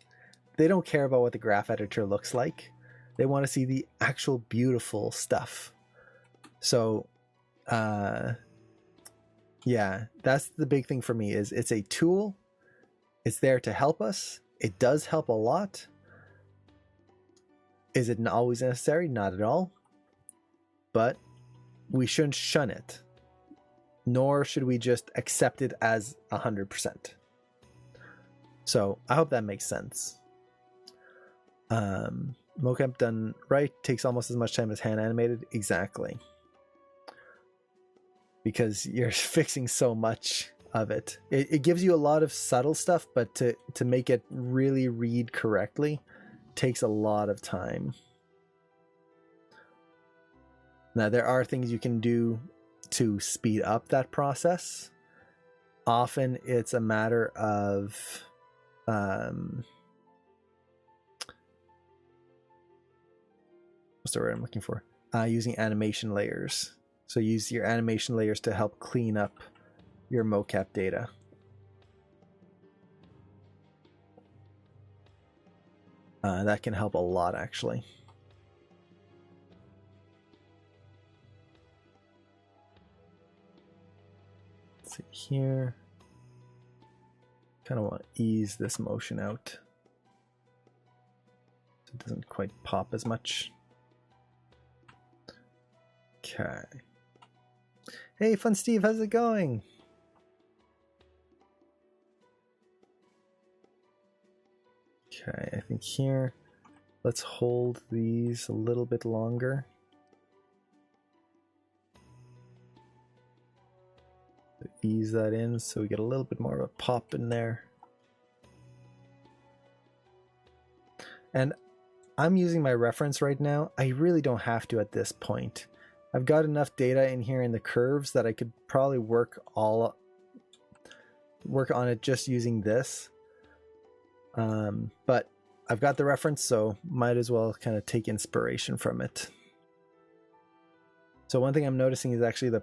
they don't care about what the graph editor looks like. They want to see the actual beautiful stuff. So yeah, that's the big thing for me, is it's a tool. It's there to help us. It does help a lot. Is it always necessary? Not at all. But we shouldn't shun it, nor should we just accept it as 100%. So I hope that makes sense. Mocap done right takes almost as much time as hand animated. Exactly. Because you're fixing so much of it. It gives you a lot of subtle stuff, but to make it really read correctly takes a lot of time. Now, there are things you can do to speed up that process. Often it's a matter of what's the word I'm looking for? Using animation layers. So use your animation layers to help clean up your mocap data. That can help a lot, actually. Let's see here. Kind of want to ease this motion out so it doesn't quite pop as much. Okay. Hey, Fun Steve, how's it going? Okay, I think here, let's hold these a little bit longer. Ease that in so we get a little bit more of a pop in there. And I'm using my reference right now. I really don't have to at this point. I've got enough data in here in the curves that I could probably work on it just using this. But I've got the reference, so might as well kind of take inspiration from it. So one thing I'm noticing is actually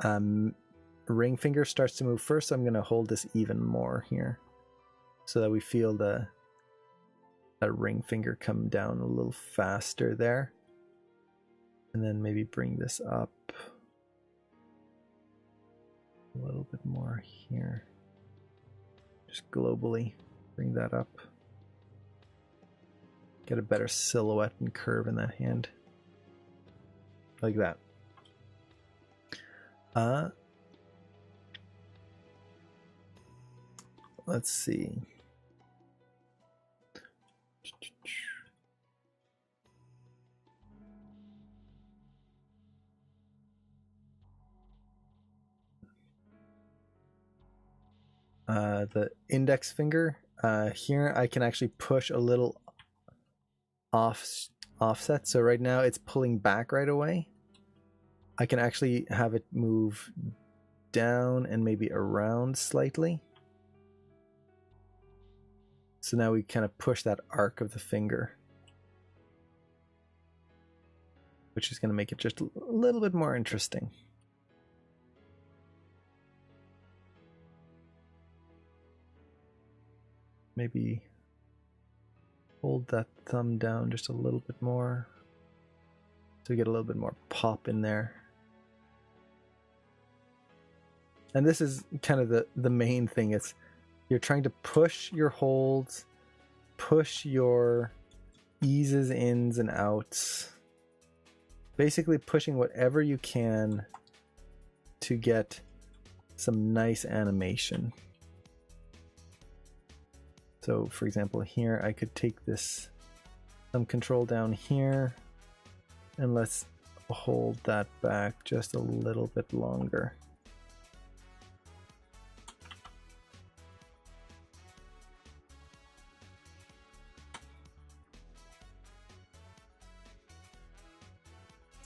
the ring finger starts to move first, so I'm going to hold this even more here so that we feel that ring finger come down a little faster there. And then maybe bring this up a little bit more here. Just globally bring that up. Get a better silhouette and curve in that hand. Like that. Let's see. The index finger, here I can actually push a little offset. So right now it's pulling back right away. I can actually have it move down and maybe around slightly. So now we kind of push that arc of the finger, which is going to make it just a little bit more interesting. Maybe hold that thumb down just a little bit more to get a little bit more pop in there. And this is kind of the main thing. It's you're trying to push your holds, push your eases, ins and outs. Basically pushing whatever you can to get some nice animation. So for example, here I could take this thumb control down here and let's hold that back just a little bit longer.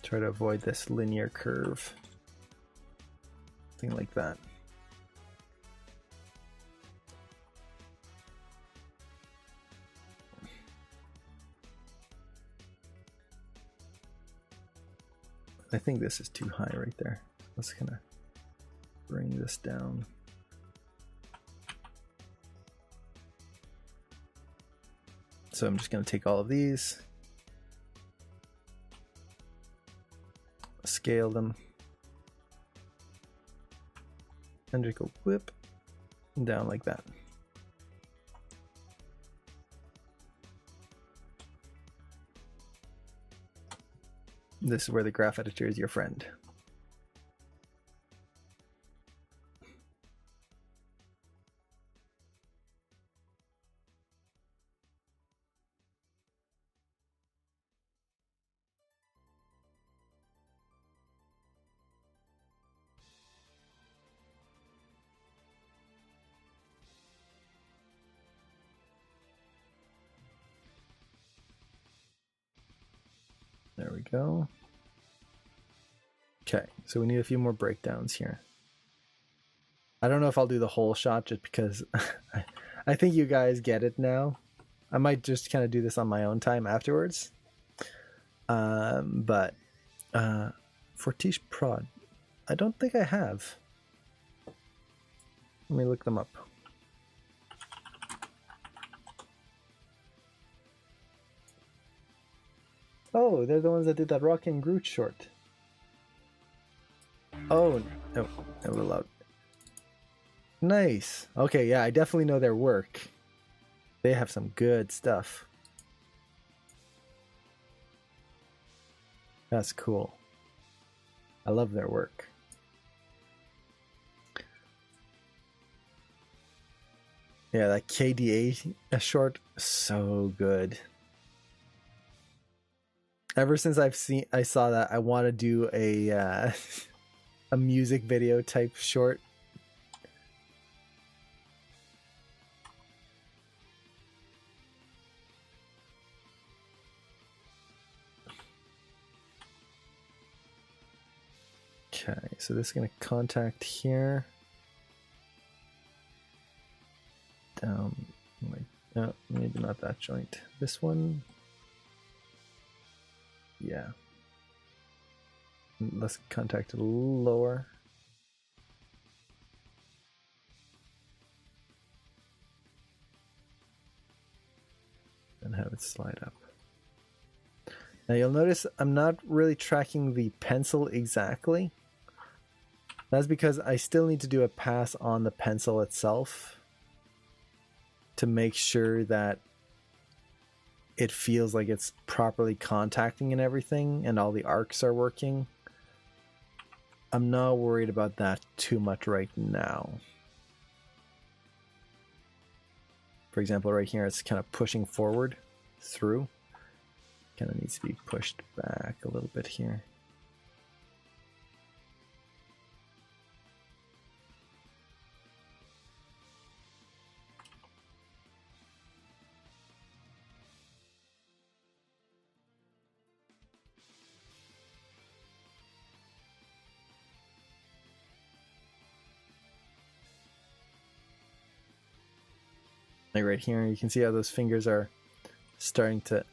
Try to avoid this linear curve. Something like that. I think this is too high right there. Let's kind of bring this down. So I'm just going to take all of these, scale them, and just go whip down like that. This is where the graph editor is your friend. There we go. Okay, so we need a few more breakdowns here. I don't know if I'll do the whole shot just because I think you guys get it now. I might just kind of do this on my own time afterwards. But Fortiche Prod, I don't think I have. Let me look them up. Oh, they're the ones that did that Rock and Groot short. Oh, no, a little loud. Nice. Okay, yeah, I definitely know their work. They have some good stuff. That's cool. I love their work. Yeah, that KDA short, so good. Ever since I saw that, I want to do a a music video type short. Okay, so this is going to contact here. Down, like, no, maybe not that joint. This one. Yeah. Let's contact it a little lower. And have it slide up. Now you'll notice I'm not really tracking the pencil exactly. That's because I still need to do a pass on the pencil itself to make sure that it feels like it's properly contacting and everything and all the arcs are working. I'm not worried about that too much right now. For example, right here, it's kind of pushing forward through. Kind of needs to be pushed back a little bit here. Like right here, you can see how those fingers are starting to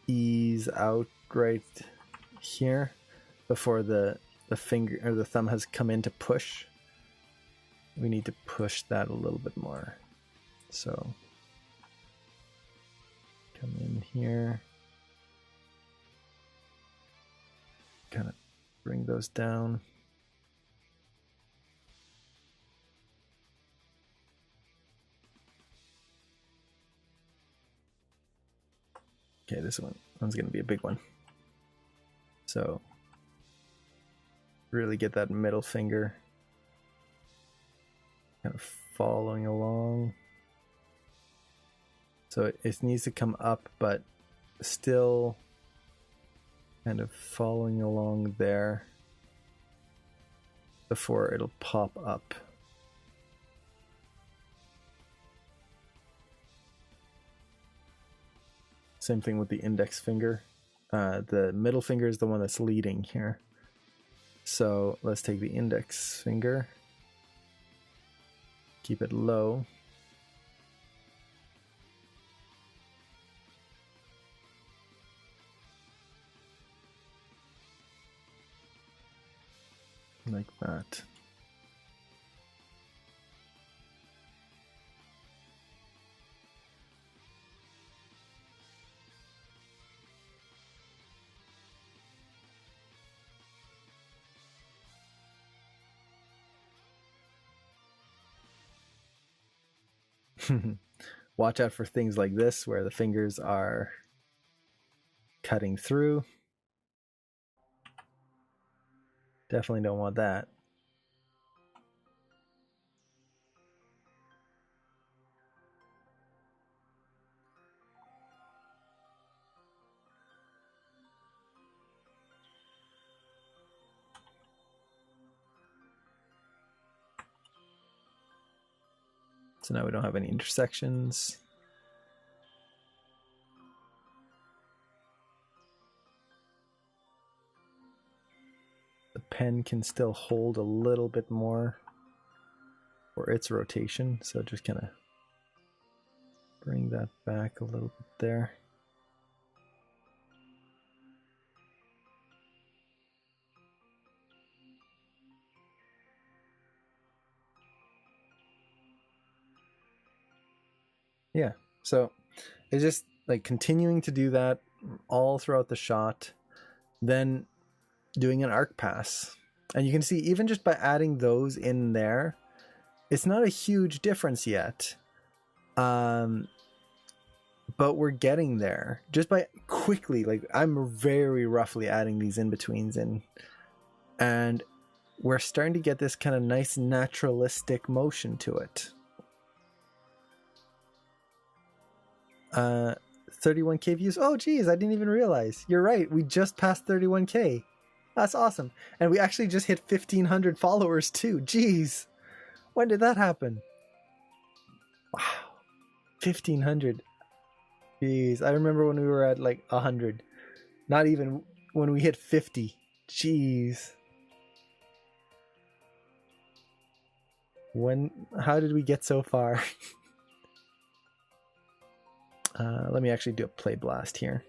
ease out right here before the finger or the thumb has come in to push. We need to push that a little bit more. So come in here, kind of bring those down. Okay, this one's going to be a big one. So really get that middle finger kind of following along. So it needs to come up, but still kind of following along there before it'll pop up. Same thing with the index finger. The middle finger is the one that's leading here. So let's take the index finger, keep it low. Like that. Watch out for things like this where the fingers are cutting through. Definitely don't want that. So now we don't have any intersections. The pen can still hold a little bit more for its rotation, so just kind of bring that back a little bit there. Yeah, so it's just like continuing to do that all throughout the shot, then doing an arc pass. And you can see even just by adding those in there, it's not a huge difference yet. But we're getting there just by quickly, like I'm very roughly adding these in-betweens in, and we're starting to get this kind of nice naturalistic motion to it. 31k views. Oh geez, I didn't even realize. You're right, we just passed 31k. That's awesome. And we actually just hit 1,500 followers too. Jeez, when did that happen? Wow, 1,500. Jeez, I remember when we were at like 100. Not even when we hit 50. Jeez. How did we get so far? Let me actually do a play blast here.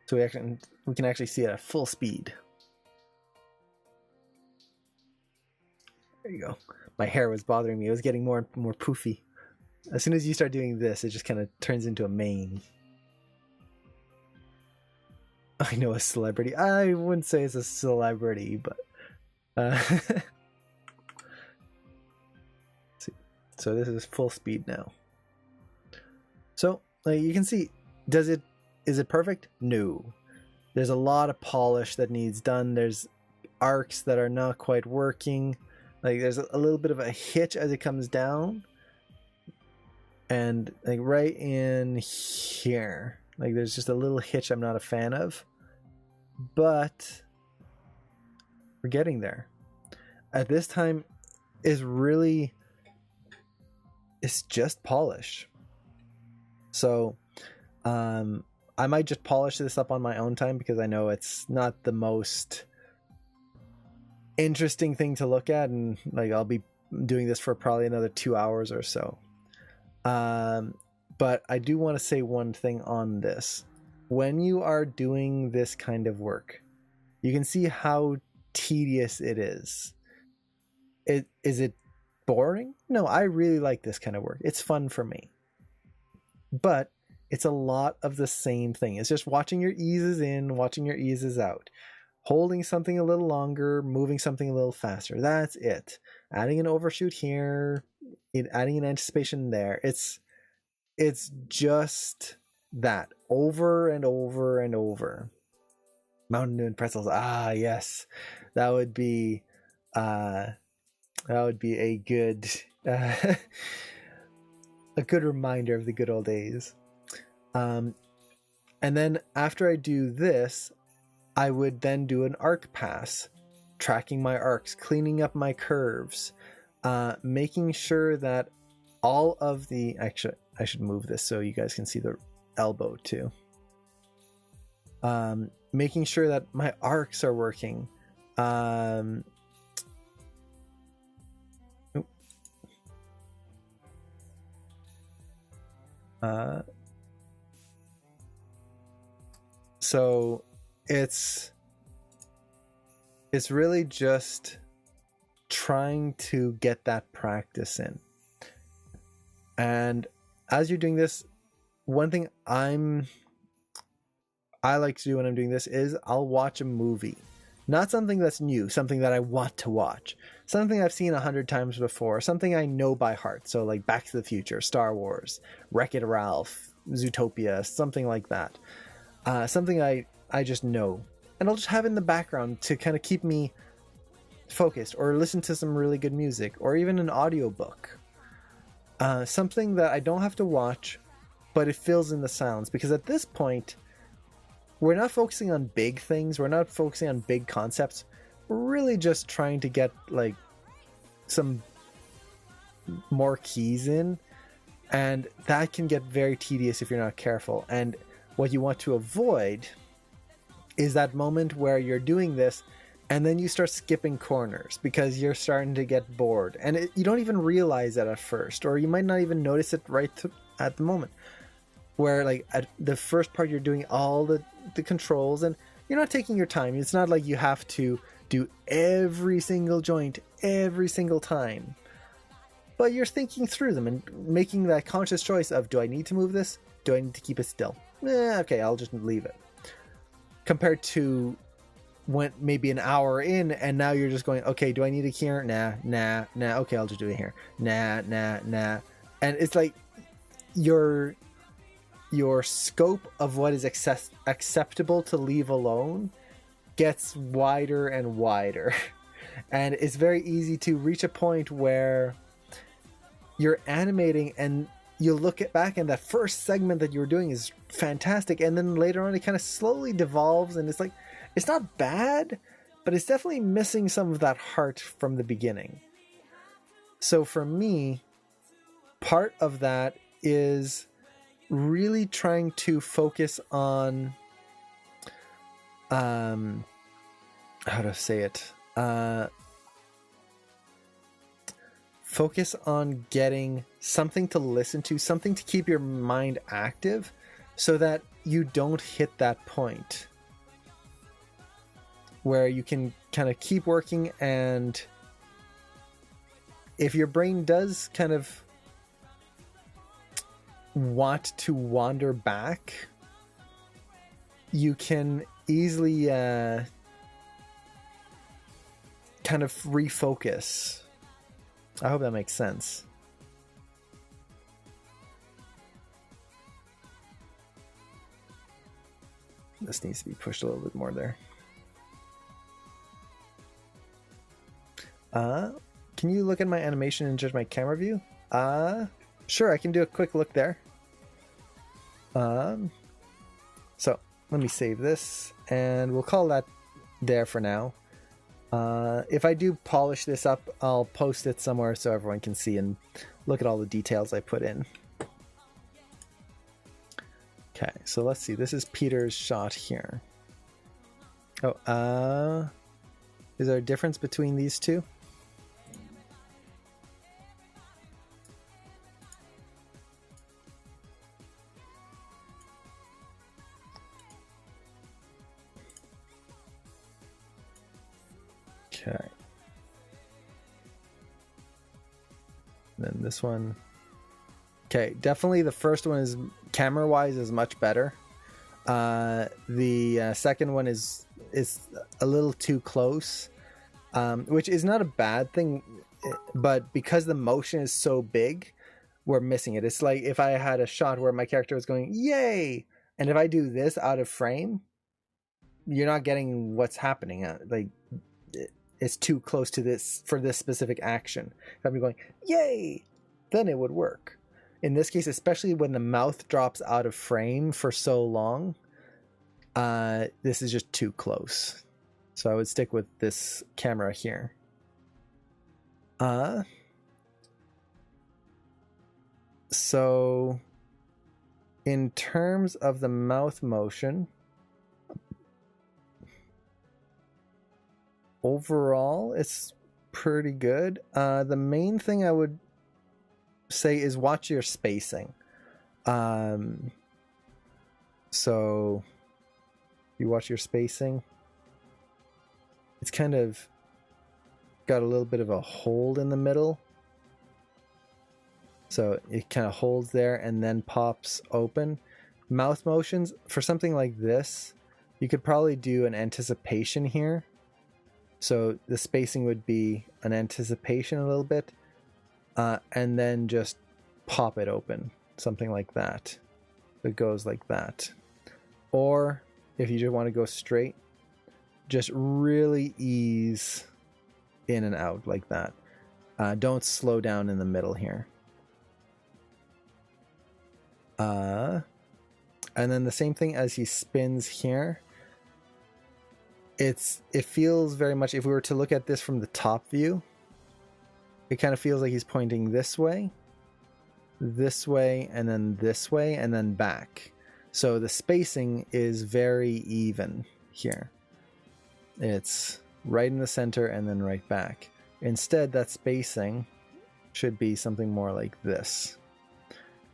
So we can actually see it at full speed. There you go. My hair was bothering me. It was getting more and more poofy. As soon as you start doing this, it just kind of turns into a mane. I know a celebrity. I wouldn't say it's a celebrity, but so this is full speed now. So like you can see, is it perfect? No. There's a lot of polish that needs done. There's arcs that are not quite working. Like there's a little bit of a hitch as it comes down. And like right in here, like there's just a little hitch I'm not a fan of. But we're getting there. At this time, it's just polish. So I might just polish this up on my own time because I know it's not the most interesting thing to look at, and like I'll be doing this for probably another 2 hours or so. But I do want to say one thing on this. When you are doing this kind of work, you can see how tedious it is. Is it boring? No, I really like this kind of work. It's fun for me. But it's a lot of the same thing. It's just watching your eases in, watching your eases out. Holding something a little longer, moving something a little faster. That's it. Adding an overshoot here, adding an anticipation there. It's just that over and over and over. Mountain Dew and pretzels. Ah, yes. That would be a good a good reminder of the good old days. And then after I do this, I would then do an arc pass, tracking my arcs, cleaning up my curves, making sure that all of the... Actually, I should move this so you guys can see the elbow too. Making sure that my arcs are working. So it's really just trying to get that practice in. And as you're doing this, one thing I like to do when I'm doing this is I'll watch a movie. Not something that's new, something that I want to watch. Something I've seen 100 times before, something I know by heart. So like Back to the Future, Star Wars, Wreck-It Ralph, Zootopia, something like that. Something I just know. And I'll just have it in the background to kind of keep me focused, or listen to some really good music, or even an audiobook. Something that I don't have to watch, but it fills in the sounds. Because at this point, we're not focusing on big things. We're not focusing on big concepts. We're really just trying to get like some more keys in. And that can get very tedious if you're not careful. And what you want to avoid is that moment where you're doing this and then you start skipping corners because you're starting to get bored. And you don't even realize that at first, or you might not even notice it at the moment. Where like at the first part you're doing all the controls and you're not taking your time. It's not like you have to do every single joint every single time. But you're thinking through them and making that conscious choice of, do I need to move this? Do I need to keep it still? Okay, I'll just leave it. Compared to when maybe an hour in and now you're just going, okay, do I need it here? Nah. Okay, I'll just do it here. Nah. And it's like your scope of what is acceptable to leave alone gets wider and wider. And it's very easy to reach a point where you're animating and you look back and that first segment that you were doing is fantastic, and then later on it kind of slowly devolves, and it's like, it's not bad, but it's definitely missing some of that heart from the beginning. So for me, part of that is really trying to focus on how to say it, focus on getting something to listen to, something to keep your mind active so that you don't hit that point where you can kind of keep working. And if your brain does kind of want to wander back, you can easily kind of refocus. I hope that makes sense. This needs to be pushed a little bit more there. Can you look at my animation and judge my camera view? Sure, I can do a quick look there. So let me save this and we'll call that there for now. If I do polish this up, I'll post it somewhere so everyone can see and look at all the details I put in. Okay, so let's see. This is Peter's shot here. Oh, is there a difference between these two? Okay. Then this one. Okay, definitely the first one is camera-wise is much better. The second one is a little too close, which is not a bad thing, but because the motion is so big, we're missing it. It's like if I had a shot where my character was going, yay! And if I do this out of frame, you're not getting what's happening. Like, it's too close to this for this specific action. If I'm going, yay! Then it would work. In this case, especially when the mouth drops out of frame for so long, this is just too close. So I would stick with this camera here. So in terms of the mouth motion, overall, it's pretty good. The main thing I would say is watch your spacing. So you watch your spacing. It's kind of got a little bit of a hold in the middle. So it kind of holds there and then pops open. Mouth motions, for something like this, you could probably do an anticipation here So the spacing would be an anticipation a little bit, and then just pop it open, something like that. It goes like that. Or if you just want to go straight, just really ease in and out like that. Don't slow down in the middle here. And then the same thing as he spins here. It feels very much, if we were to look at this from the top view, it kind of feels like he's pointing this way, and then this way, and then back. So the spacing is very even here. It's right in the center and then right back. Instead, that spacing should be something more like this.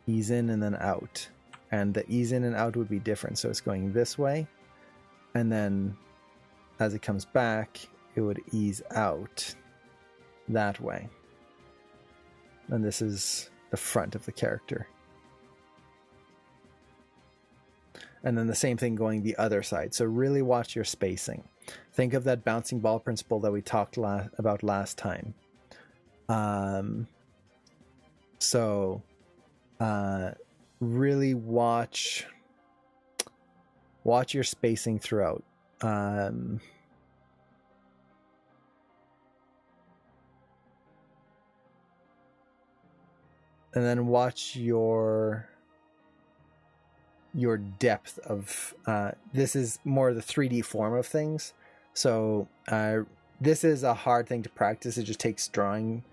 Ease in and then out. And the ease in and out would be different. So it's going this way, and then as it comes back, it would ease out that way. And this is the front of the character. And then the same thing going the other side. So really watch your spacing. Think of that bouncing ball principle that we talked about last time. Really watch your spacing throughout. And then watch your depth of this is more the 3D form of things. So this is a hard thing to practice. It just takes drawing,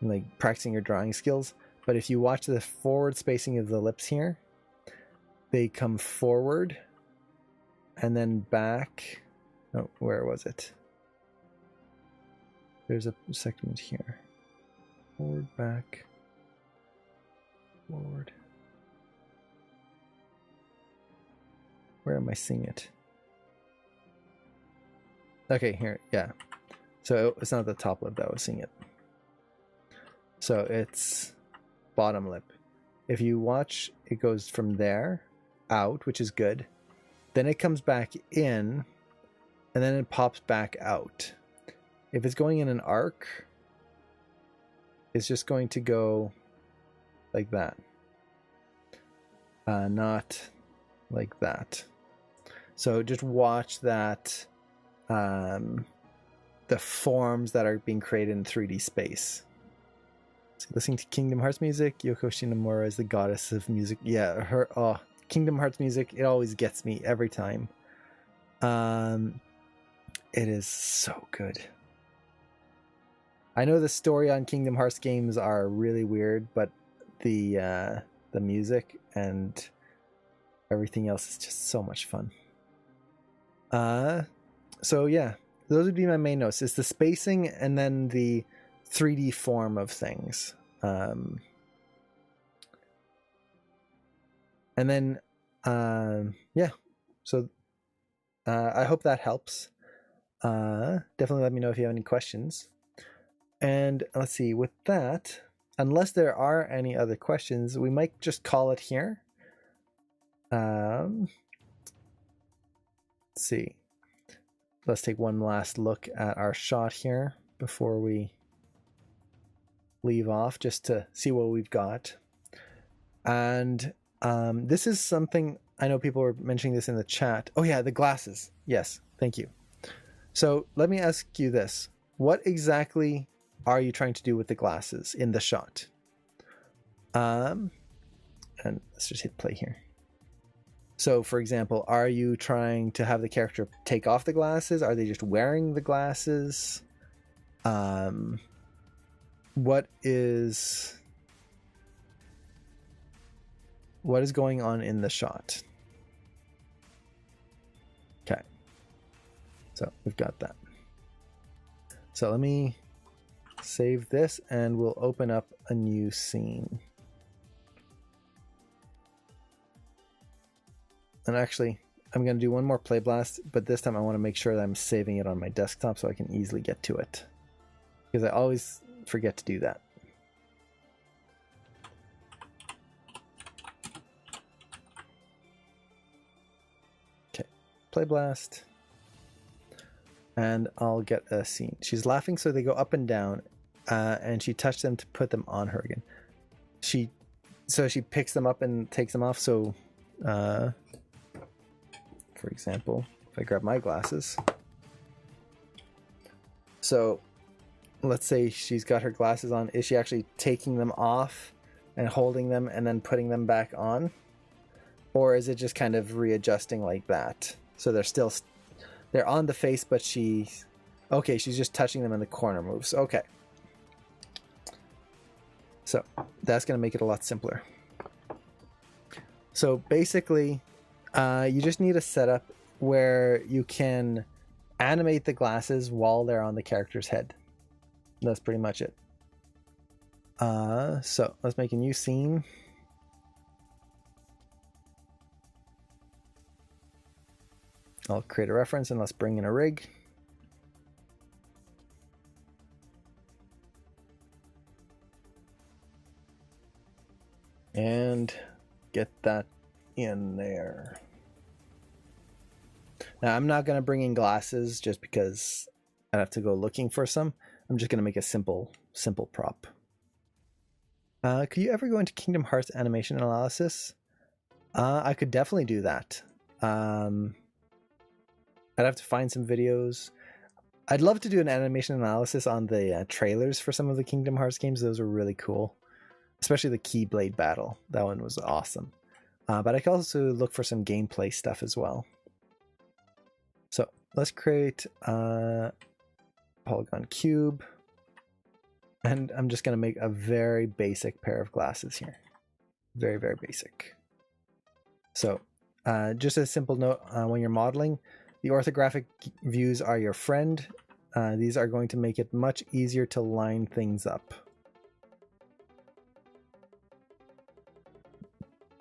like practicing your drawing skills. But if you watch the forward spacing of the lips here, they come forward and then back. Oh, where was it? There's a segment here. Forward, back, forward. Where am I seeing it? Okay, here, yeah. So it's not the top lip that I was seeing it. So it's bottom lip. If you watch, it goes from there out, which is good. Then it comes back in, and then it pops back out. If it's going in an arc, it's just going to go like that. Not like that. So just watch that, the forms that are being created in 3D space. So listening to Kingdom Hearts music, Yoko Shinomura is the goddess of music. Yeah, her Kingdom Hearts music, it always gets me every time. It is so good. I know the story on Kingdom Hearts games are really weird, but the music and everything else is just so much fun. So yeah, those would be my main notes. It's the spacing and then the 3D form of things. And then, yeah, so I hope that helps. Definitely let me know if you have any questions. And let's see, with that, unless there are any other questions, we might just call it here. Let's see. Let's take one last look at our shot here before we leave off, just to see what we've got. And this is something, I know people were mentioning this in the chat. Oh yeah, the glasses. Yes, thank you. So let me ask you this. What exactly are you trying to do with the glasses in the shot? And let's just hit play here. So, for example, are you trying to have the character take off the glasses? Are they just wearing the glasses? What is going on in the shot? Okay. So we've got that. So let me save this and we'll open up a new scene. And actually, I'm going to do one more play blast, but this time I want to make sure that I'm saving it on my desktop so I can easily get to it. Because I always forget to do that. Okay, play blast. And I'll get a scene. She's laughing, so they go up and down, and she touched them to put them on her again. She picks them up and takes them off. So, for example, if I grab my glasses, so let's say she's got her glasses on. Is she actually taking them off and holding them and then putting them back on? Or is it just kind of readjusting like that? So they're on the face, but she's just touching them and the corner moves. Okay. So that's going to make it a lot simpler. So basically, you just need a setup where you can animate the glasses while they're on the character's head. That's pretty much it. So let's make a new scene. I'll create a reference and let's bring in a rig. And get that in there. Now I'm not going to bring in glasses just because I'd have to go looking for some. I'm just going to make a simple prop. Could you ever go into Kingdom Hearts animation analysis? I could definitely do that. I'd have to find some videos. I'd love to do an animation analysis on the trailers for some of the Kingdom Hearts games. Those are really cool. Especially the Keyblade battle. That one was awesome. But I could also look for some gameplay stuff as well. So let's create a polygon cube. And I'm just going to make a very basic pair of glasses here. Very, very basic. So just a simple note, when you're modeling, the orthographic views are your friend. These are going to make it much easier to line things up.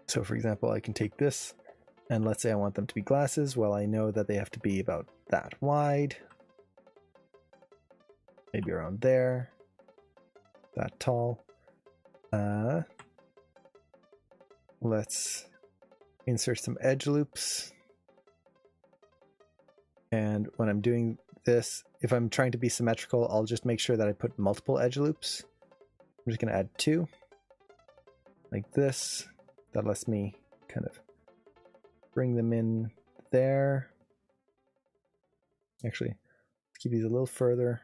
So for example, I can take this and let's say I want them to be glasses. Well, I know that they have to be about that wide. Maybe around there. That tall. Let's insert some edge loops. And when I'm doing this, if I'm trying to be symmetrical, I'll just make sure that I put multiple edge loops. I'm just going to add 2 like this. That lets me kind of bring them in there. Actually, let's keep these a little further.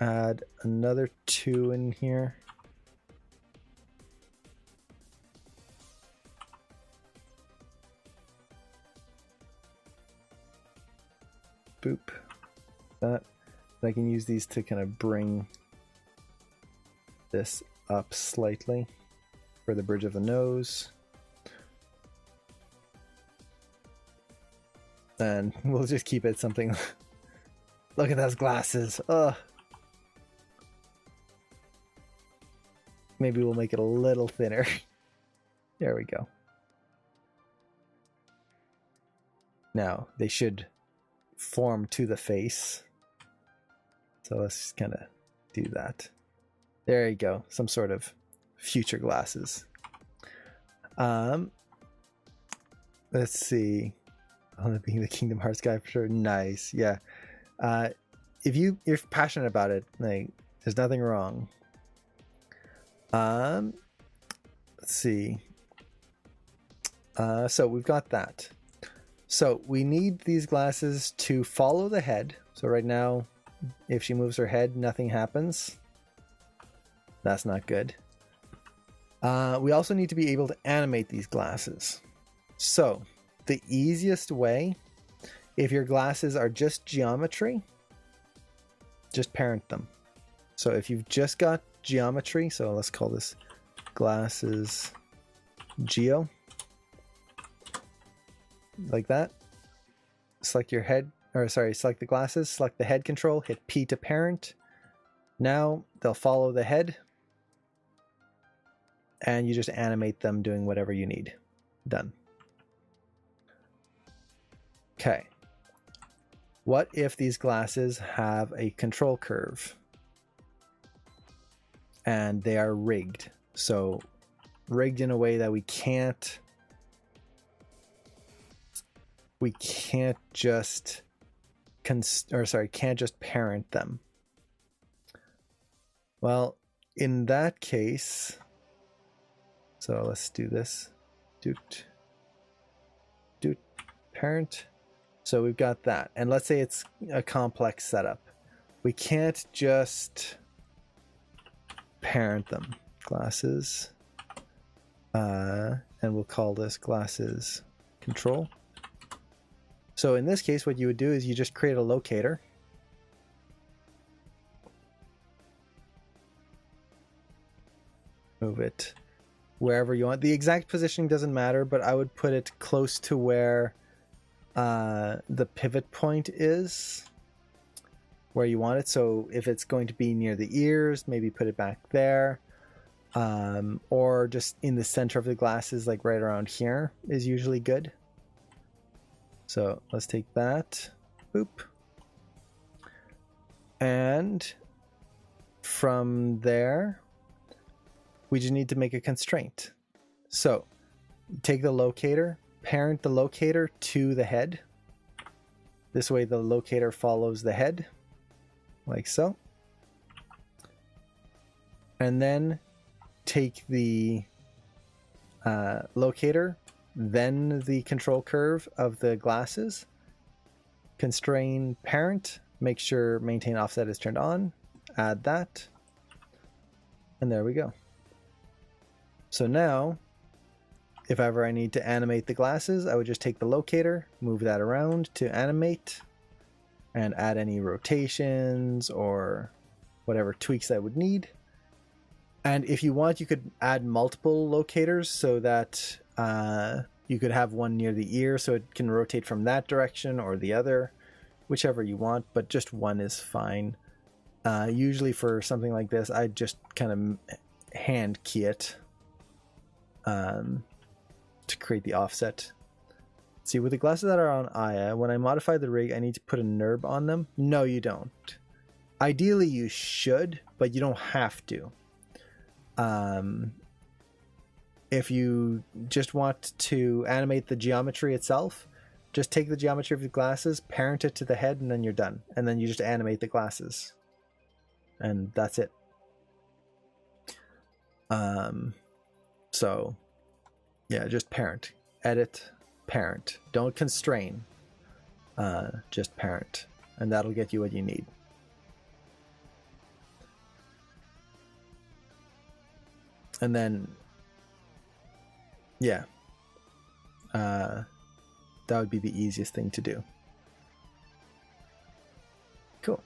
Add another 2 in here. Boop. That. I can use these to kind of bring this up slightly for the bridge of the nose. And we'll just keep it something. Look at those glasses. Ugh. Maybe we'll make it a little thinner. There we go. Now they should form to the face. So let's kind of do that. There you go. Some sort of future glasses. Let's see. I'm being the Kingdom Hearts guy for sure. Nice. Yeah. If you're passionate about it, like, there's nothing wrong. Let's see. So we've got that. So we need these glasses to follow the head. So right now, if she moves her head, nothing happens. That's not good. We also need to be able to animate these glasses. So the easiest way, if your glasses are just geometry, just parent them. So if you've just got geometry, so let's call this glasses geo, like that. Select your head, or sorry, select the glasses, select the head control, hit P to parent. Now they'll follow the head, and you just animate them doing whatever you need. Done. Okay. What if these glasses have a control curve and they are rigged? So rigged in a way that we can't just can't just parent them. Well, in that case, so let's do this. Doot parent. So we've got that, and let's say it's a complex setup. We can't just parent them. Glasses, and we'll call this glasses control. So in this case, what you would do is you just create a locator. Move it wherever you want. The exact positioning doesn't matter, but I would put it close to where the pivot point is, where you want it. So if it's going to be near the ears, maybe put it back there, or just in the center of the glasses, like right around here is usually good. So let's take that, boop, and from there we just need to make a constraint. So take the locator, parent the locator to the head. This way the locator follows the head, like so. And then take the locator, then the control curve of the glasses, constrain parent, make sure maintain offset is turned on, add that, and there we go. So now, if ever I need to animate the glasses, I would just take the locator, move that around to animate, and add any rotations or whatever tweaks I would need. And if you want, you could add multiple locators so that you could have one near the ear so it can rotate from that direction or the other, whichever you want, but just one is fine. Usually for something like this, I just kind of hand key it to create the offset. See, with the glasses that are on Aya, when I modify the rig, I need to put a NURB on them. No, you don't. Ideally, you should, but you don't have to. If you just want to animate the geometry itself, just take the geometry of the glasses, parent it to the head, and then you're done. And then you just animate the glasses. And that's it. So, yeah, just parent. Edit, parent. Don't constrain. Just parent. And that'll get you what you need. And then, yeah, that would be the easiest thing to do. Cool.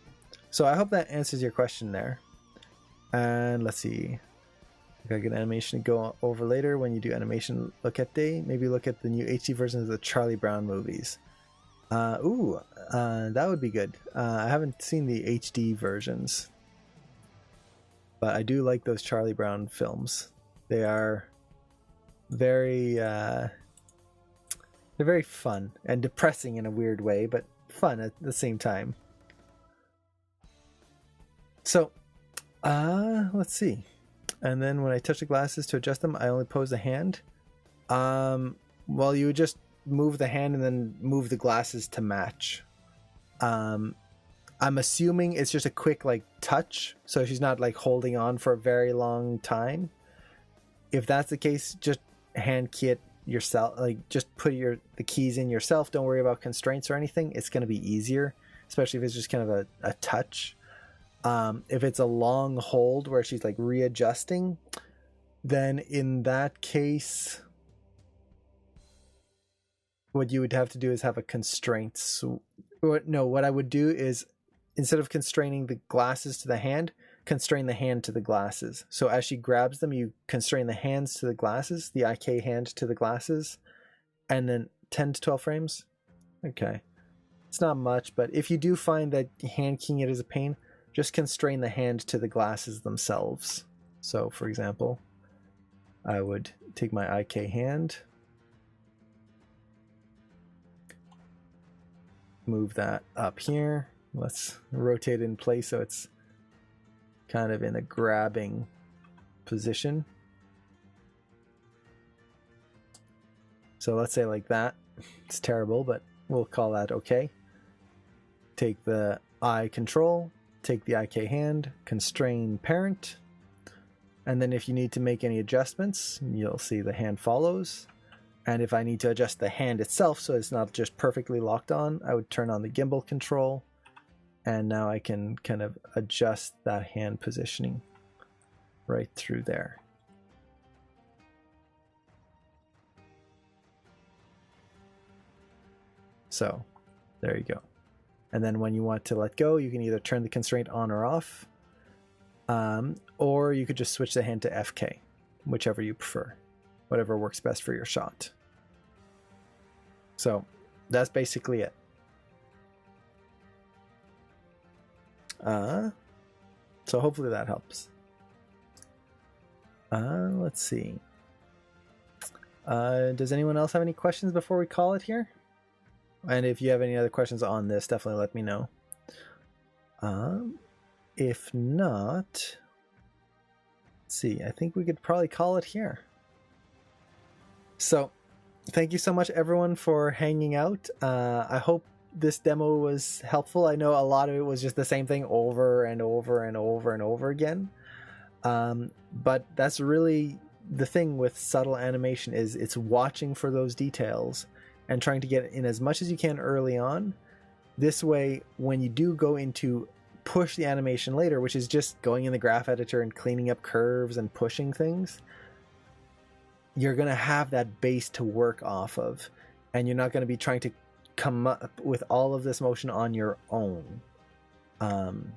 So I hope that answers your question there. And let's see. I got good animation to go over later when you do animation look at day. Maybe look at the new HD versions of the Charlie Brown movies. That would be good. I haven't seen the HD versions, but I do like those Charlie Brown films. They are very, they're very fun and depressing in a weird way, but fun at the same time. So, let's see. And then when I touch the glasses to adjust them, I only pose the hand. Well, you would just move the hand and then move the glasses to match. I'm assuming it's just a quick like touch, so she's not like holding on for a very long time. If that's the case, just hand key it yourself. Like just put the keys in yourself. Don't worry about constraints or anything. It's going to be easier, especially if it's just kind of a touch. If it's a long hold where she's like readjusting, then in that case, what you would have to do is have a constraint. So, no, what I would do is instead of constraining the glasses to the hand, constrain the hand to the glasses. So as she grabs them, you constrain the hands to the glasses, the IK hand to the glasses, and then 10 to 12 frames. Okay. It's not much, but if you do find that hand keying it is a pain, just constrain the hand to the glasses themselves. So, for example, I would take my IK hand, move that up here. Let's rotate it in place so it's kind of in a grabbing position. So let's say like that. It's terrible, but we'll call that okay. take the I control, take the IK hand, constrain parent, and then if you need to make any adjustments, you'll see the hand follows. And if I need to adjust the hand itself so it's not just perfectly locked on, I would turn on the gimbal control, and now I can kind of adjust that hand positioning right through there. So there you go. And then when you want to let go, you can either turn the constraint on or off, or you could just switch the hand to FK, whichever you prefer, whatever works best for your shot. So that's basically it. So hopefully that helps. Let's see. Does anyone else have any questions before we call it here? And if you have any other questions on this, definitely let me know. If not, let's see, I think we could probably call it here. So thank you so much, everyone, for hanging out. I hope this demo was helpful. I know a lot of it was just the same thing over and over and over and over again. But that's really the thing with subtle animation, is it's watching for those details and trying to get in as much as you can early on. This way, when you do go into push the animation later, which is just going in the graph editor and cleaning up curves and pushing things, you're going to have that base to work off of, and you're not going to be trying to come up with all of this motion on your own. And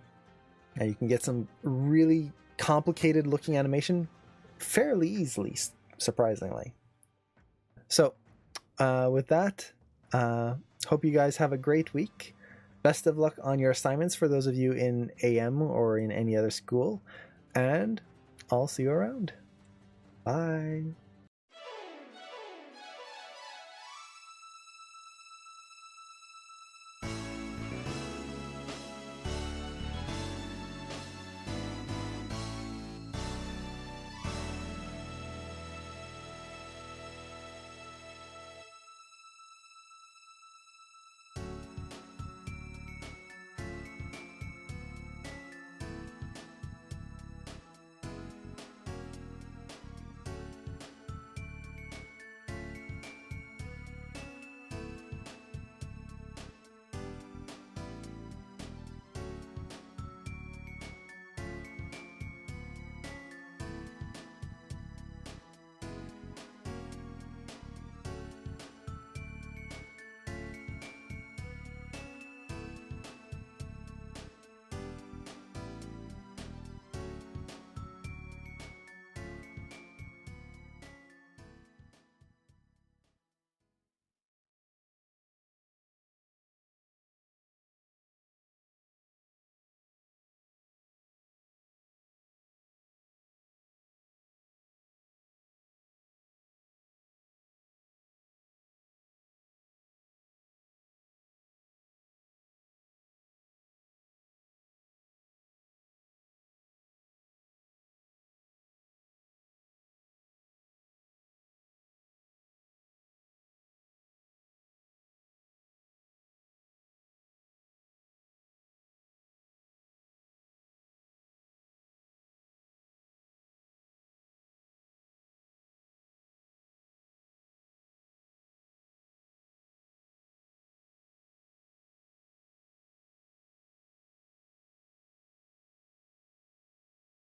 you can get some really complicated looking animation fairly easily, surprisingly. So with that, hope you guys have a great week. Best of luck on your assignments for those of you in AM or in any other school, and I'll see you around. Bye.